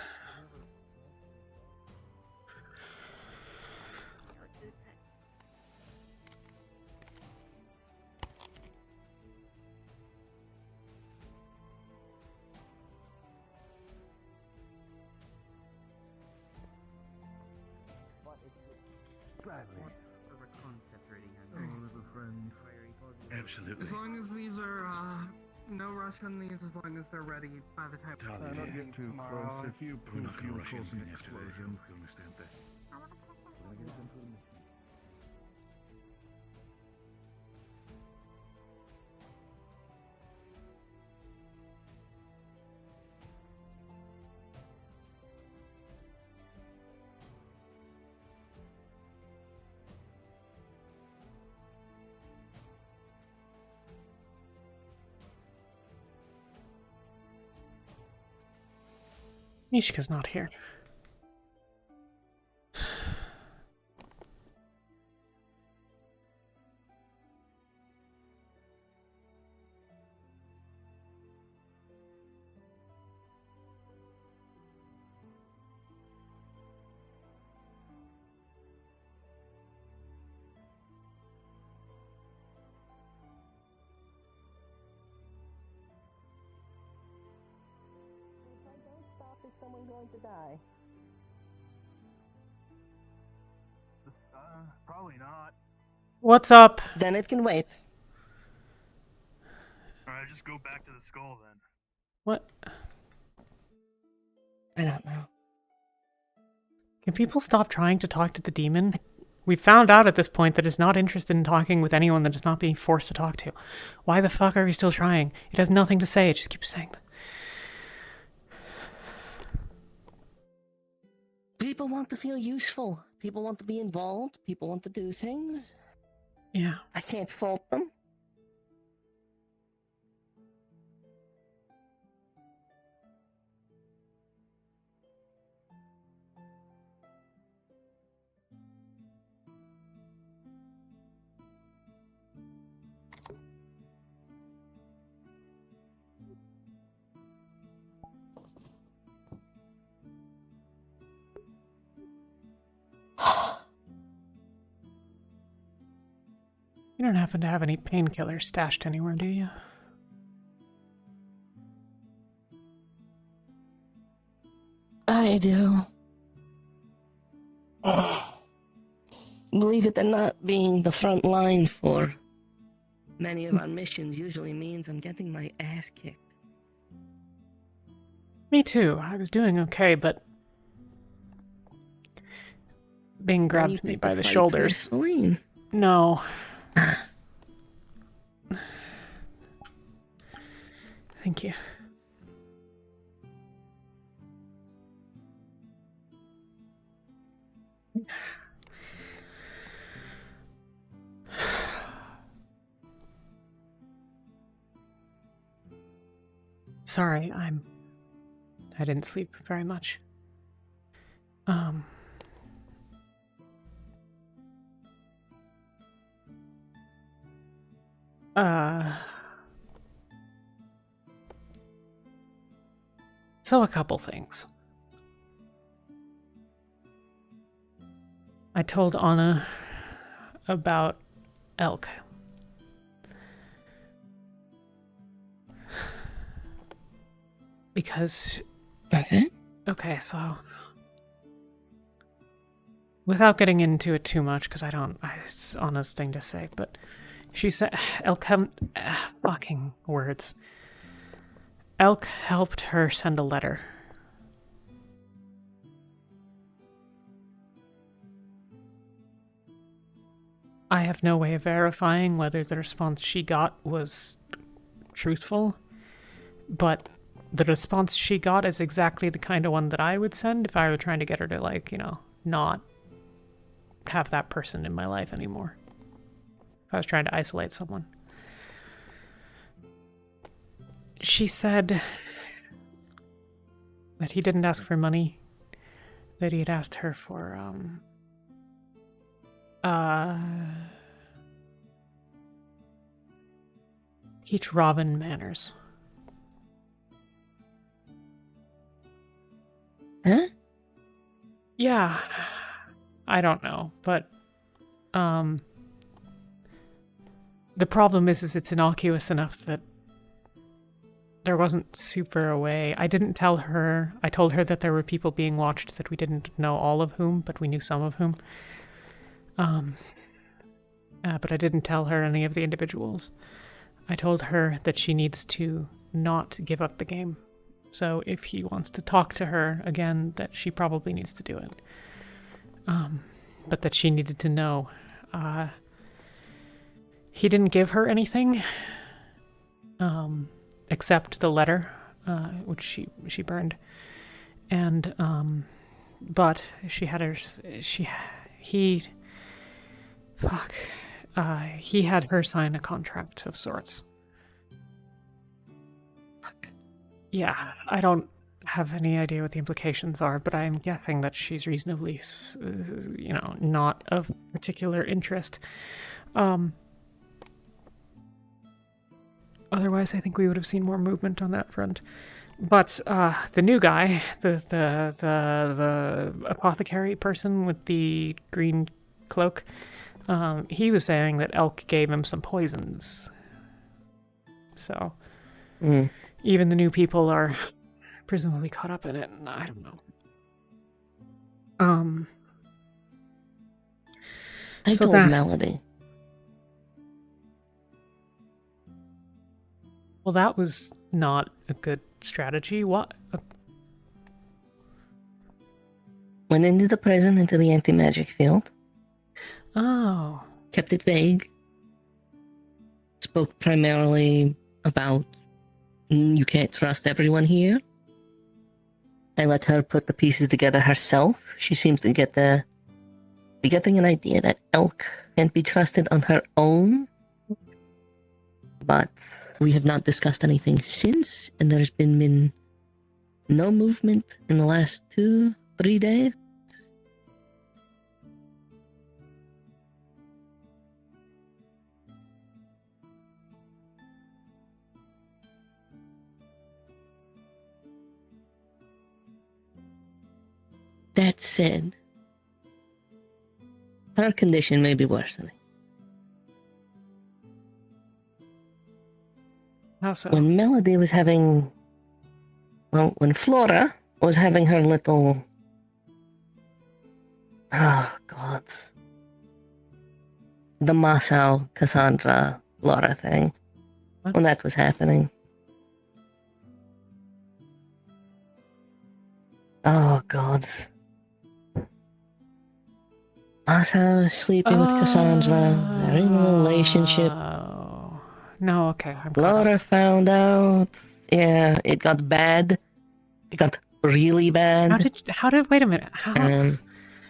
Absolutely. As long as these are, no rush on these, as long as they're ready by the time Try not to get too close. If you We're not you gonna rush cause an anything after this, explosion. you understand that? Mishka's not here. Is someone going to die? Probably not. What's up? Then it can wait. Alright, just go back to the skull then. What? I don't know. Can people stop trying to talk to the demon? We found out at this point that it's not interested in talking with anyone that it's not being forced to talk to. Why the fuck are we still trying? It has nothing to say, it just keeps saying that. People want to feel useful. People want to be involved. People want to do things. Yeah. I can't fault them. You don't happen to have any painkillers stashed anywhere, do you? I do. Believe it or not, being the front line for many of our missions usually means I'm getting my ass kicked. Me too. I was doing okay, but Bing grabbed me by the shoulders. No. Thank you. Sorry, I didn't sleep very much. So a couple things. I told Anna about Elk. Because... Okay, so... Without getting into it too much, because it's Anna's thing to say, but she said... Elk... fucking words. Elk helped her send a letter. I have no way of verifying whether the response she got was truthful, but the response she got is exactly the kind of one that I would send if I were trying to get her to, like, you know, not have that person in my life anymore. If I was trying to isolate someone. She said that he didn't ask for money, that he had asked her for, Heat Robin manners. Huh? Yeah. I don't know, but the problem is it's innocuous enough that there wasn't super a way. I didn't tell her. I told her that there were people being watched that we didn't know all of whom, but we knew some of whom. But I didn't tell her any of the individuals. I told her that she needs to not give up the game. So if he wants to talk to her again, that she probably needs to do it. But that she needed to know. He didn't give her anything, except the letter, which she burned. And but she had her. He had her sign a contract of sorts. Yeah, I don't have any idea what the implications are, but I'm guessing that she's reasonably, not of particular interest. Otherwise, I think we would have seen more movement on that front. But the new guy, the apothecary person with the green cloak, he was saying that Elk gave him some poisons. So even the new people are presumably caught up in it. I don't know. I so told that, Melody. Well, that was not a good strategy. What? Went into the prison, into the anti-magic field. Oh. Kept it vague. Spoke primarily about you can't trust everyone here. I let her put the pieces together herself. She seems to get getting an idea that Elk can't be trusted on her own. But we have not discussed anything since, and there's been no movement in the last 2-3 days. That said, her condition may be worsening. How so? When Melody was having... Well, when Flora was having her little... Oh, God. The Masao, Cassandra, Laura thing. What? When that was happening. Oh, God. Masao sleeping with Cassandra. They're in a relationship. No, okay. I'm Laura found out. Yeah, it got bad. It got really bad. Wait a minute.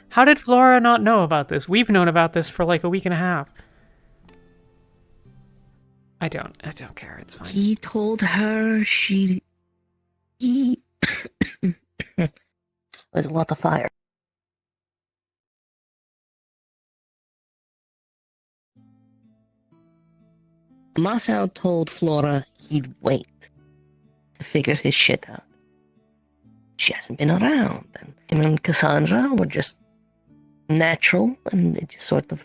How did Flora not know about this? We've known about this for like a week and a half. I don't care. It's fine. He told her There's a lot of fire. Masao told Flora he'd wait to figure his shit out. She hasn't been around, and him and Cassandra were just natural, and it just sort of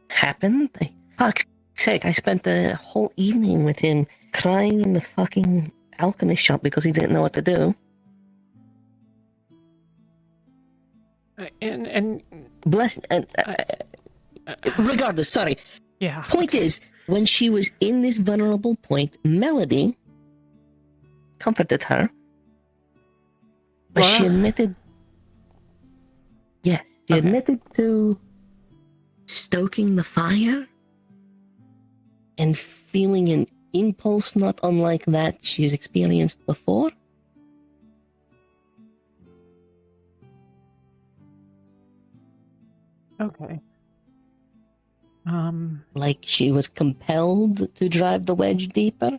happened. Fuck's sake, I spent the whole evening with him crying in the fucking alchemy shop because he didn't know what to do. And bless. Regardless, sorry. Yeah. Point is, when she was in this vulnerable point, Melody comforted her, but she admitted. Yes, she admitted to stoking the fire and feeling an impulse not unlike that she's experienced before. Okay. Like she was compelled to drive the wedge deeper?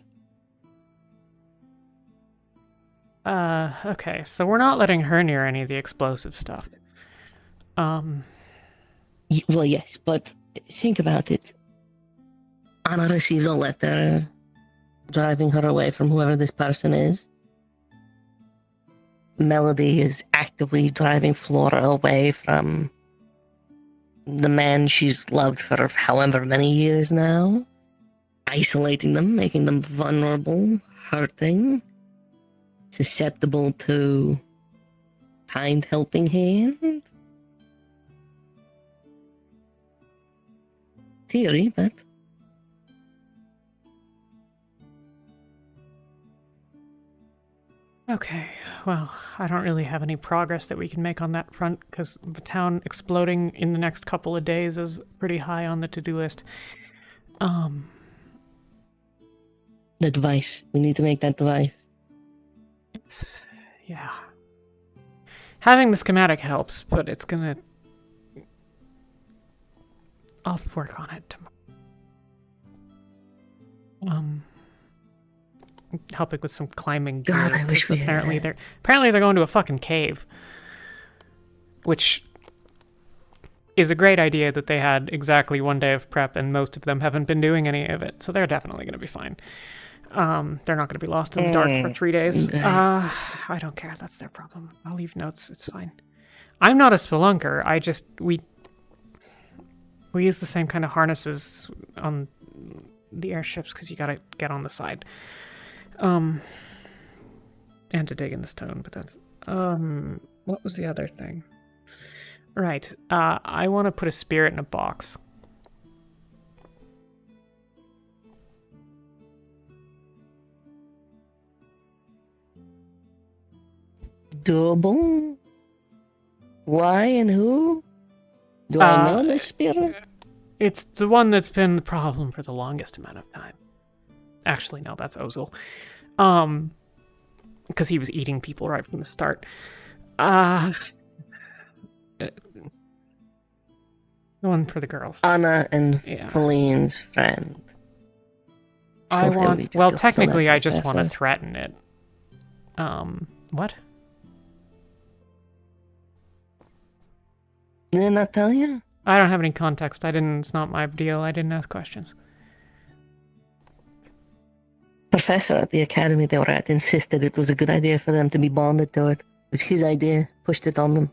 Okay, so we're not letting her near any of the explosive stuff. Well, yes, but think about it. Anna receives a letter driving her away from whoever this person is. Melody is actively driving Flora away from the man she's loved for however many years now, isolating them, making them vulnerable, hurting, susceptible to kind helping hand. Theory, but Okay, well, I don't really have any progress that we can make on that front because the town exploding in the next couple of days is pretty high on the to-do list. The device. We need to make that device. Yeah. Having the schematic helps, but it's gonna... I'll work on it tomorrow. Helping with some climbing gear. God, I wish we had apparently that. they're going to a fucking cave. Which is a great idea that they had exactly one day of prep and most of them haven't been doing any of it. So they're definitely going to be fine. They're not going to be lost in the dark for 3 days. Okay. I don't care. That's their problem. I'll leave notes. It's fine. I'm not a spelunker. We use the same kind of harnesses on the airships because you got to get on the side. And to dig in the stone, but that's... what was the other thing? Right. I want to put a spirit in a box. Double? Why and who? Do I know the spirit? It's the one that's been the problem for the longest amount of time. Actually, no, that's Ozil. Because he was eating people right from the start. The one for the girls. Anna and Feline's friend. Well, technically, I just want to threaten it. What? Did I not tell you? I don't have any context. It's not my deal. I didn't ask questions. Professor at the academy they were at insisted it was a good idea for them to be bonded to it. It was his idea. Pushed it on them.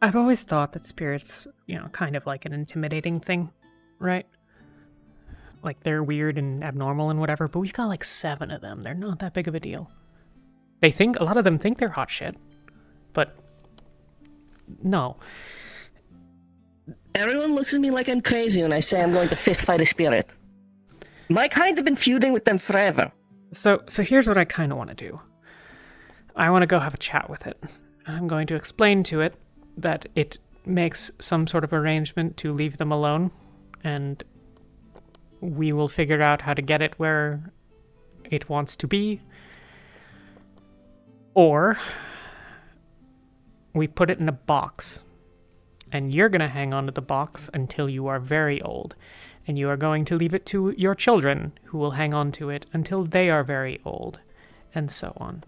I've always thought that spirits, kind of like an intimidating thing, right? Like, they're weird and abnormal and whatever, but we've got like 7 of them. They're not that big of a deal. A lot of them think they're hot shit, but no. Everyone looks at me like I'm crazy when I say I'm going to fist fight a spirit. My kind have been feuding with them forever. So here's what I kind of want to do. I want to go have a chat with it. I'm going to explain to it that it makes some sort of arrangement to leave them alone, and we will figure out how to get it where it wants to be. Or we put it in a box, and you're going to hang on to the box until you are very old, and you are going to leave it to your children, who will hang on to it until they are very old, and so on.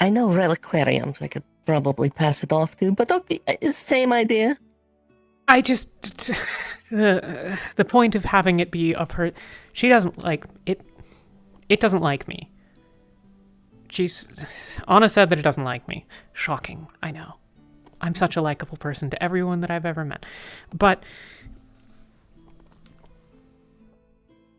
I know reliquariums I could probably pass it off to, but okay, it's the same idea. I just... the point of having it be of her... She doesn't like... It doesn't like me. Anna said that it doesn't like me. Shocking, I know. I'm such a likable person to everyone that I've ever met. But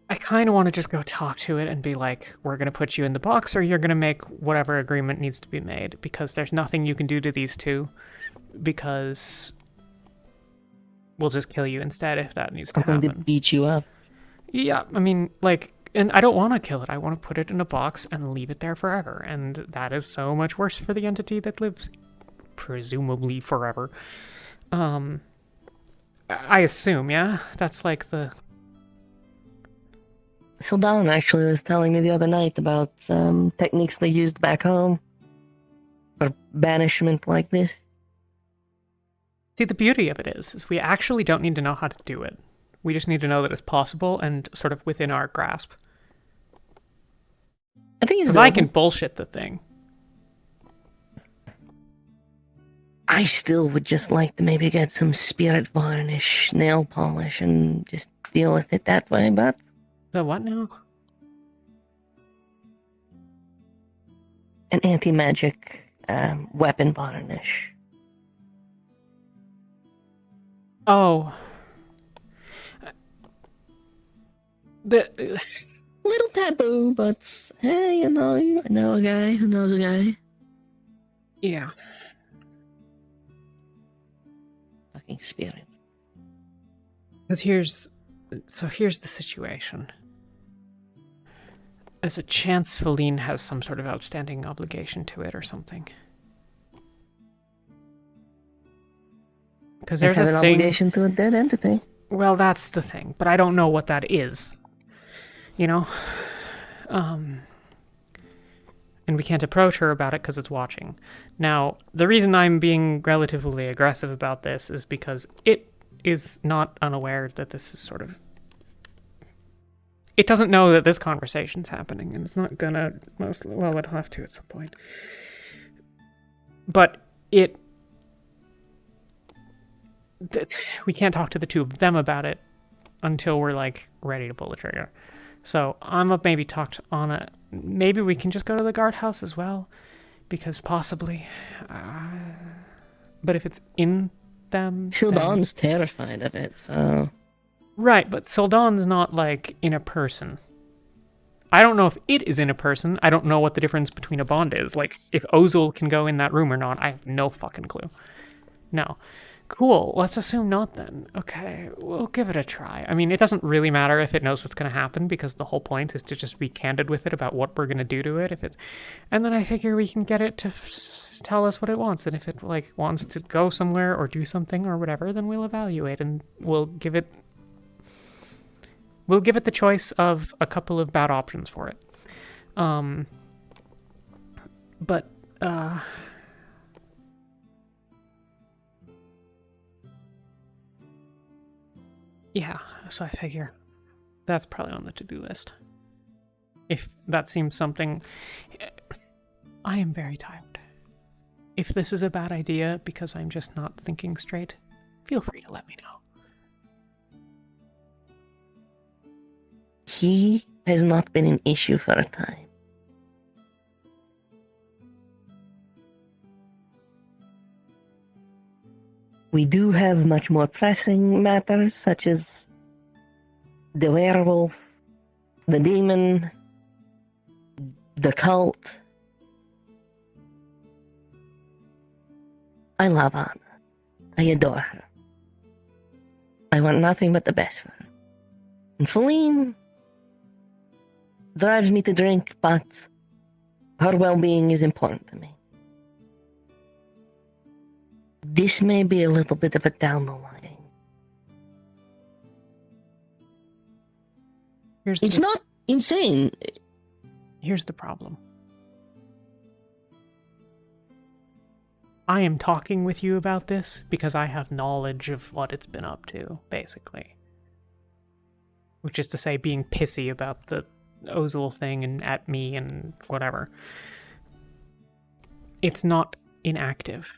I kind of want to just go talk to it and be like, we're going to put you in the box, or you're going to make whatever agreement needs to be made, because there's nothing you can do to these two, because we'll just kill you instead if that needs to happen. I'm going to beat you up. Yeah, I mean, like, and I don't want to kill it. I want to put it in a box and leave it there forever, and that is so much worse for the entity that lives presumably forever. I assume, yeah? That's like the... Sildan actually was telling me the other night about techniques they used back home for banishment like this. See, the beauty of it is we actually don't need to know how to do it. We just need to know that it's possible and sort of within our grasp. I think because I can bullshit the thing. I still would just like to maybe get some spirit varnish, nail polish, and just deal with it that way, but... The what now? An anti-magic weapon varnish. Oh. Little taboo, but hey, you know a guy who knows a guy. Yeah. Fucking spirits. Because here's the situation. There's a chance Feline has some sort of outstanding obligation to it or something. Because there's have a an thing... obligation to a dead entity. Well, that's the thing, but I don't know what that is. You know? And we can't approach her about it because it's watching. Now, the reason I'm being relatively aggressive about this is because it is not unaware that this is sort of... It doesn't know that this conversation's happening, and it's not gonna well, it'll have to at some point. But we can't talk to the two of them about it until we're, like, ready to pull the trigger. So I'm gonna maybe maybe we can just go to the guardhouse as well, because possibly. But if it's in them... Sildon's terrified of it, so... Right, but Sildon's not, like, in a person. I don't know if it is in a person. I don't know what the difference between a bond is. Like, if Ozil can go in that room or not, I have no fucking clue. No. Cool, let's assume not then. Okay, we'll give it a try. I mean, it doesn't really matter if it knows what's going to happen, because the whole point is to just be candid with it about what we're going to do to it. And then I figure we can get it to tell us what it wants, and if it, like, wants to go somewhere or do something or whatever, then we'll evaluate, and we'll give it the choice of a couple of bad options for it. Yeah, so I figure that's probably on the to-do list. If that seems something... I am very tired. If this is a bad idea because I'm just not thinking straight, feel free to let me know. He has not been an issue for a time. We do have much more pressing matters, such as the werewolf, the demon, the cult. I love Anna. I adore her. I want nothing but the best for her. And Feline drives me to drink, but her well-being is important to me. This may be a little bit of a down the line. It's not insane. Here's the problem. I am talking with you about this because I have knowledge of what it's been up to, basically. Which is to say, being pissy about the Ozil thing and at me and whatever. It's not inactive.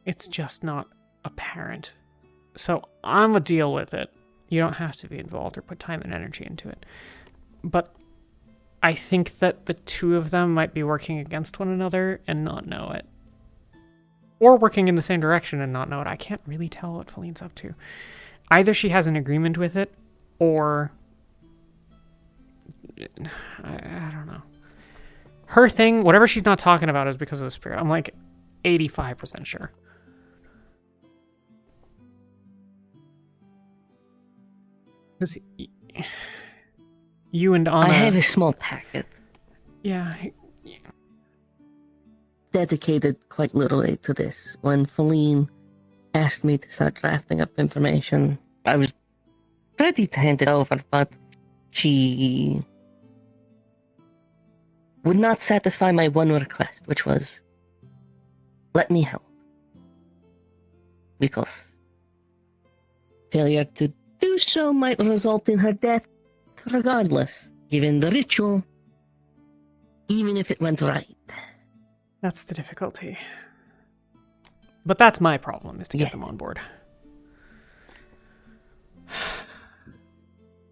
It's just not apparent. So I'm gonna deal with it. You don't have to be involved or put time and energy into it. But I think that the two of them might be working against one another and not know it. Or working in the same direction and not know it. I can't really tell what Feline's up to. Either she has an agreement with it, or... I don't know. Her thing, whatever she's not talking about, is because of the spirit. I'm like 85% sure. Because you and Anna... I have a small packet. Yeah. Dedicated quite literally to this. When Feline asked me to start drafting up information, I was ready to hand it over, but she would not satisfy my one request, which was, let me help. Because failure to do so might result in her death regardless, given the ritual, even if it went right. That's the difficulty. But that's my problem, is to get them on board.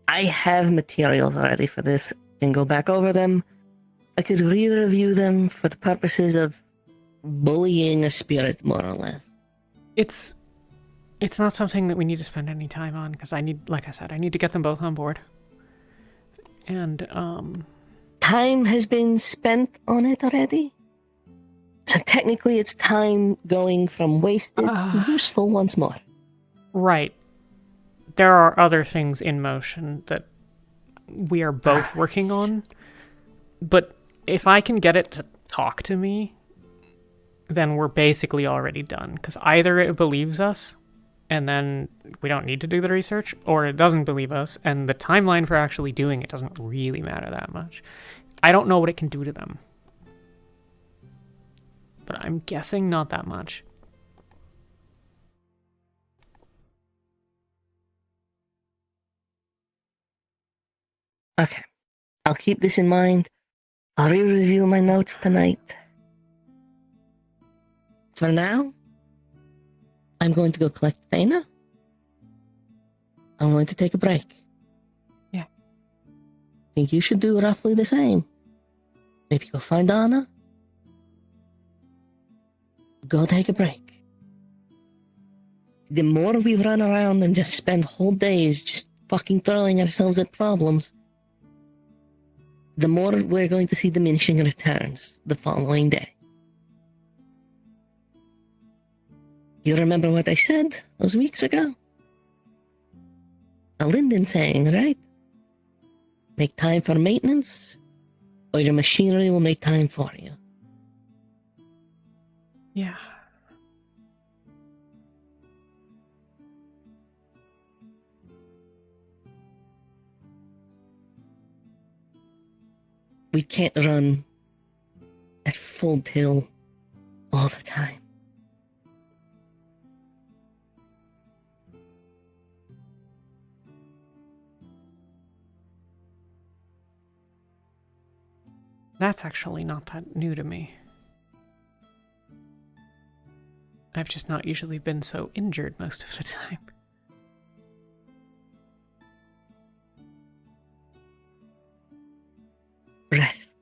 I have materials already for this. Can go back over them. I could re-review them for the purposes of bullying a spirit, more or less. It's not something that we need to spend any time on, because I need, like I said, I need to get them both on board. And, Time has been spent on it already? So technically it's time going from wasted to useful once more. Right. There are other things in motion that we are both working on, but if I can get it to talk to me, then we're basically already done, because either it believes us, and then we don't need to do the research, or it doesn't believe us, and the timeline for actually doing it doesn't really matter that much. I don't know what it can do to them, but I'm guessing not that much. Okay. I'll keep this in mind. I'll re-review my notes tonight. For now, I'm going to go collect Thana. I'm going to take a break. Yeah. Think you should do roughly the same. Maybe go find Anna. Go take a break. The more we run around and just spend whole days just fucking throwing ourselves at problems, the more we're going to see diminishing returns the following day. You remember what I said those weeks ago? A Linden saying, right? Make time for maintenance, or your machinery will make time for you. Yeah. We can't run at full tilt all the time. That's actually not that new to me. I've just not usually been so injured most of the time. Rest.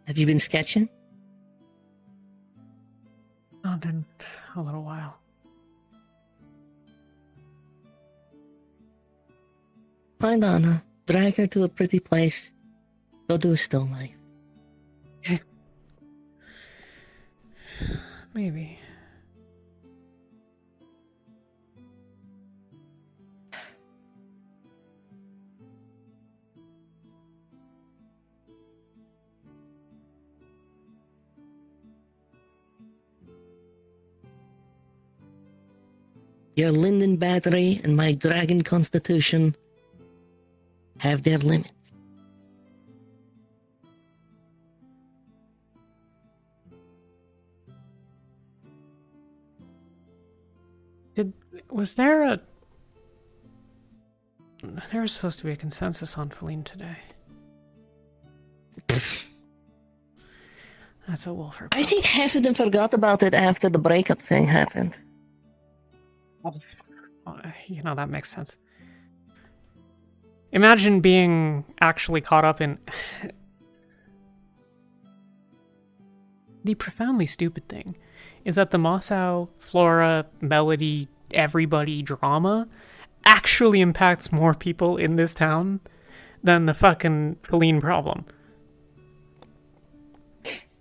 Have you been sketching? Not in a little while. Find Anna, drag her to a pretty place, go do a still life. Maybe. Your Linden battery and my dragon constitution have their limits. Was supposed to be a consensus on Feline today. That's a Wolfer. I think half of them forgot about it after the breakup thing happened. You know, that makes sense. Imagine being actually caught up in... The profoundly stupid thing is that the Mossau, Flora, Melody, everybody drama actually impacts more people in this town than the fucking Feline problem.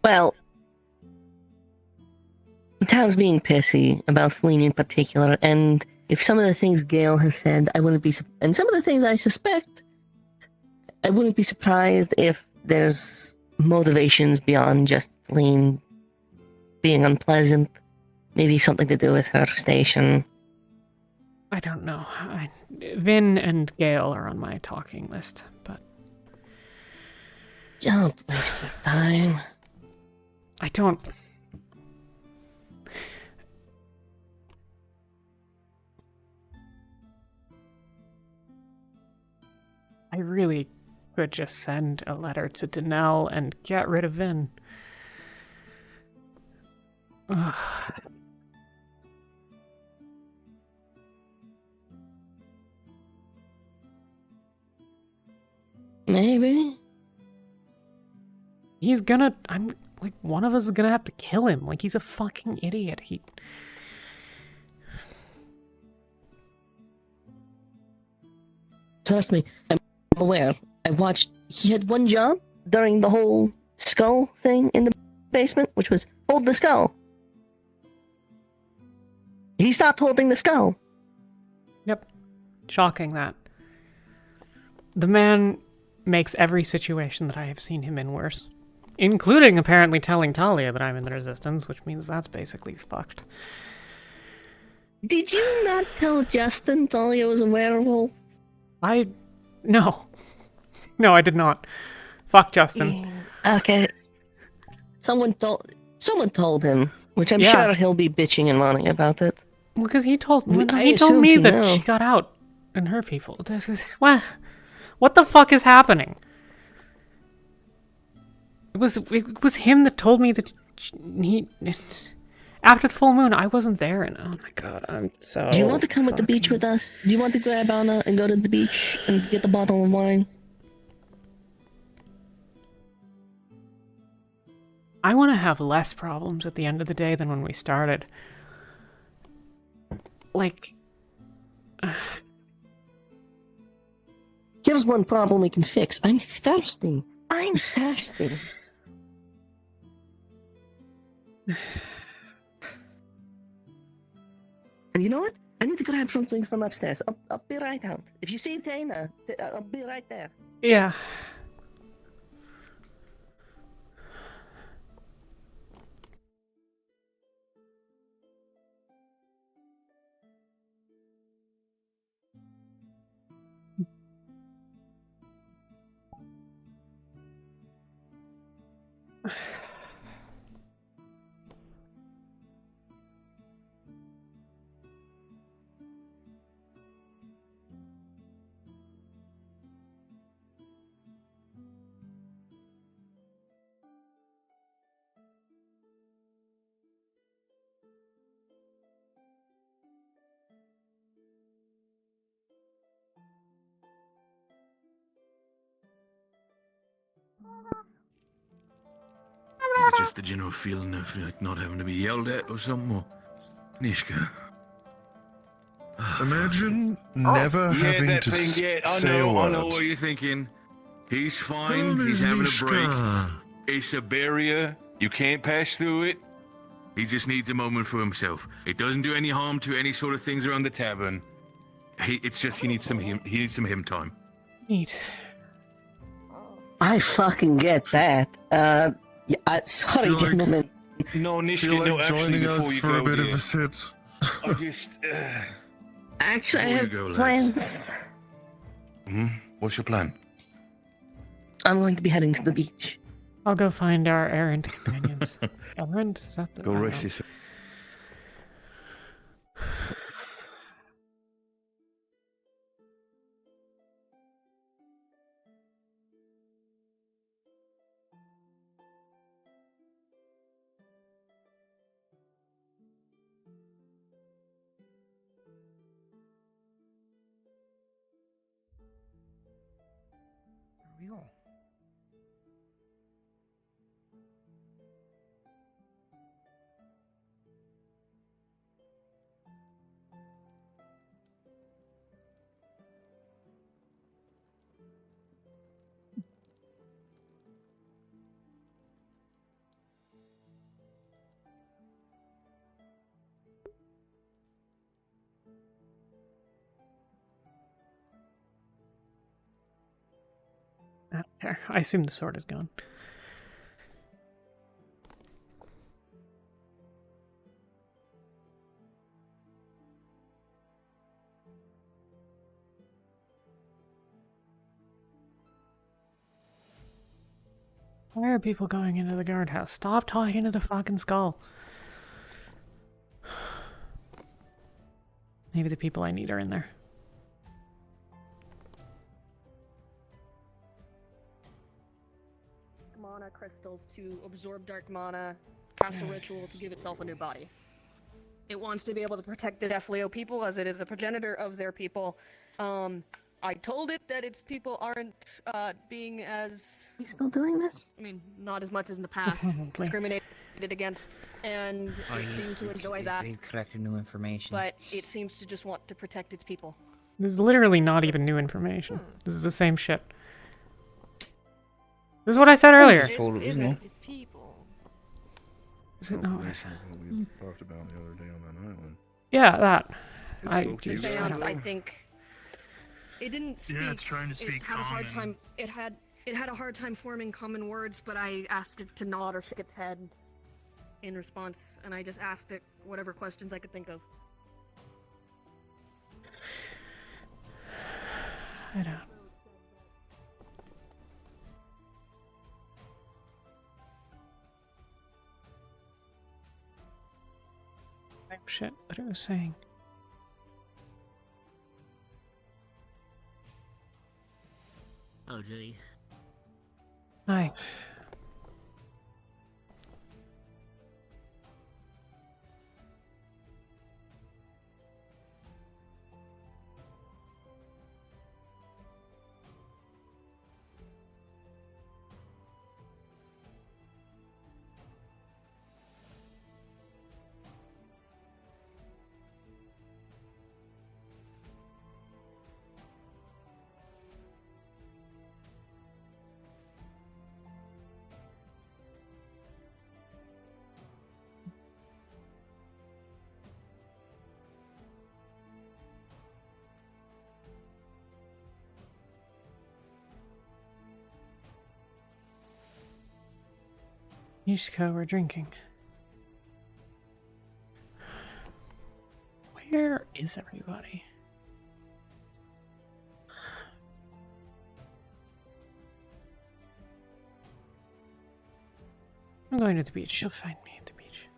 Well, the town's being pissy about Feline in particular, and if some of the things Gale has said, I wouldn't be... And some of the things I suspect, I wouldn't be surprised if there's motivations beyond just Feline being unpleasant. Maybe something to do with her station. I don't know. Vin and Gale are on my talking list, but... Don't waste your time. I don't... I really could just send a letter to Danelle and get rid of Vin. Ugh. Maybe. He's gonna... I'm... Like, one of us is gonna have to kill him. Like, he's a fucking idiot. He... Trust me, I'm aware. I watched... He had one job during the whole skull thing in the basement, which was hold the skull. He stopped holding the skull. Yep. Shocking that. The man makes every situation that I have seen him in worse. Including apparently telling Talia that I'm in the Resistance, which means that's basically fucked. Did you not tell Justin Talia was a werewolf? No. No, I did not. Fuck Justin. Okay. Someone told him, which I'm sure he'll be bitching and moaning about it. Well, because he told me that she got out and her people. This is what the fuck is happening? It was him that told me that after the full moon. I wasn't there, and oh my god, I'm so. Do you want to come with the beach with us? Do you want to grab Anna and go to the beach and get the bottle of wine? I want to have less problems at the end of the day than when we started. Like, here's one problem we can fix. I'm thirsty. I'm thirsty. And you know what? I need to grab something from upstairs. I'll be right out. If you see Dana, I'll be right there. Yeah. Is it just the general feeling of like not having to be yelled at or something? Or Nishka? Imagine never having that to thing, yeah, I say a know, word. I know what you're thinking. He's fine. Home He's is having Nishka. a break. It's a barrier. You can't pass through it. He just needs a moment for himself. It doesn't do any harm to any sort of things around the tavern. It's just he needs some him time. Neat. I fucking get that. Sorry, Feel like- gentlemen. No, Nishka, Feel like no, actually, joining before us you for a go bit there, of a sit. I just. Actually, I Before you have go, lads. plans. What's your plan? I'm going to be heading to the beach. I'll go find our errant companions. Errant? Is that the... Go I don't rest know. yourself. Real. There. I assume the sword is gone. Why are people going into the guardhouse? Stop talking to the fucking skull. Maybe the people I need are in there. mana crystals to absorb dark mana, cast a ritual to give itself a new body. It wants to be able to protect the Defleo people as it is a progenitor of their people. I told it that its people aren't being as... You still doing this? I mean, not as much as in the past. Discriminated against, and it seems to enjoy that. They've collected new information. But it seems to just want to protect its people. This is literally not even new information. This is the same shit. This is what I said earlier. It's people. Is it not? We talked about the other day on that island. Yeah, that. The seance, I think, it didn't speak. Yeah, it's trying to speak It had a hard common. time. It had a hard time forming common words, but I asked it to nod or shake its head in response, and I just asked it whatever questions I could think of. I don't. Shit, what it was saying. Oh, gee. Hi. Yushka, we're drinking. Where is everybody? I'm going to the beach. You'll find me at the beach.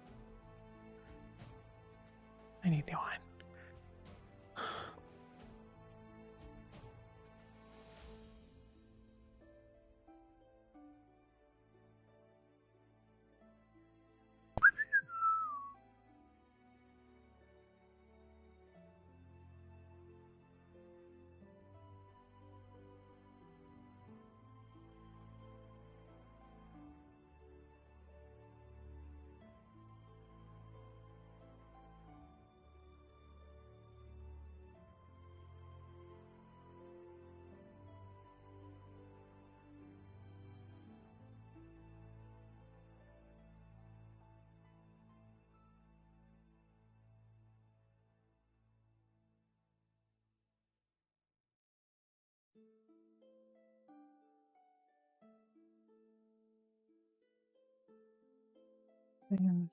I need the wine. Damn.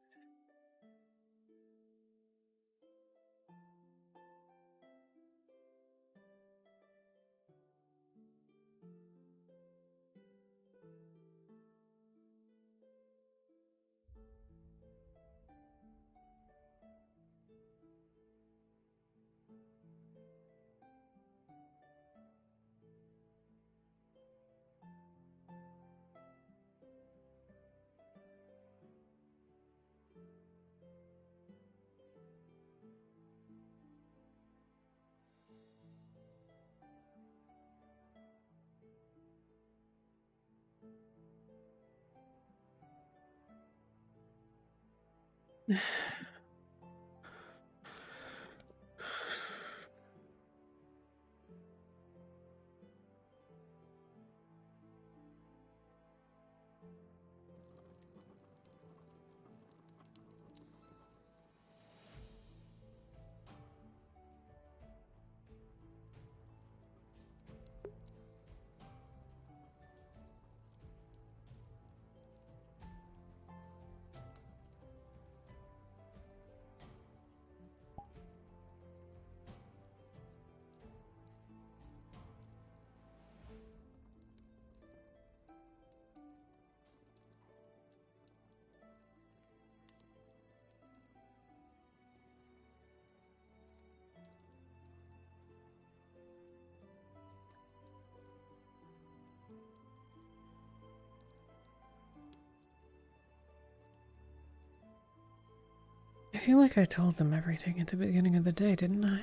feel like I told them everything at the beginning of the day, didn't I?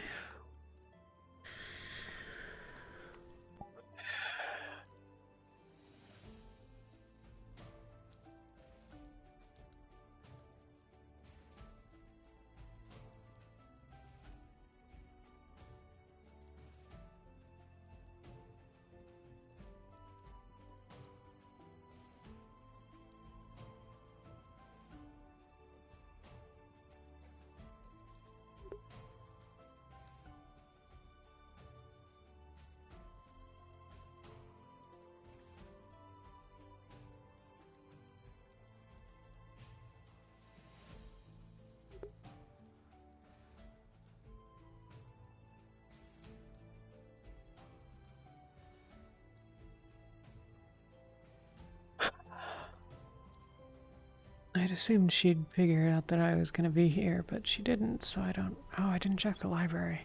I'd assumed she'd figure out that I was gonna be here, but she didn't, so I don't... Oh, I didn't check the library.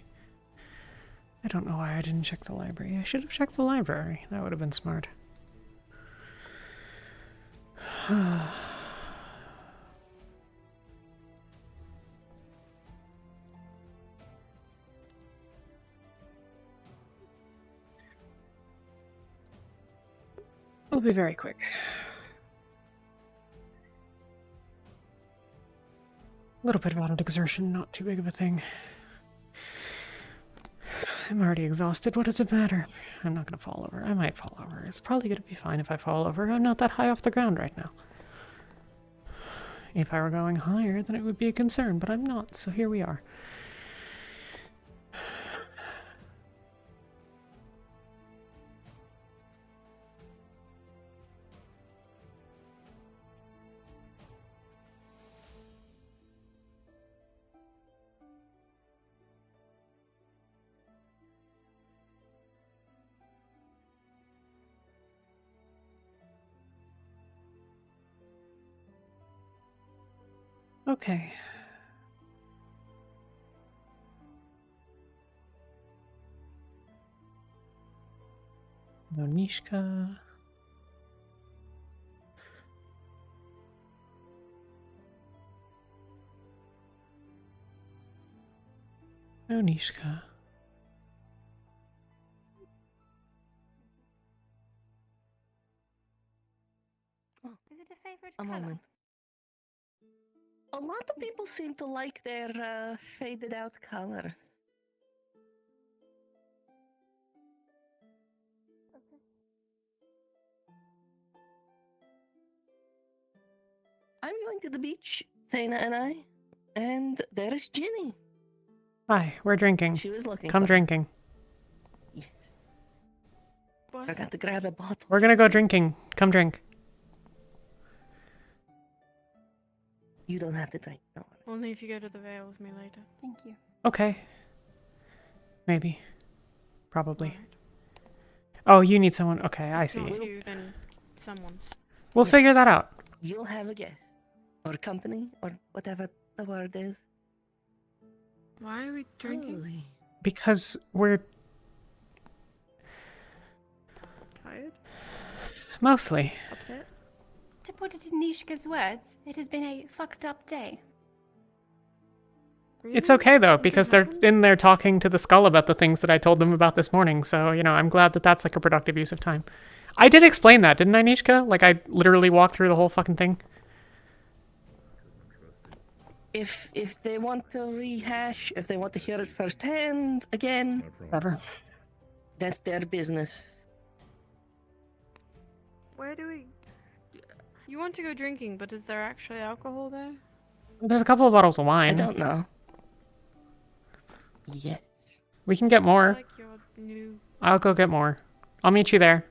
I don't know why I didn't check the library. I should have checked the library. That would have been smart. We'll be very quick. A little bit of added exertion, not too big of a thing. I'm already exhausted. What does it matter? I'm not gonna fall over. I might fall over. It's probably gonna be fine if I fall over. I'm not that high off the ground right now. If I were going higher, then it would be a concern, but I'm not, so here we are. Okay. Nonishka. Nonishka. Is it a favorite color? Moment. A lot of people seem to like their faded out color. I'm going to the beach, Thana and I, and there's Ginny. Hi, we're drinking. She was looking Come for drinking. Yes. Forgot to grab a bottle. We're gonna go drinking. Come drink. You don't have to drink. No. Only if you go to the Vale with me later. Thank you. Okay. Maybe. Probably. Oh, you need someone. Okay, I see. Not you, then someone. We'll figure that out. You'll have a guest. Or company, or whatever the word is. Why are we drinking? Because we're... Tired? Mostly. Upset? To put it in Nishka's words, it has been a fucked up day. It's okay, though, because they're in there talking to the skull about the things that I told them about this morning, so, you know, I'm glad that that's, like, a productive use of time. I did explain that, didn't I, Nishka? Like, I literally walked through the whole fucking thing. If they want to rehash, if they want to hear it firsthand again, whatever. That's their business. Where do we... You want to go drinking, but is there actually alcohol there? There's a couple of bottles of wine. I don't know. Yes. We can get more. Like your new... I'll go get more. I'll meet you there.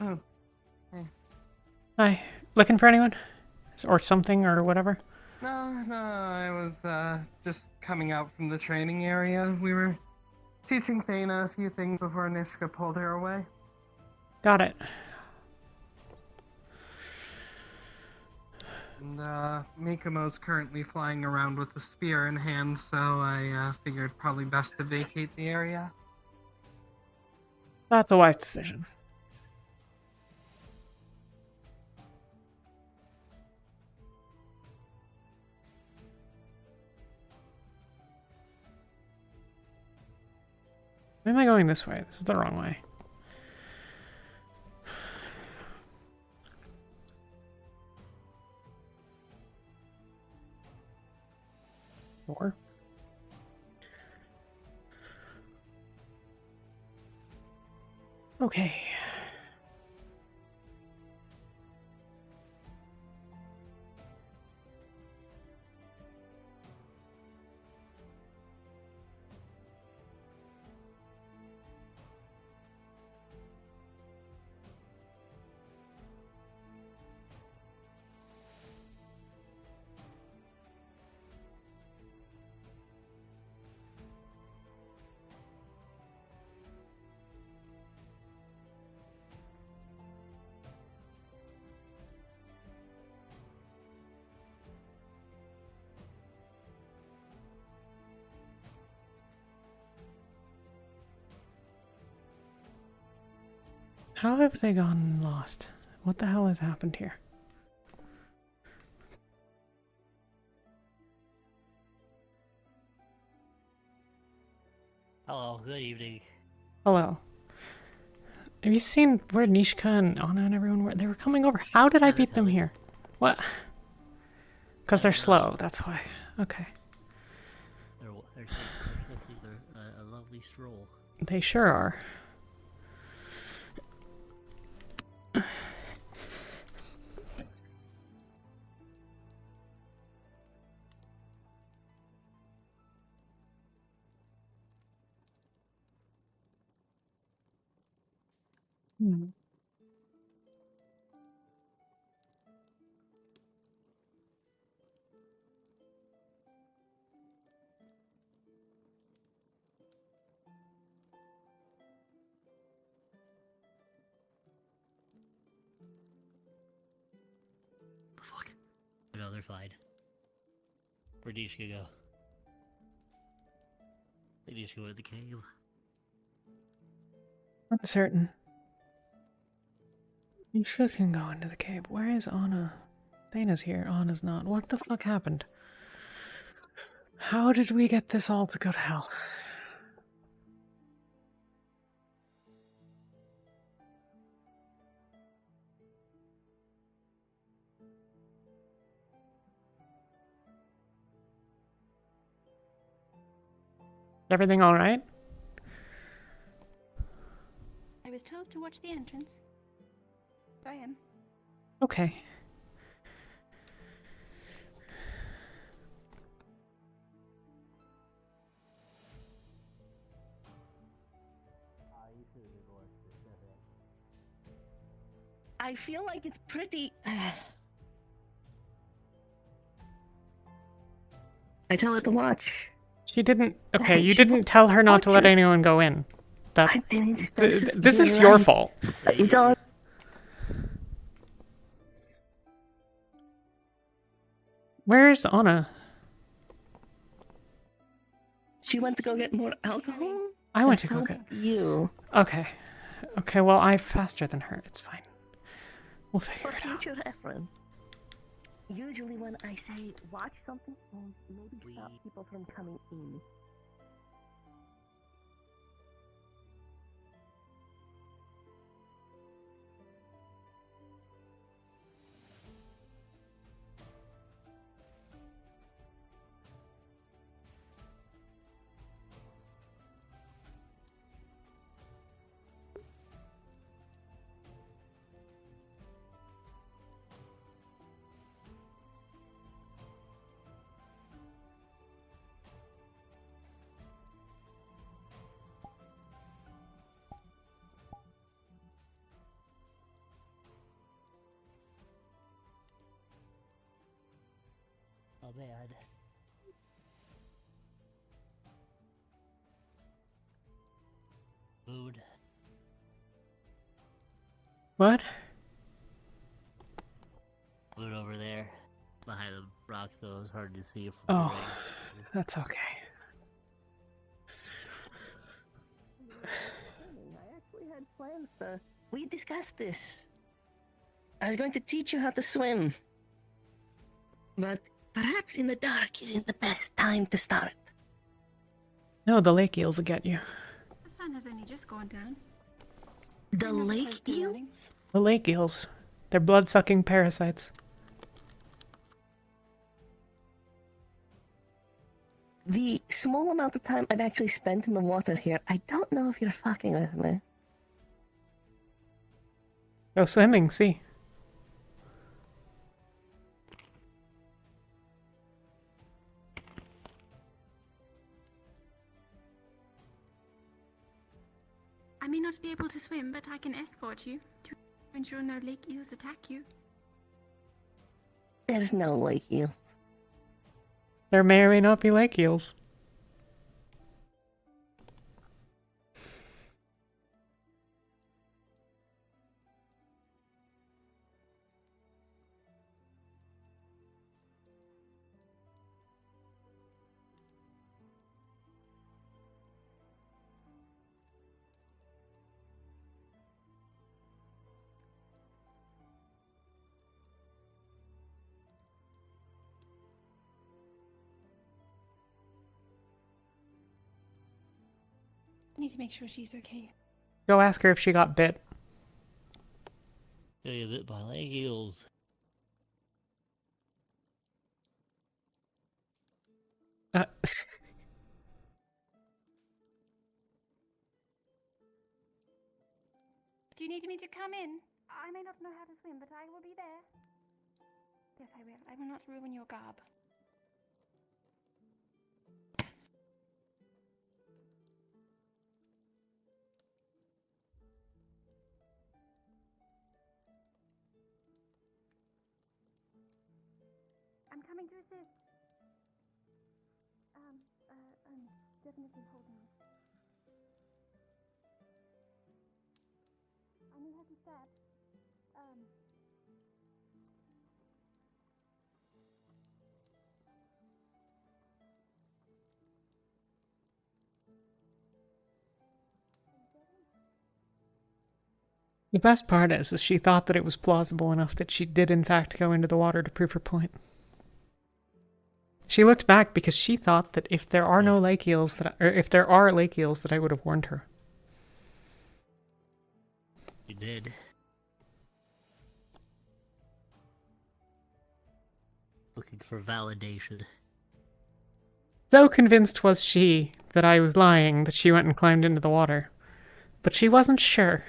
Oh. Hi. Looking for anyone? Or something, or whatever? No, I was just coming out from the training area. We were teaching Thana a few things before Nishka pulled her away. Got it. And Mikomo's currently flying around with the spear in hand, so I figured probably best to vacate the area. That's a wise decision. Why am I going this way? This is the wrong way. Four. Okay. How have they gone lost? What the hell has happened here? Hello, good evening. Hello. Have you seen where Nishka and Anna and everyone were? They were coming over. How did I beat them here? What? Because they're slow, that's why. Okay. They're a lovely stroll. They sure are. Hmm. No, they're fine. Where'd Nishka go? They need to go in the cave. Uncertain. Nishka can go into the cave. Where is Anna? Thana's here. Anna's not. What the fuck happened? How did we get this all to go to hell? Everything all right? I was told to watch the entrance. So I am. Okay. I feel like it's pretty. I tell it to watch. She didn't. Okay, you didn't tell her not to let anyone go in. That. This is your fault. It's all. Where is Anna? She went to go get more alcohol. I went to go get you. Okay. Okay. Well, I'm faster than her. It's fine. We'll figure it out. Future reference. Usually when I say watch something, maybe stop people from coming in. Oh man. Food. What? Food over there. Behind the rocks, though, it's hard to see. Oh, that's okay. I actually had plans to. We discussed this. I was going to teach you how to swim. But perhaps in the dark isn't the best time to start. No, the lake eels will get you. The sun has only just gone down. The lake eels? The lake eels. They're blood-sucking parasites. The small amount of time I've actually spent in the water here, I don't know if you're fucking with me. Go swimming, see. I may not be able to swim, but I can escort you to ensure no lake eels attack you. There's no lake eels. There may or may not be lake eels. I need to make sure she's okay. Go ask her if she got bit. Got bit by lake eels. Do you need me to come in? I may not know how to swim, but I will be there. Yes, I will. I will not ruin your garb. I'm coming to assist. Definitely hold on. I knew how to stab. The best part is she thought that it was plausible enough that she did in fact go into the water to prove her point. She looked back because she thought that if there are no lake eels, or if there are lake eels, that I would have warned her. You did. Looking for validation. So convinced was she that I was lying that she went and climbed into the water. But she wasn't sure.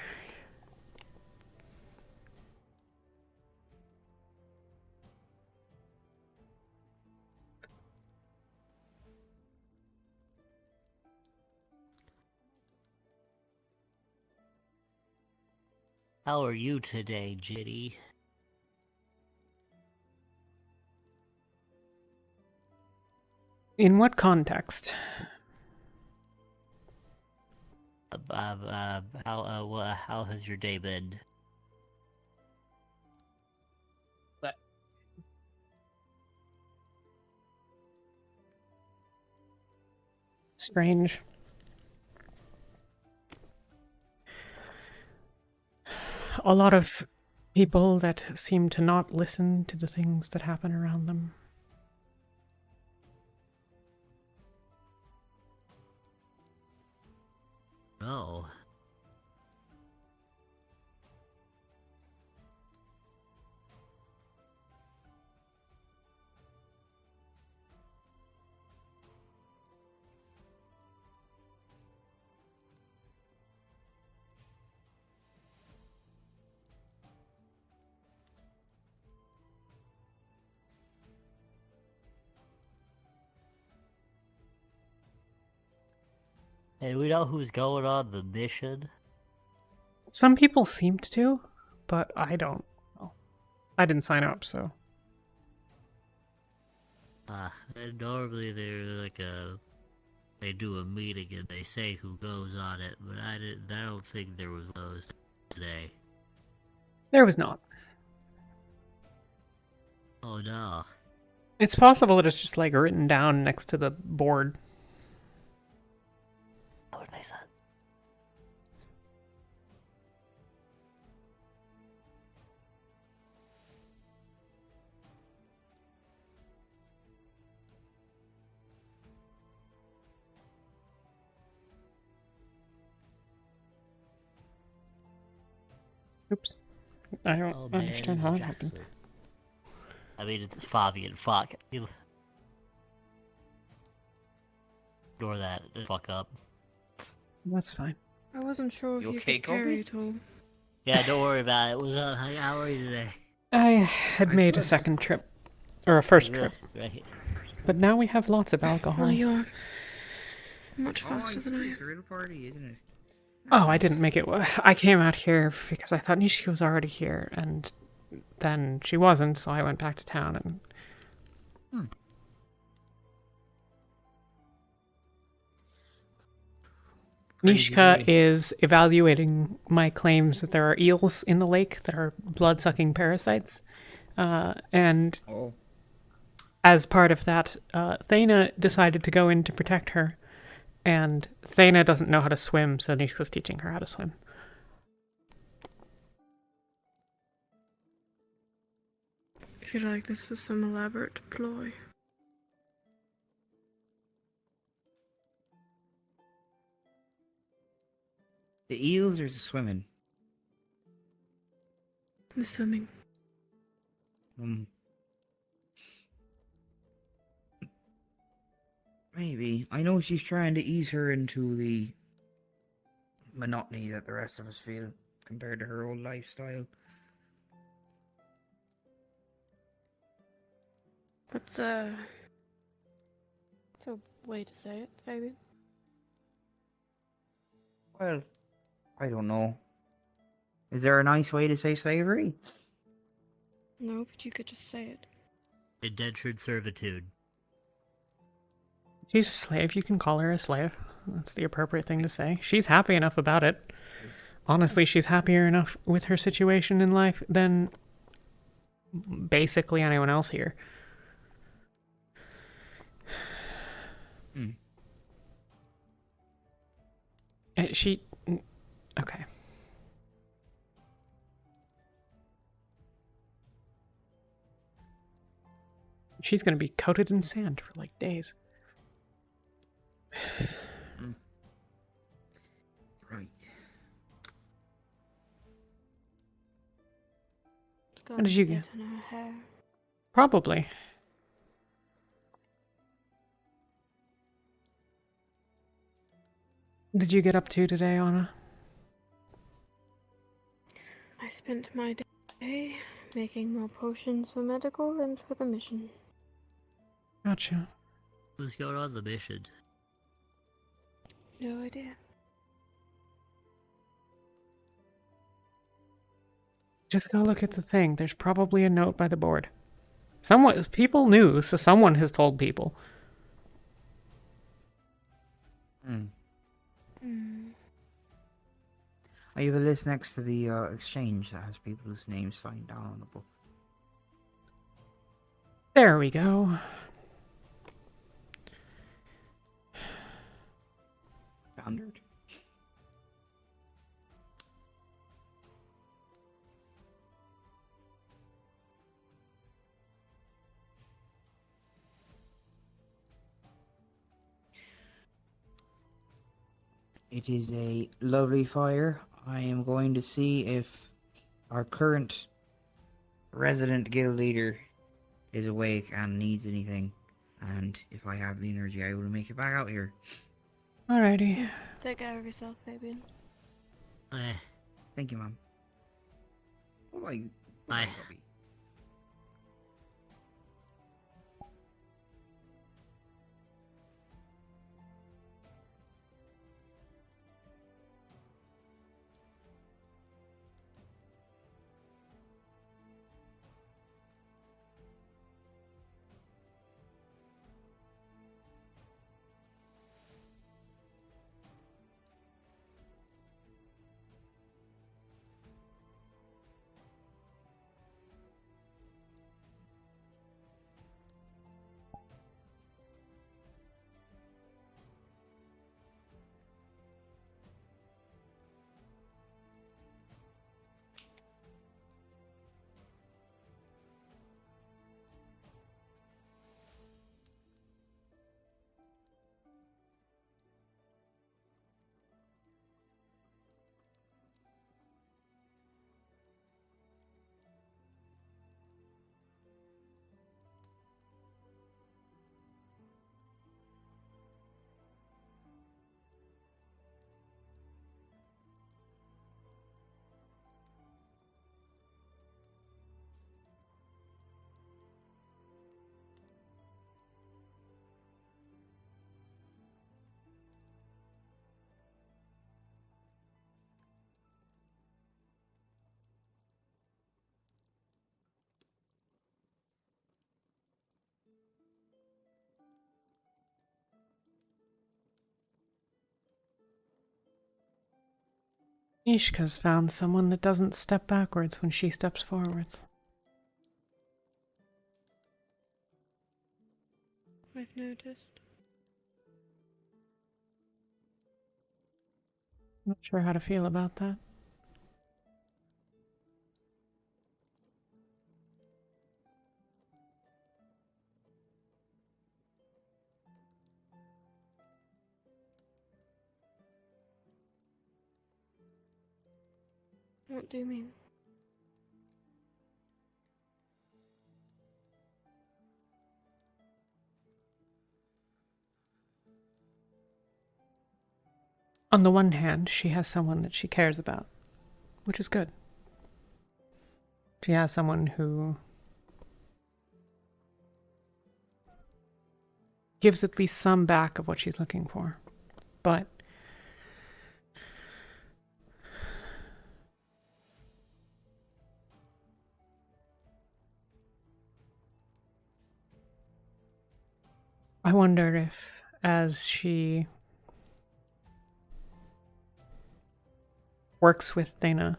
How are you today, Ginny? In what context? How has your day been? Strange. A lot of people that seem to not listen to the things that happen around them. No. And we know who's going on the mission? Some people seemed to, but I don't know. I didn't sign up, so. And normally they're like a they do a meeting and they say who goes on it, but I don't think there was those today. There was not. Oh no. It's possible that it's just like written down next to the board. What did I say? Oops. I don't understand how it happened. I mean, it's Fabian. Fuck. Ignore that. Fuck up. That's fine. I wasn't sure if You you okay, could carry Kobe? it all. Yeah, don't worry about it. How are you today? I had made a second trip. Or a first trip. Right. But now we have lots of alcohol. Well, you're much faster than I It's am. a real party, isn't it? Oh, I didn't make it. I came out here because I thought Nishiki was already here, and then she wasn't, so I went back to town and... Nishika is evaluating my claims that there are eels in the lake that are blood-sucking parasites. And as part of that, Thena decided to go in to protect her. And Thena doesn't know how to swim, so Nishika's teaching her how to swim. I feel like this was some elaborate ploy. The eels or the swimming? The swimming. Maybe. I know she's trying to ease her into the monotony that the rest of us feel compared to her old lifestyle. It's a way to say it, Fabian. Well, I don't know. Is there a nice way to say slavery? No, but you could just say it. Indentured servitude. She's a slave. You can call her a slave. That's the appropriate thing to say. She's happy enough about it. Honestly, she's happier enough with her situation in life than basically anyone else here. Okay. She's gonna be coated in sand for like days. Right. How did you get? In her hair. Probably. What did you get up to today, Anna? I spent my day making more potions for medical and for the mission. Gotcha. Who's going on the mission? No idea. Just go look at the thing. There's probably a note by the board. People knew, so someone has told people. I have a list next to the exchange that has people's names signed down on the book. There we go. Standard. It is a lovely fire. I am going to see if our current resident guild leader is awake and needs anything. And if I have the energy, I will make it back out here. Alrighty. Take care of yourself, Fabian. Thank you, Mom. Bye. Ishka's found someone that doesn't step backwards when she steps forwards. I've noticed. Not sure how to feel about that. What do you mean? On the one hand, she has someone that she cares about, which is good. She has someone who gives at least some back of what she's looking for. But I wonder if, as she works with Dana,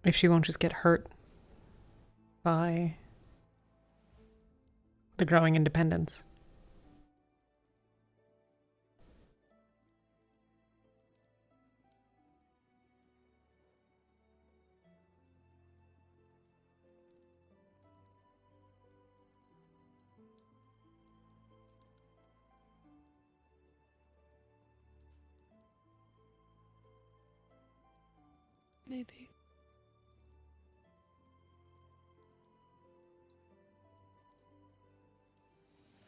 if she won't just get hurt by the growing independence. Maybe.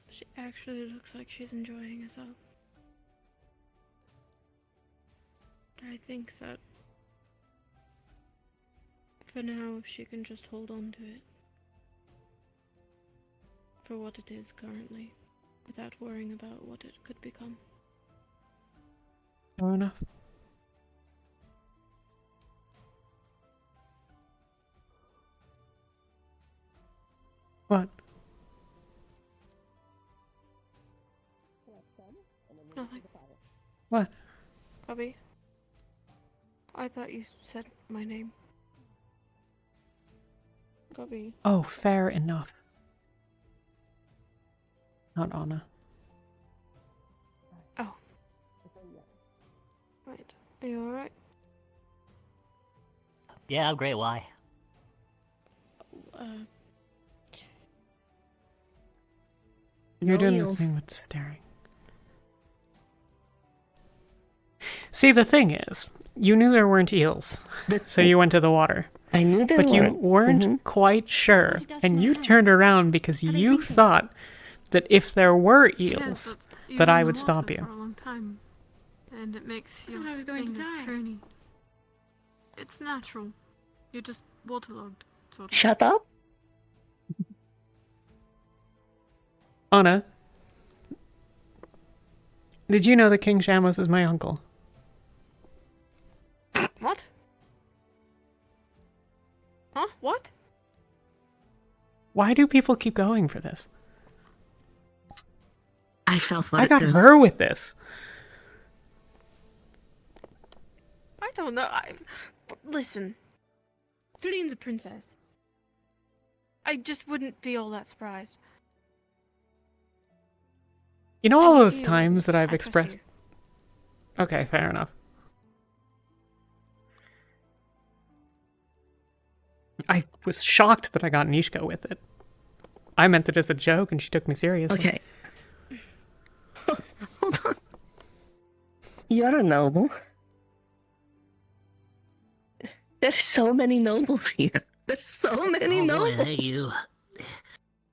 She actually looks like she's enjoying herself. I think that for now, if she can just hold on to it for what it is currently, without worrying about what it could become. Fair enough. What? Nothing. What? Bobby, I thought you said my name. Bobby. Oh, fair enough. Not Anna. Oh. Right. Are you alright? Yeah, I'm great. Why? You're doing the thing with the staring. See, the thing is, you knew there weren't eels, so you went to the water. I knew there but you weren't. weren't quite sure, and you turned around because you thought that if there were eels, that I would stop For you. a long time, and it makes I your thought I was going to fingers die. pruny. It's natural. You're just waterlogged, sort of. Shut up. Anna, did you know that King Shamos is my uncle? What? Huh? What? Why do people keep going for this? I fell for I it got too. her with this. I don't know. Listen. Fleene's a princess. I just wouldn't be all that surprised. You know all need those you. times that I've I trust expressed... you. Okay, fair enough. I was shocked that I got Nishka with it. I meant it as a joke and she took me seriously. Okay. Hold on. You're a noble. There's so many nobles here. There's so many Oh boy, nobles. thank you.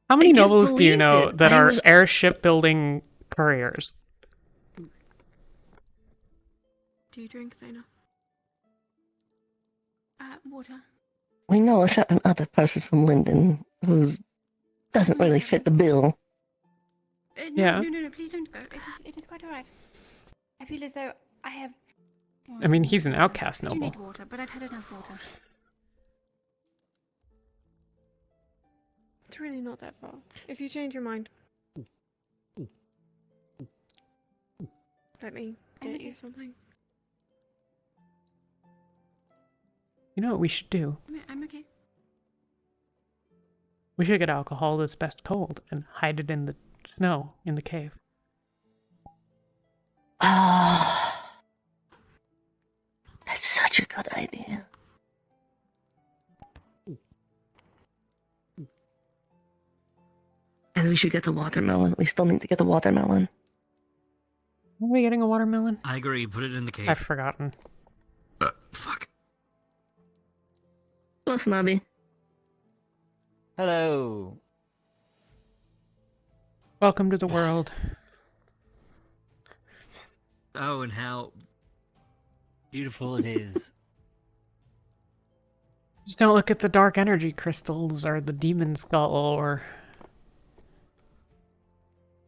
How many I just nobles do you believed know it. that I are was- airship building couriers? Do you drink, Thana? Water. We know a certain other person from Linden who doesn't really fit the bill. Yeah. No, please don't go. It is quite alright. I feel as though I have... I mean, he's an outcast I do noble. need water, but I've had enough water. It's really not that far. If you change your mind, let me get you something. You know what we should do? I'm okay. We should get alcohol that's best cold and hide it in the snow in the cave. Ah, that's such a good idea. And we should get the watermelon. We still need to get the watermelon. Are we getting a watermelon? I agree. Put it in the cave. I've forgotten. Fuck. Hello, Snobby. Hello. Welcome to the world. Oh, and how beautiful it is. Just don't look at the dark energy crystals or the demon skull or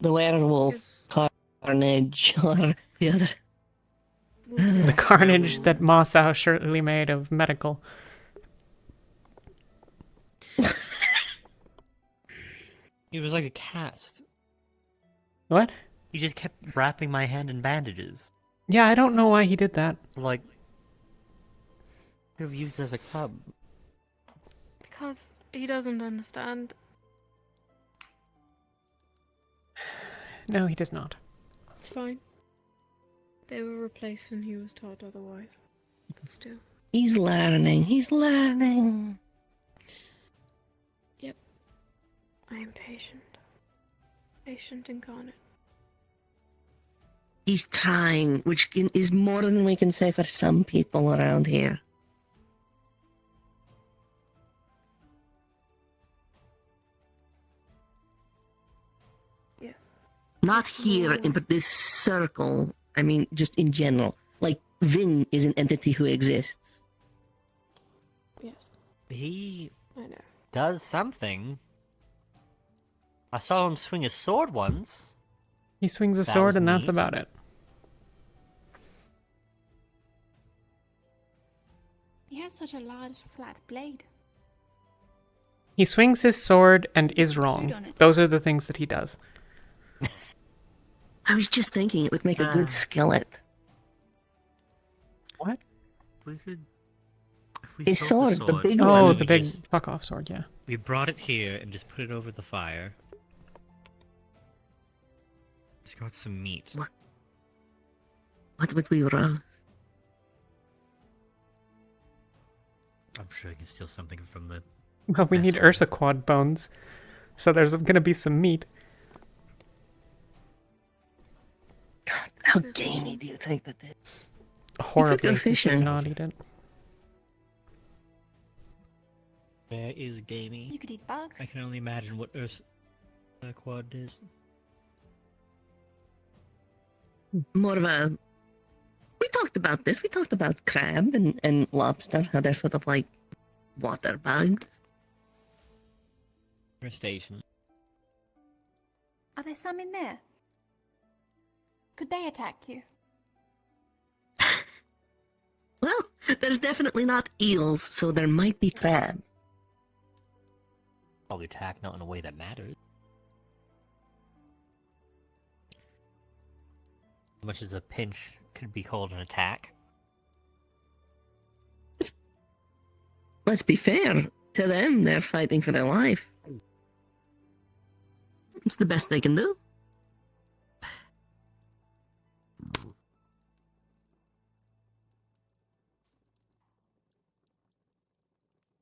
The werewolf carnage or the other. the carnage that Mossau surely made of medical. It was like a cast. What? He just kept wrapping my hand in bandages. Yeah, I don't know why he did that. Like, could have used it as a club. Because he doesn't understand. No, he does not. It's fine. They were replaced and he was taught otherwise. But still. He's learning. He's learning. Yep. I am patient. Patient incarnate. He's trying, which is more than we can say for some people around here. Yes. Not here, but this circle. I mean, just in general. Like, Vin is an entity who exists. Yes. He I know. does something. I saw him swing a sword once. He swings a That sword was and that's neat. about it. He has such a large flat blade. He swings his sword and is wrong. on it. Those are the things that he does. I was just thinking it would make a good skillet. What? We could. If we His sold sword, the big Oh, one. the big fuck off sword, yeah. We brought it here and just put it over the fire. It's got some meat. What would we roast? I'm sure I can steal something from the. Well, we need Ursa quad bones. So there's gonna be some meat. How gamey do you think that is? Horribly. go You should fishing. not eat it. Where is gamey? You could eat bugs. I can only imagine what Ursa quad is. More of a. We talked about this. We talked about crab and lobster, how they're sort of like water bugs. Crustacean. Are there some in there? Could they attack you? Well, there's definitely not eels, so there might be crab. Probably attack, not in a way that matters. How much as a pinch could be called an attack? Let's be fair. To them, they're fighting for their life. It's the best they can do.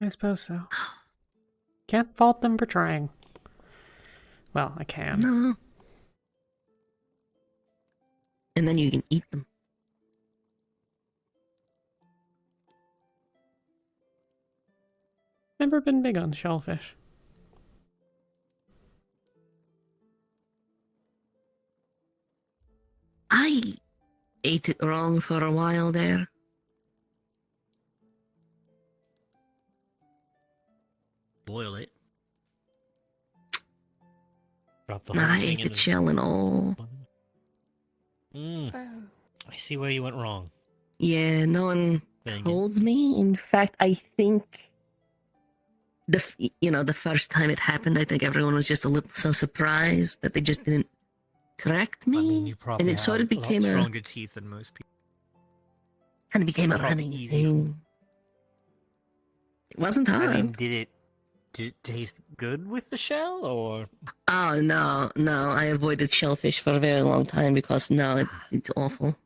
I suppose so. Can't fault them for trying. Well, I can. No. And then you can eat them. Never been big on shellfish. I ate it wrong for a while there. Boil it. Drop the Nah, whole I thing ate in the shell and all. I see where you went wrong. Yeah, no one Dang it. told me. In fact, I think the first time it happened, I think everyone was just a little so surprised that they just didn't correct me. I mean, you probably and it sort of have became a lot a stronger teeth than most people. kind of became a Probably running easy. thing. It wasn't hard. I mean, did it taste good with the shell, or? Oh, no, no. I avoided shellfish for a very long time because, no, it's awful.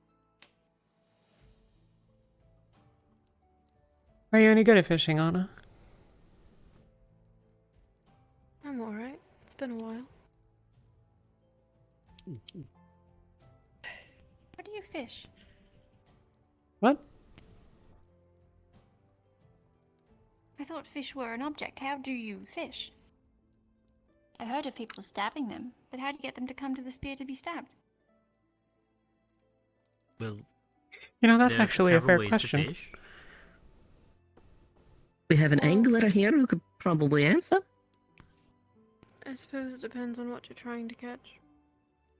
Are you any good at fishing, Anna? I'm alright. It's been a while. What do you fish? What? I thought fish were an object. How do you fish? I heard of people stabbing them, but how do you get them to come to the spear to be stabbed? Well, You know, that's there are actually a several fair ways to question. fish. We have an angler here who could probably answer. I suppose it depends on what you're trying to catch.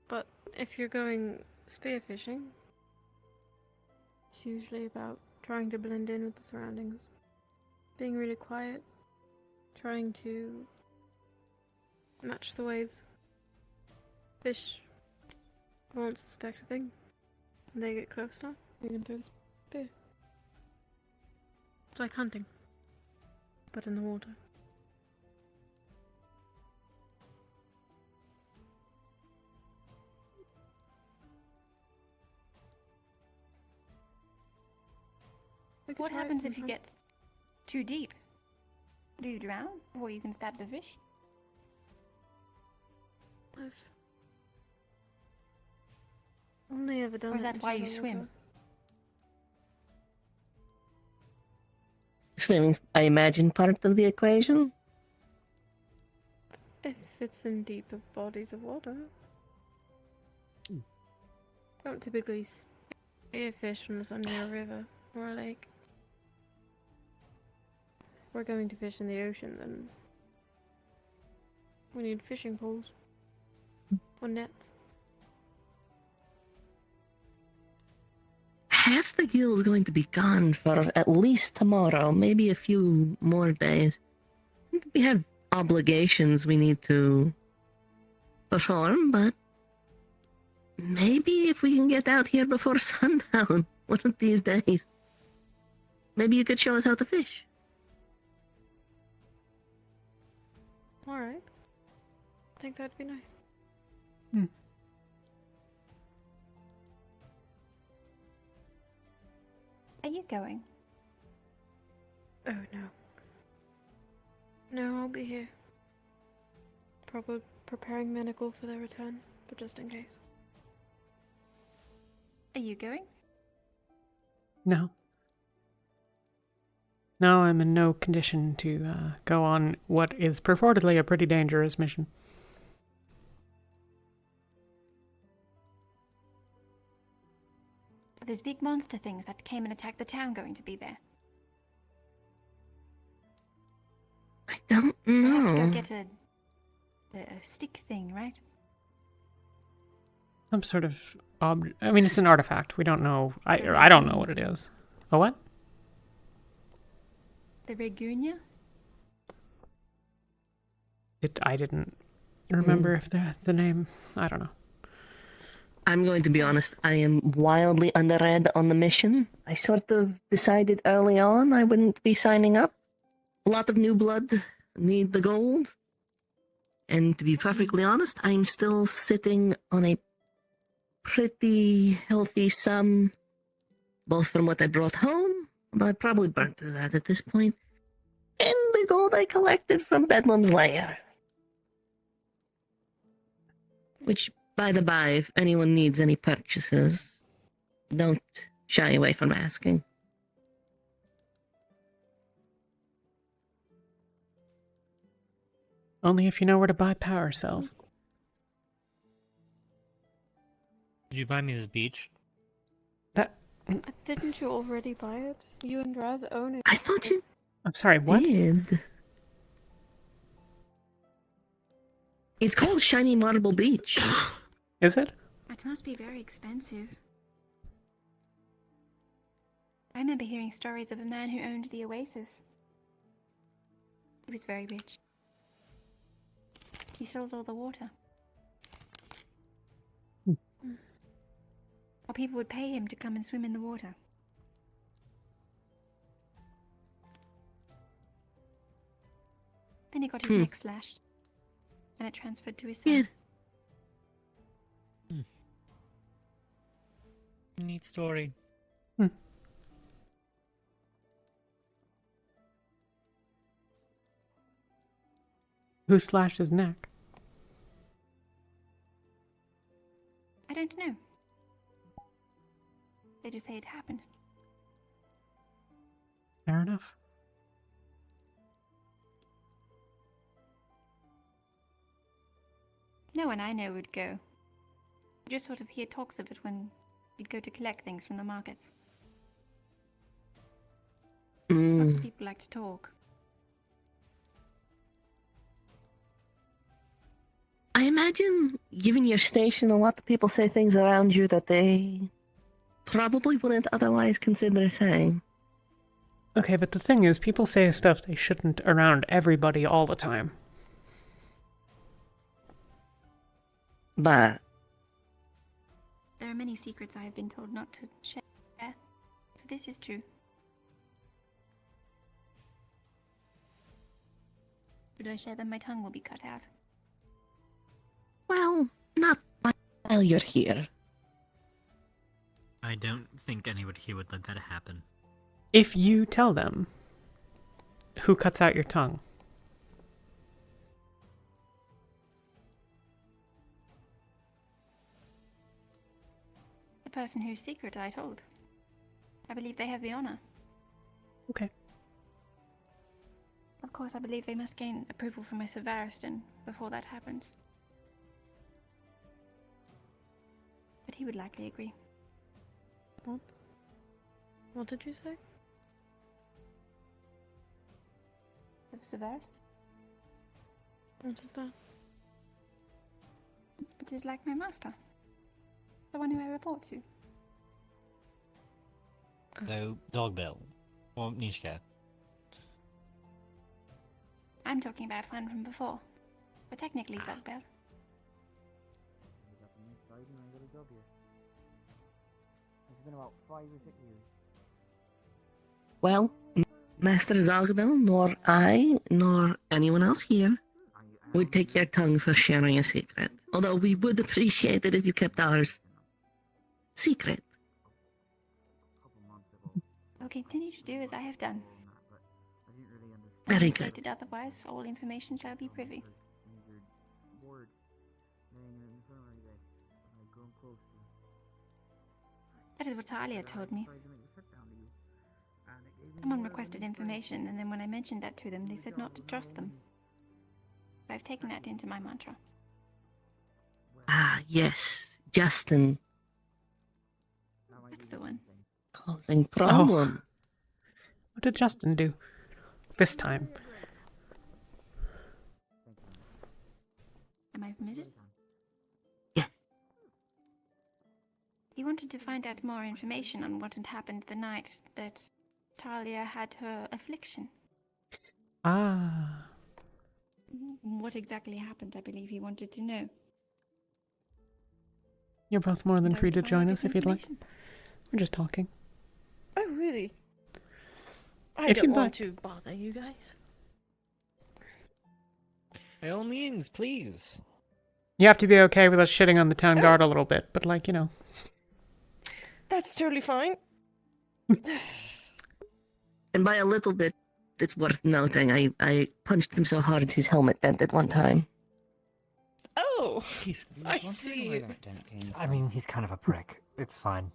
But if you're going spearfishing, it's usually about trying to blend in with the surroundings. Being really quiet, trying to match the waves. Fish won't suspect a thing. When they get close enough, you can throw the spear. It's like hunting, but in the water. What happens if you get too deep? Do you drown before you can stab the fish? I've only ever done Or is it that in why you shallow swim? water. Swimming's, I imagine, part of the equation. If it's in deeper bodies of water. Don't typically spearfish unless I'm near a river or a lake. If we're going to fish in the ocean, then we need fishing poles or nets. Half the guild's going to be gone for at least tomorrow, maybe a few more days. We have obligations we need to perform, but maybe if we can get out here before sundown one of these days, maybe you could show us how to fish. Alright. I think that'd be nice. Are you going? Oh no. No, I'll be here. Probably preparing Menical for their return, but just in case. Are you going? No. No, I'm in no condition to go on what is purportedly a pretty dangerous mission. Are those big monster things that came and attacked the town going to be there? I don't We have to go know. get a stick thing, right? Some sort of I mean, it's an artifact. We don't know. I don't know what it is. A what? The Regunia? I didn't remember if the name. I don't know. I'm going to be honest, I am wildly underread on the mission. I sort of decided early on I wouldn't be signing up. A lot of new blood need the gold. And to be perfectly honest, I'm still sitting on a pretty healthy sum, both from what I brought home, but I probably burnt through that at this point, and the gold I collected from Bedlam's lair. Which, by the by, if anyone needs any purchases, don't shy away from asking. Only if you know where to buy power cells. Did you buy me this beach? Didn't you already buy it? You and Raz own it. I thought you I'm sorry, what? did. It's called Shiny Marble Beach. Is it? That must be very expensive. I remember hearing stories of a man who owned the oasis. He was very rich. He sold all the water. Or people would pay him to come and swim in the water. then he got his neck slashed. And it transferred to his son. Neat story. Who slashed his neck? I don't know. They just say it happened. Fair enough. No one I know would go. I just sort of hear talks of it when we'd go to collect things from the markets. Lots of people like to talk. I imagine, given your station, a lot of people say things around you that they probably wouldn't otherwise consider saying. Okay, but the thing is, people say stuff they shouldn't around everybody all the time. But There are many secrets I have been told not to share, so this is true. Should I share them, my tongue will be cut out. well, not while you're here. I don't think anyone here would let that happen. If you tell them, who cuts out your tongue? The person whose secret I told. I believe they have the honor. Okay. Of course, I believe they must gain approval from my Sevariston before that happens. But he would likely agree. What? What did you say? The Sevarist? What is that? It is like my master. The one who I report to. So, Dogbill. Or Nishka. I'm talking about one from before. But technically Zugbel. It's been about 5 or 6 years. Well, Master Zalgabel, nor I, nor anyone else here would take your tongue for sharing a secret. Although we would appreciate it if you kept ours secret. I'll continue to do as I have done. Very Unless good. stated otherwise, all information shall be privy. That is what Talia told me. Someone requested information, and then when I mentioned that to them, they said not to trust them. So I've taken that into my mantra. Ah, yes, Justin. That's the one. Causing problem. What did Justin do this time? Am I permitted? Yes. He wanted to find out more information on what had happened the night that Talia had her affliction. Ah. What exactly happened, I believe he wanted to know. You're both more than And I free was to to find join out us this if you'd like. information. We're just talking. Oh, really? I If don't you'd want like. to bother you guys. By all means, please. You have to be okay with us shitting on the town guard a little bit, but like, you know. That's totally fine. And by a little bit, it's worth noting, I punched him so hard his helmet dented one time. Oh, He's I see. I mean, he's kind of a prick. It's fine.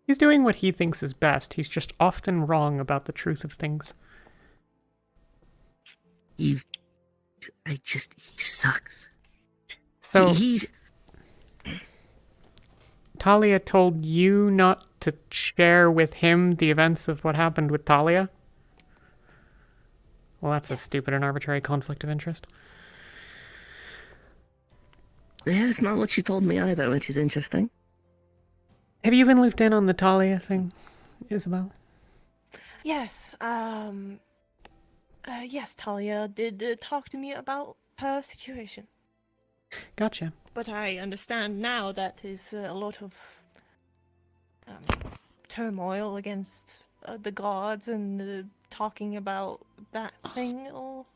He's doing what he thinks is best. He's just often wrong about the truth of things. He sucks. So He's... Talia told you not to share with him the events of what happened with Talia? Well, that's a stupid and arbitrary conflict of interest. Yeah, it's not what she told me either, which is interesting. Have you been looped in on the Talia thing, Isabel? Yes, yes, Talia did talk to me about her situation. Gotcha. But I understand now that is a lot of turmoil against the gods and talking about that thing, or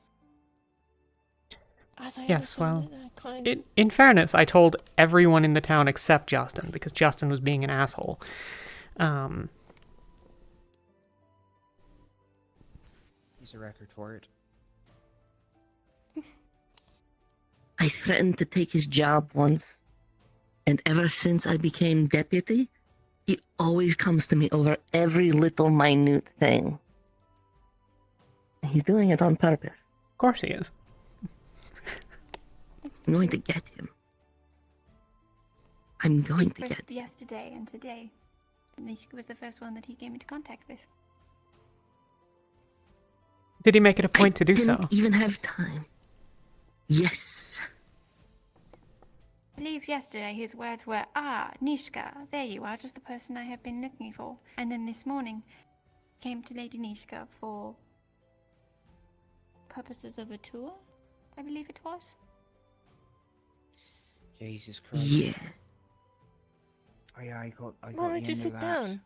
as I Yes, well, understand it, I kind of... in fairness, I told everyone in the town except Justin, because Justin was being an asshole. Here's a record for it. I threatened to take his job once, and ever since I became deputy, he always comes to me over every little minute thing. He's doing it on purpose. Of course he is. I'm going to get him. I'm going to get him. Yesterday and today, Nishka was the first one that he came into contact with. Did he make it a point to do so? Didn't even have time. Yes. I believe yesterday his words were, "Ah, Nishka, there you are, just the person I have been looking for." And then this morning, came to Lady Nishka for purposes of a tour, I believe it was. Jesus Christ. Yeah. Oh yeah, I got Why the don't you end sit of that. down?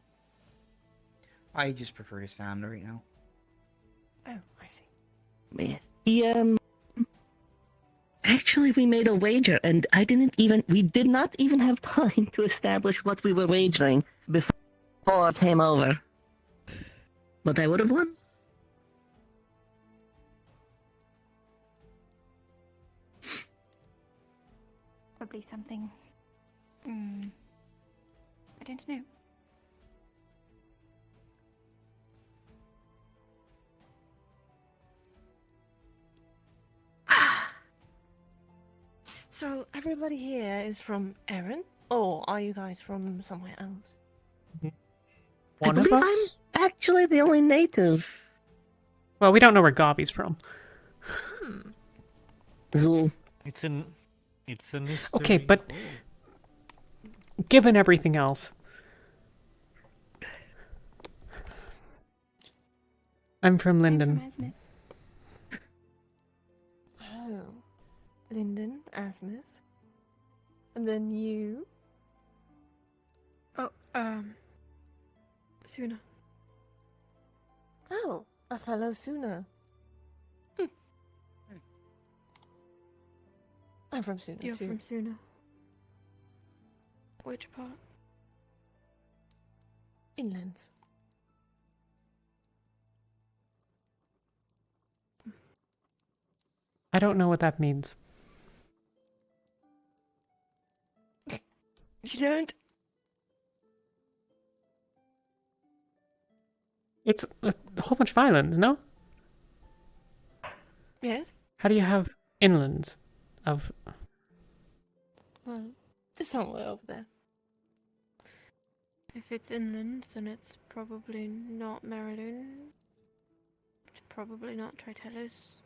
I just prefer to stand right now. Oh, I see. Man. Actually, we made a wager, and we did not even have time to establish what we were wagering before I came over. But I would have won. Probably something. I don't know. So, everybody here is from Erin? Or are you guys from somewhere else? One I of believe us? I'm actually the only native. Well, we don't know where Gavi's from. Zool. It's a mystery. Okay, but given everything else, I'm from Linden. Oh. Linden, Asmith. And then you? Oh, Suna. Oh, a fellow Suna. I'm from Suna You're too. from Suna. Which part? Inland. I don't know what that means. You don't? It's a whole bunch of islands, no? Yes? How do you have inlands of... Well, there's somewhere over there. If it's inland, then it's probably not Marilyn. It's probably not Tritelis.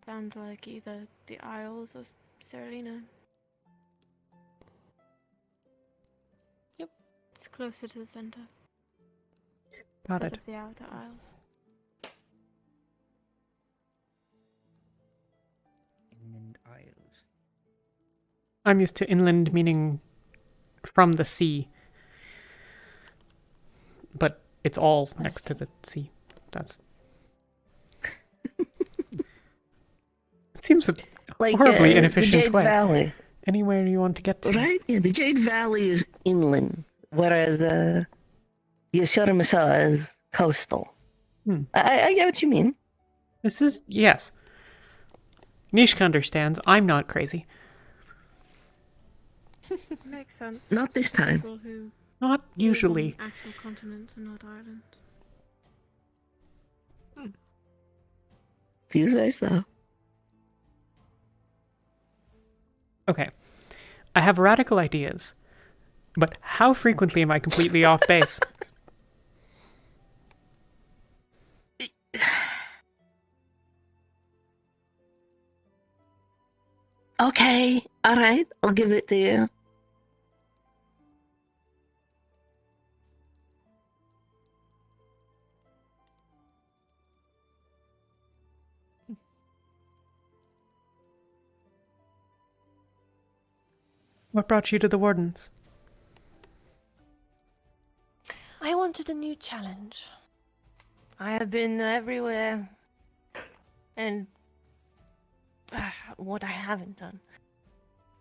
Sounds like either the Isles or Seralina. Yep. It's closer to the center. Got Instead it. of the Outer Isles. Inland Isles. I'm used to inland meaning from the sea. But it's all next to the sea. That's... It seems a horribly the inefficient Jade way. Valley. Anywhere you want to get to. Right? Yeah, the Jade Valley is inland, whereas the Yoshiromasa is coastal. I get what you mean. This is... Yes. Nishka understands. I'm not crazy. Makes sense. Not this time. People who Not live usually. on actual continents and not islands. If you say so. Okay. I have radical ideas. But how frequently am I completely off base? Okay, alright, I'll give it to you. What brought you to the Wardens? I wanted a new challenge. I have been everywhere. And what I haven't done.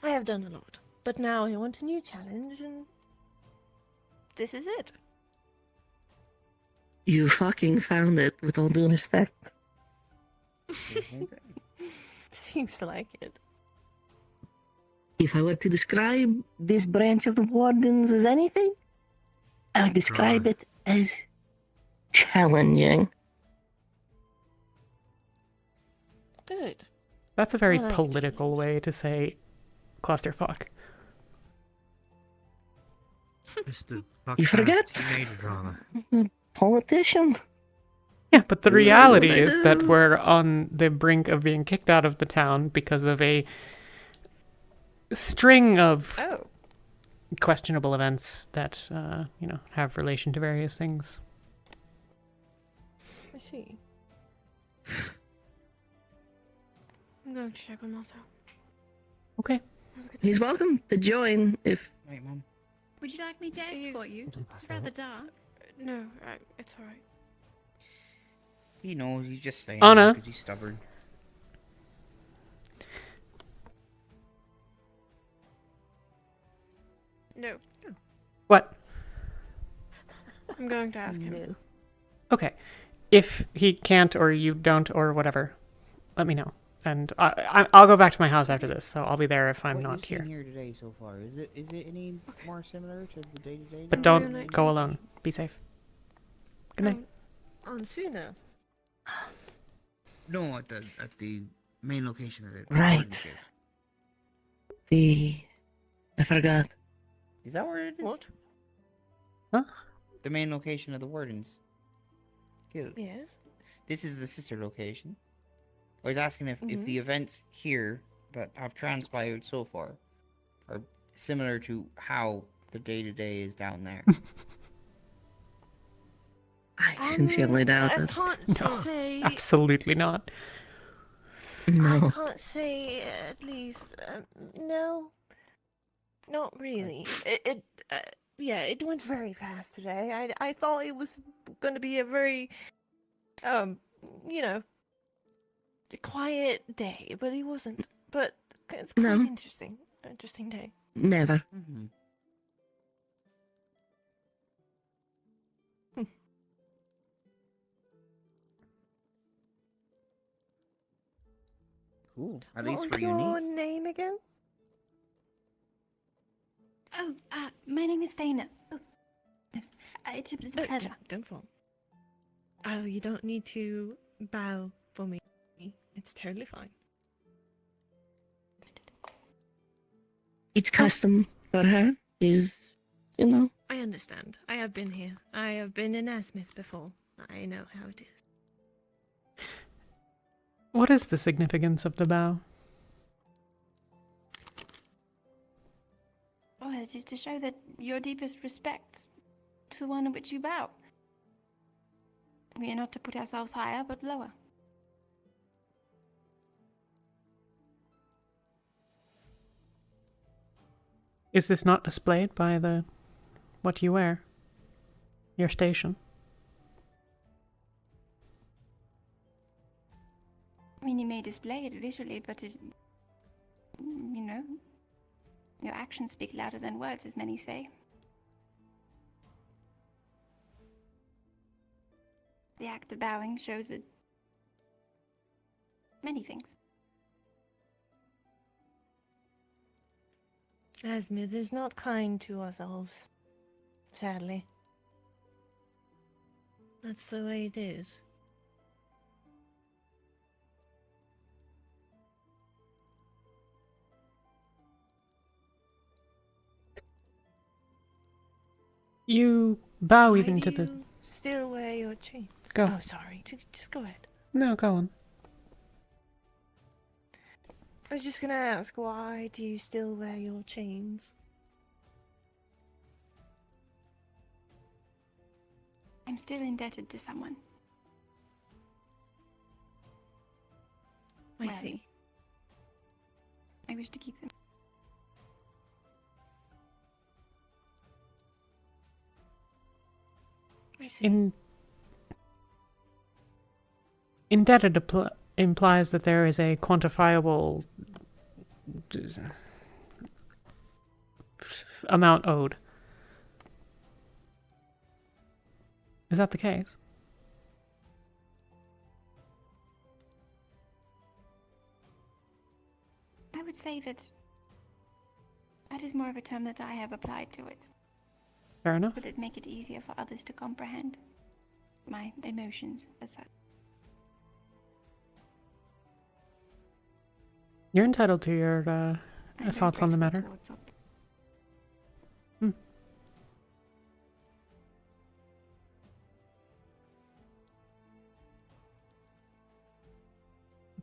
I have done a lot. But now I want a new challenge, and this is it. You fucking found it, with all due respect. Seems like it. If I were to describe this branch of the Wardens as anything, I would describe it as challenging. Good. That's a very I like political way to say clusterfuck. Mr. You forget? Teenage drama. Politician. Yeah, but the Yeah, reality what I is that do. we're on the brink of being kicked out of the town because of a string of questionable events that, have relation to various things. I see. I'm going to check on Marcel. Okay. He's welcome to join if... Right, Mom. Would you like me to escort you? It's rather dark. No, it's alright. He knows, he's just saying Anna. because he's stubborn. No. What? I'm going to ask him. Okay. If he can't or you don't or whatever, let me know. And I'll go back to my house after this, so I'll be there if I'm What not you've seen here. here today so far, is it any more similar to the day-to-day? But don't go alone. Be safe. Good night. On sooner. No, at the main location of it. Right. I forgot. Is that where it is? What? Huh? The main location of the Wardens Guild. Yes. This is the sister location. I was asking if the events here that have transpired so far are similar to how the day-to-day is down there. I sincerely doubt I it. can't say. Absolutely not. No. I can't say at least. No, not really. It went very fast today. I thought it was going to be a very, a quiet day, but it wasn't. But it's quite No. interesting. Interesting day. Never. Cool. At What least was for your unique. name again? Oh, my name is Dana. Oh, yes. It's a pleasure. Don't fall. Oh, you don't need to bow for me. It's totally fine. It's custom for her. Is, I understand. I have been here. I have been in Asmith before. I know how it is. What is the significance of the bow? Oh, it is to show that your deepest respect to the one in which you bow. We are not to put ourselves higher, but lower. Is this not displayed by what you wear? Your station? I mean, you may display it visually, but your actions speak louder than words, as many say. The act of bowing shows it many things. Asmith is not kind to ourselves, sadly. That's the way it is. You bow Why even do to the... you still wear your chains? Go. Oh, sorry. Just go ahead. No, go on. I was just gonna ask, why do you still wear your chains? I'm still indebted to someone. I Well, see. I wish to keep them. I see. Indebted implies that there is a quantifiable amount owed. Is that the case? I would say that that is more of a term that I have applied to it. Fair enough. Would it make it easier for others to comprehend my emotions as such? You're entitled to your thoughts on the matter. Hmm.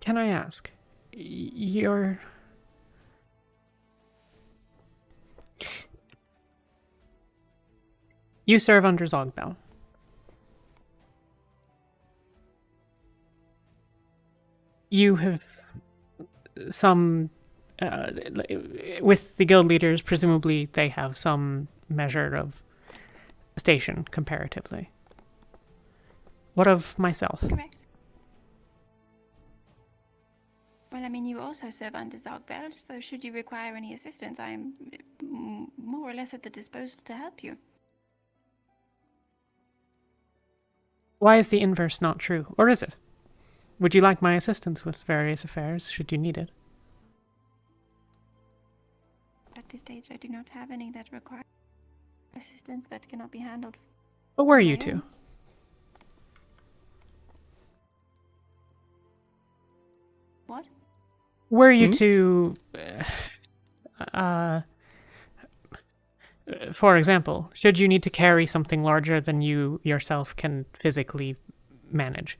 Can I ask, you serve under Zogbel. You have some, with the guild leaders, presumably they have some measure of station comparatively. What of myself? Correct. Well, I mean, you also serve under Zogbel, so should you require any assistance, I am more or less at the disposal to help you. Why is the inverse not true? Or is it? Would you like my assistance with various affairs, should you need it? At this stage, I do not have any that require assistance that cannot be handled. But were on you my two? own. What? Were you to, for example, should you need to carry something larger than you yourself can physically manage?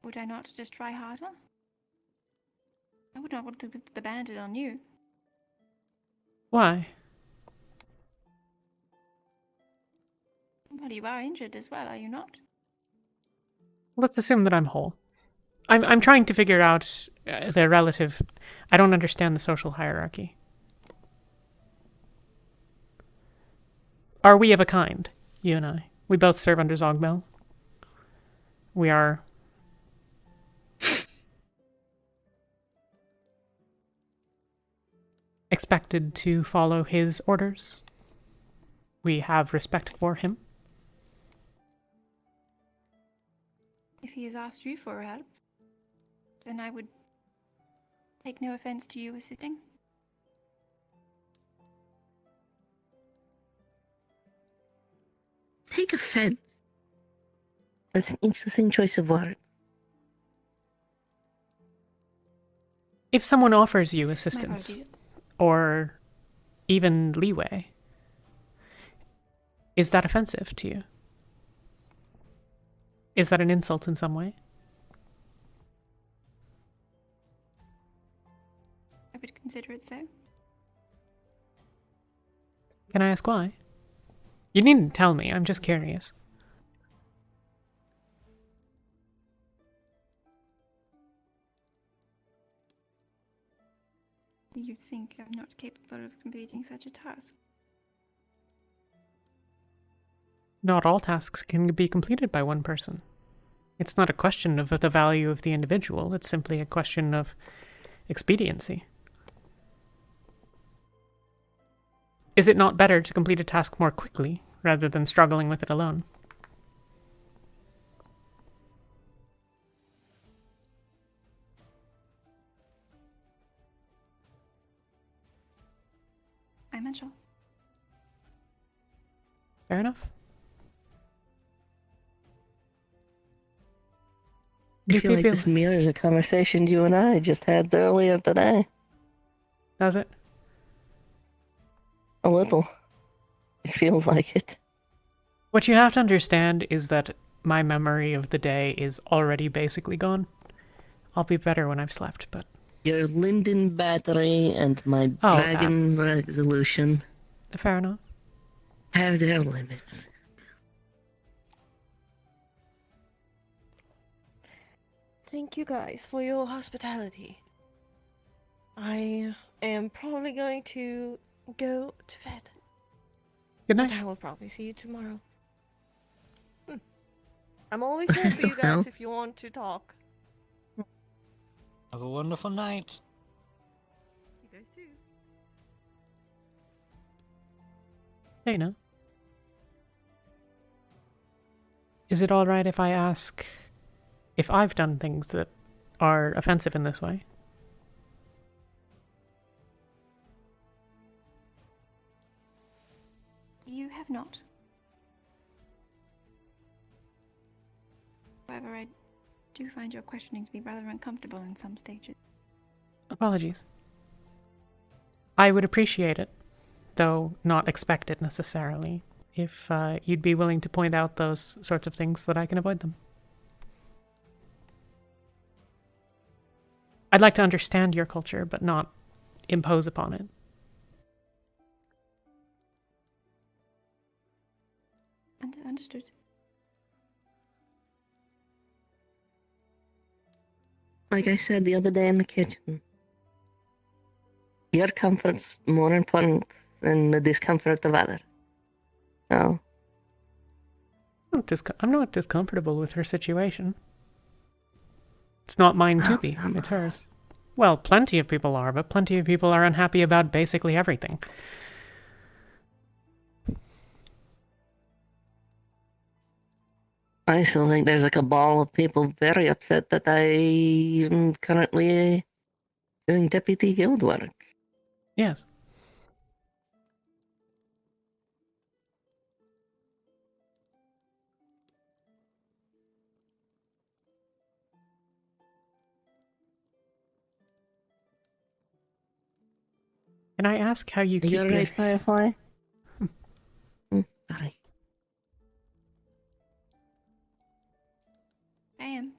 Would I not just try harder? I would not want to put the bandit on you. Why? Well, you are injured as well, are you not? Let's assume that I'm whole. I'm trying to figure out the relative... I don't understand the social hierarchy. Are we of a kind, you and I? We both serve under Zogbel. We are... expected to follow his orders. We have respect for him. If he has asked you for help, then I would take no offense to you assisting. Take offense. That's an interesting choice of words. If someone offers you assistance, or even leeway, is that offensive to you? Is that an insult in some way? I would consider it so. Can I ask why? You needn't tell me, I'm just curious. You think I'm not capable of completing such a task? Not all tasks can be completed by one person. It's not a question of the value of the individual, it's simply a question of expediency. Is it not better to complete a task more quickly, rather than struggling with it alone? I'm unsure. Fair enough. I feel like this mirrors a conversation you and I just had earlier today. Does it? A little. It feels like it. What you have to understand is that my memory of the day is already basically gone. I'll be better when I've slept, but... Your Linden battery and my dragon resolution. Fair enough. Have their limits. Thank you guys for your hospitality. I am probably going to go to bed. Good night. But I will probably see you tomorrow. I'm always here for you guys if you want to talk. Have a wonderful night. You guys too. Dana, is it alright if I ask if I've done things that are offensive in this way? You have not. However, I do find your questioning to be rather uncomfortable in some stages. Apologies. I would appreciate it, though not expect it necessarily, if you'd be willing to point out those sorts of things so that I can avoid them. I'd like to understand your culture, but not impose upon it. Understood. Like I said the other day in the kitchen, your comfort's more important than the discomfort of others. So, I'm not discomfortable with her situation. It's not mine to be, it's hers. Well, plenty of people are, but plenty of people are unhappy about basically everything. I still think there's a cabal of people very upset that I am currently doing deputy guild work. Yes. Can I ask how you keep You're your... right, Firefly? Sorry. I am.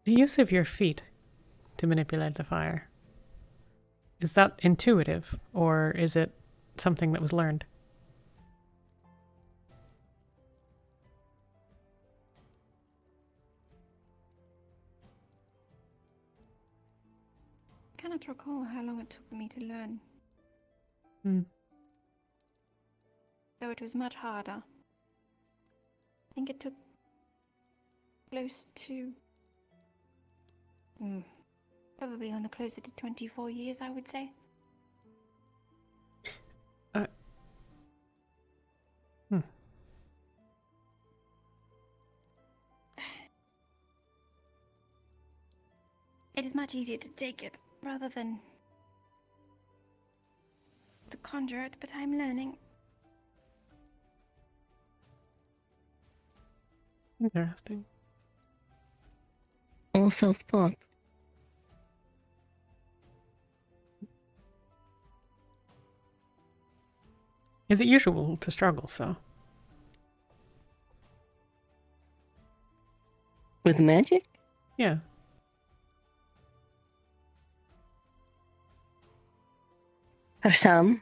The use of your feet to manipulate the fire. Is that intuitive, or is it something that was learned? I cannot recall how long it took me to learn. Though it was much harder. I think it took close to... probably on the closer to 24 years, I would say. It is much easier to take it, rather than to conjure it, but I'm learning. Interesting. All self-taught. Is it usual to struggle so? With magic? Yeah. For some.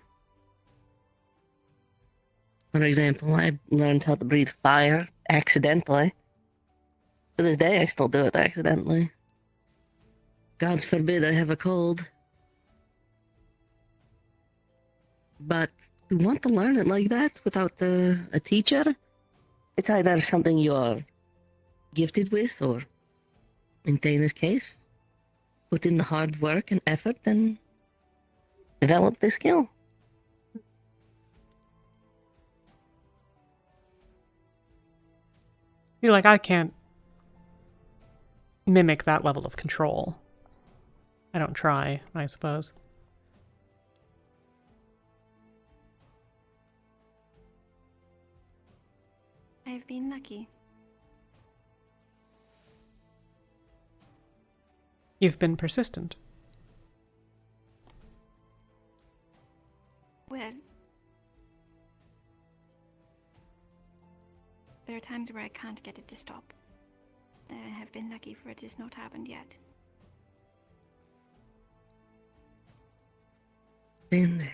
For example, I learned how to breathe fire accidentally. To this day, I still do it accidentally. Gods forbid I have a cold. But you want to learn it like that without a teacher? It's either something you're gifted with, or, in Dana's case, put in the hard work and effort and develop the skill. Feel like I can't mimic that level of control. I don't try, I suppose. I have been lucky. You've been persistent. Well, there are times where I can't get it to stop. I have been lucky for it has not happened yet. Been there.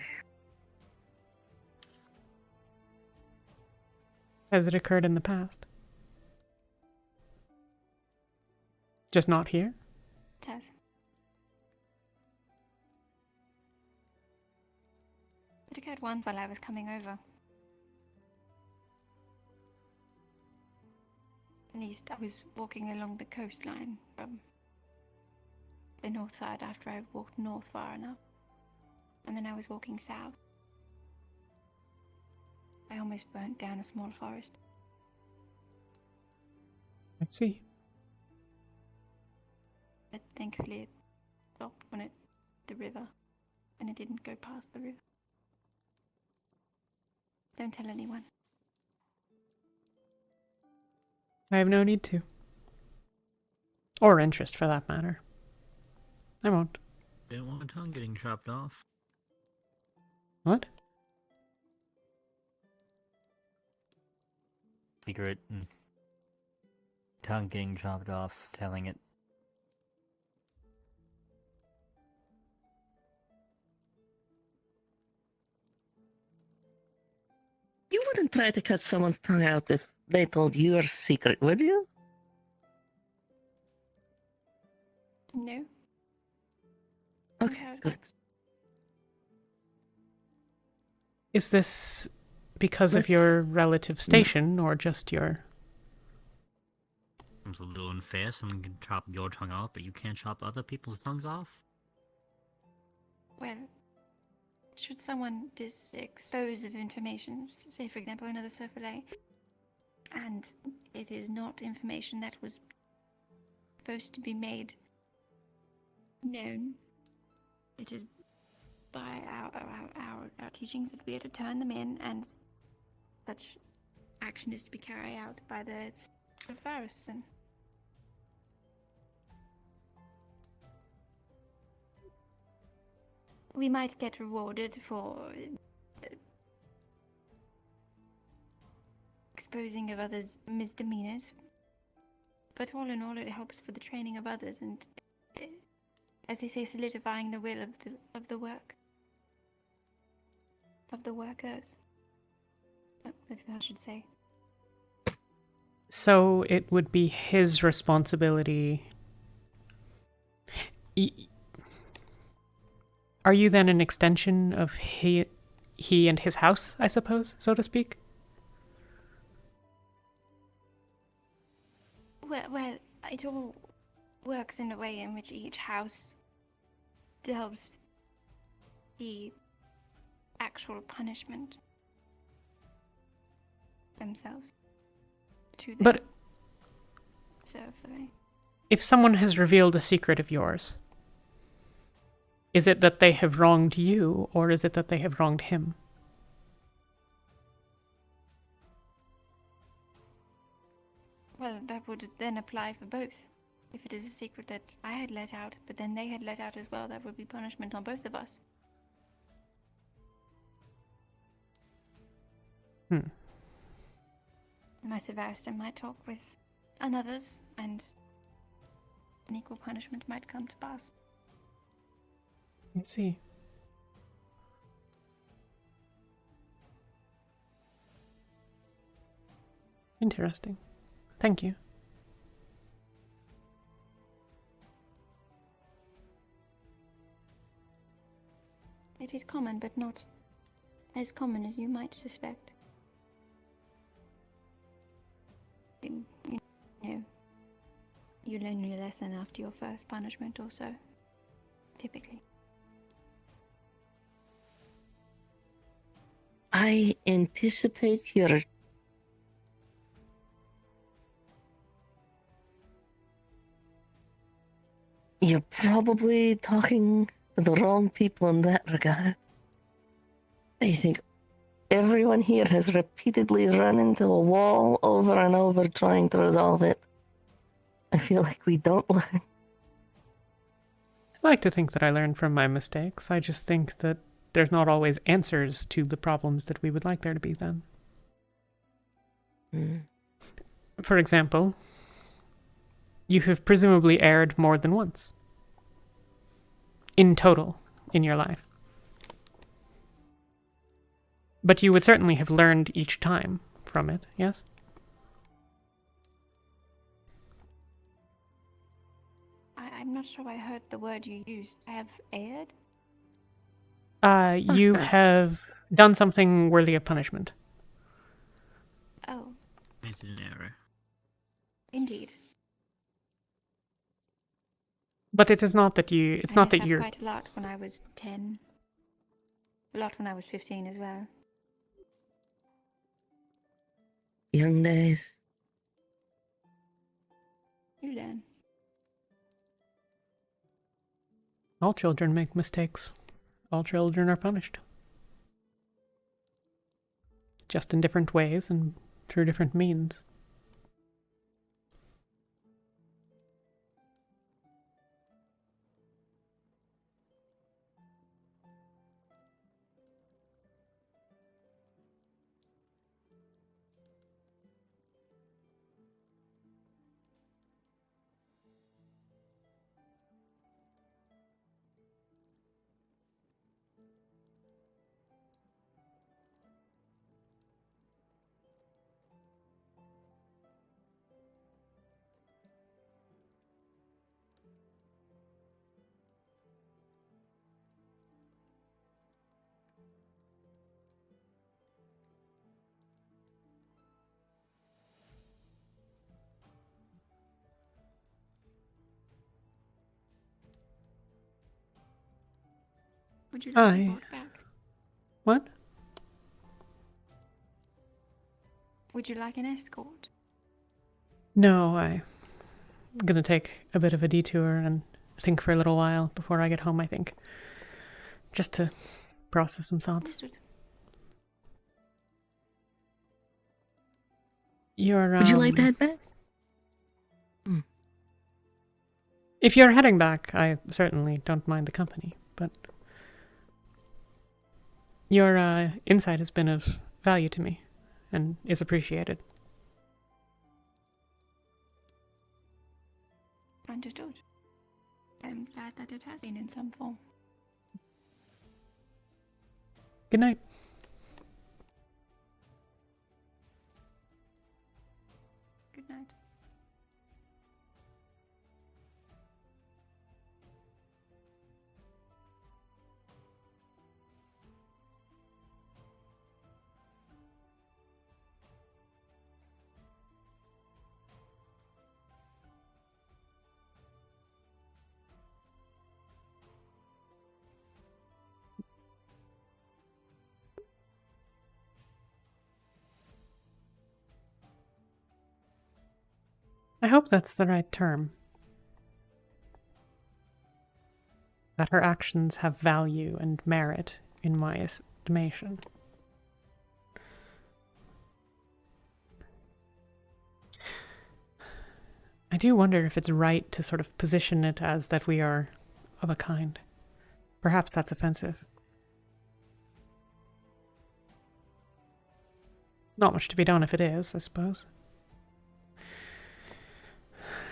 Has it occurred in the past? Just not here? It has. It occurred once while I was coming over. At least I was walking along the coastline from the north side after I walked north far enough. And then I was walking south. I almost burnt down a small forest. I see. But thankfully it stopped when it the river, and it didn't go past the river. Don't tell anyone. I have no need to. Or interest, for that matter. I won't. Didn't want my tongue getting chopped off. What? Secret and tongue getting chopped off, telling it. You wouldn't try to cut someone's tongue out if they told you your secret, would you? No. Okay, good. Is this because of your relative station, or just your... Seems a little unfair. Someone can chop your tongue off, but you can't chop other people's tongues off? Well, should someone dispose of information, say for example another survey, and it is not information that was supposed to be made known, it is by our teachings that we are to turn them in, and such action is to be carried out by the virus. And we might get rewarded for exposing of others' misdemeanors, but all in all it helps for the training of others and, as they say, solidifying the will of the work. Of the workers, if I should say. So it would be his responsibility. Are you then an extension of he and his house, I suppose, so to speak? Well, it all works in a way in which each house delves the actual punishment themselves to them. But survey. If someone has revealed a secret of yours, is it that they have wronged you, or is it that they have wronged him? Well, that would then apply for both. If it is a secret that I had let out, but then they had let out as well, that would be punishment on both of us. My Severiston might talk with others, and an equal punishment might come to pass. I see. Interesting. Thank you. It is common, but not as common as you might suspect. You know, you learn your lesson after your first punishment or so, typically. I anticipate you're probably talking to the wrong people in that regard. I think everyone here has repeatedly run into a wall over and over trying to resolve it. I feel like we don't learn. I like to think that I learn from my mistakes. I just think that there's not always answers to the problems that we would like there to be then. For example, you have presumably erred more than once. In total, in your life. But you would certainly have learned each time from it, yes? I'm not sure I heard the word you used. I have erred? You have done something worthy of punishment. Oh, It's an error. indeed. But it is not that you... It's not that I've you're... quite a lot when I was 10. A lot when I was 15 as well. Young days. You learn. All children make mistakes. All children are punished. Just in different ways and through different means. Would you like an Aye. escort back? What? Would you like an escort? No, I'm gonna take a bit of a detour and think for a little while before I get home, I think. Just to process some thoughts. Understood. You're, Would you like to head back? If you're heading back, I certainly don't mind the company, but... Your insight has been of value to me, and is appreciated. Understood. I'm glad that it has been in some form. Good night. Good night. I hope that's the right term. That her actions have value and merit in my estimation. I do wonder if it's right to sort of position it as that we are of a kind. Perhaps that's offensive. Not much to be done if it is, I suppose.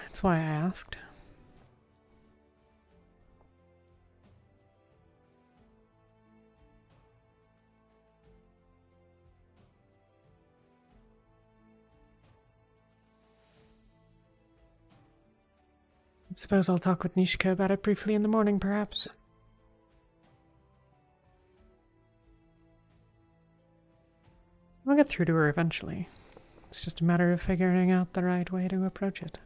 That's why I asked. Suppose I'll talk with Nishka about it briefly in the morning, perhaps. I'll get through to her eventually. It's just a matter of figuring out the right way to approach it.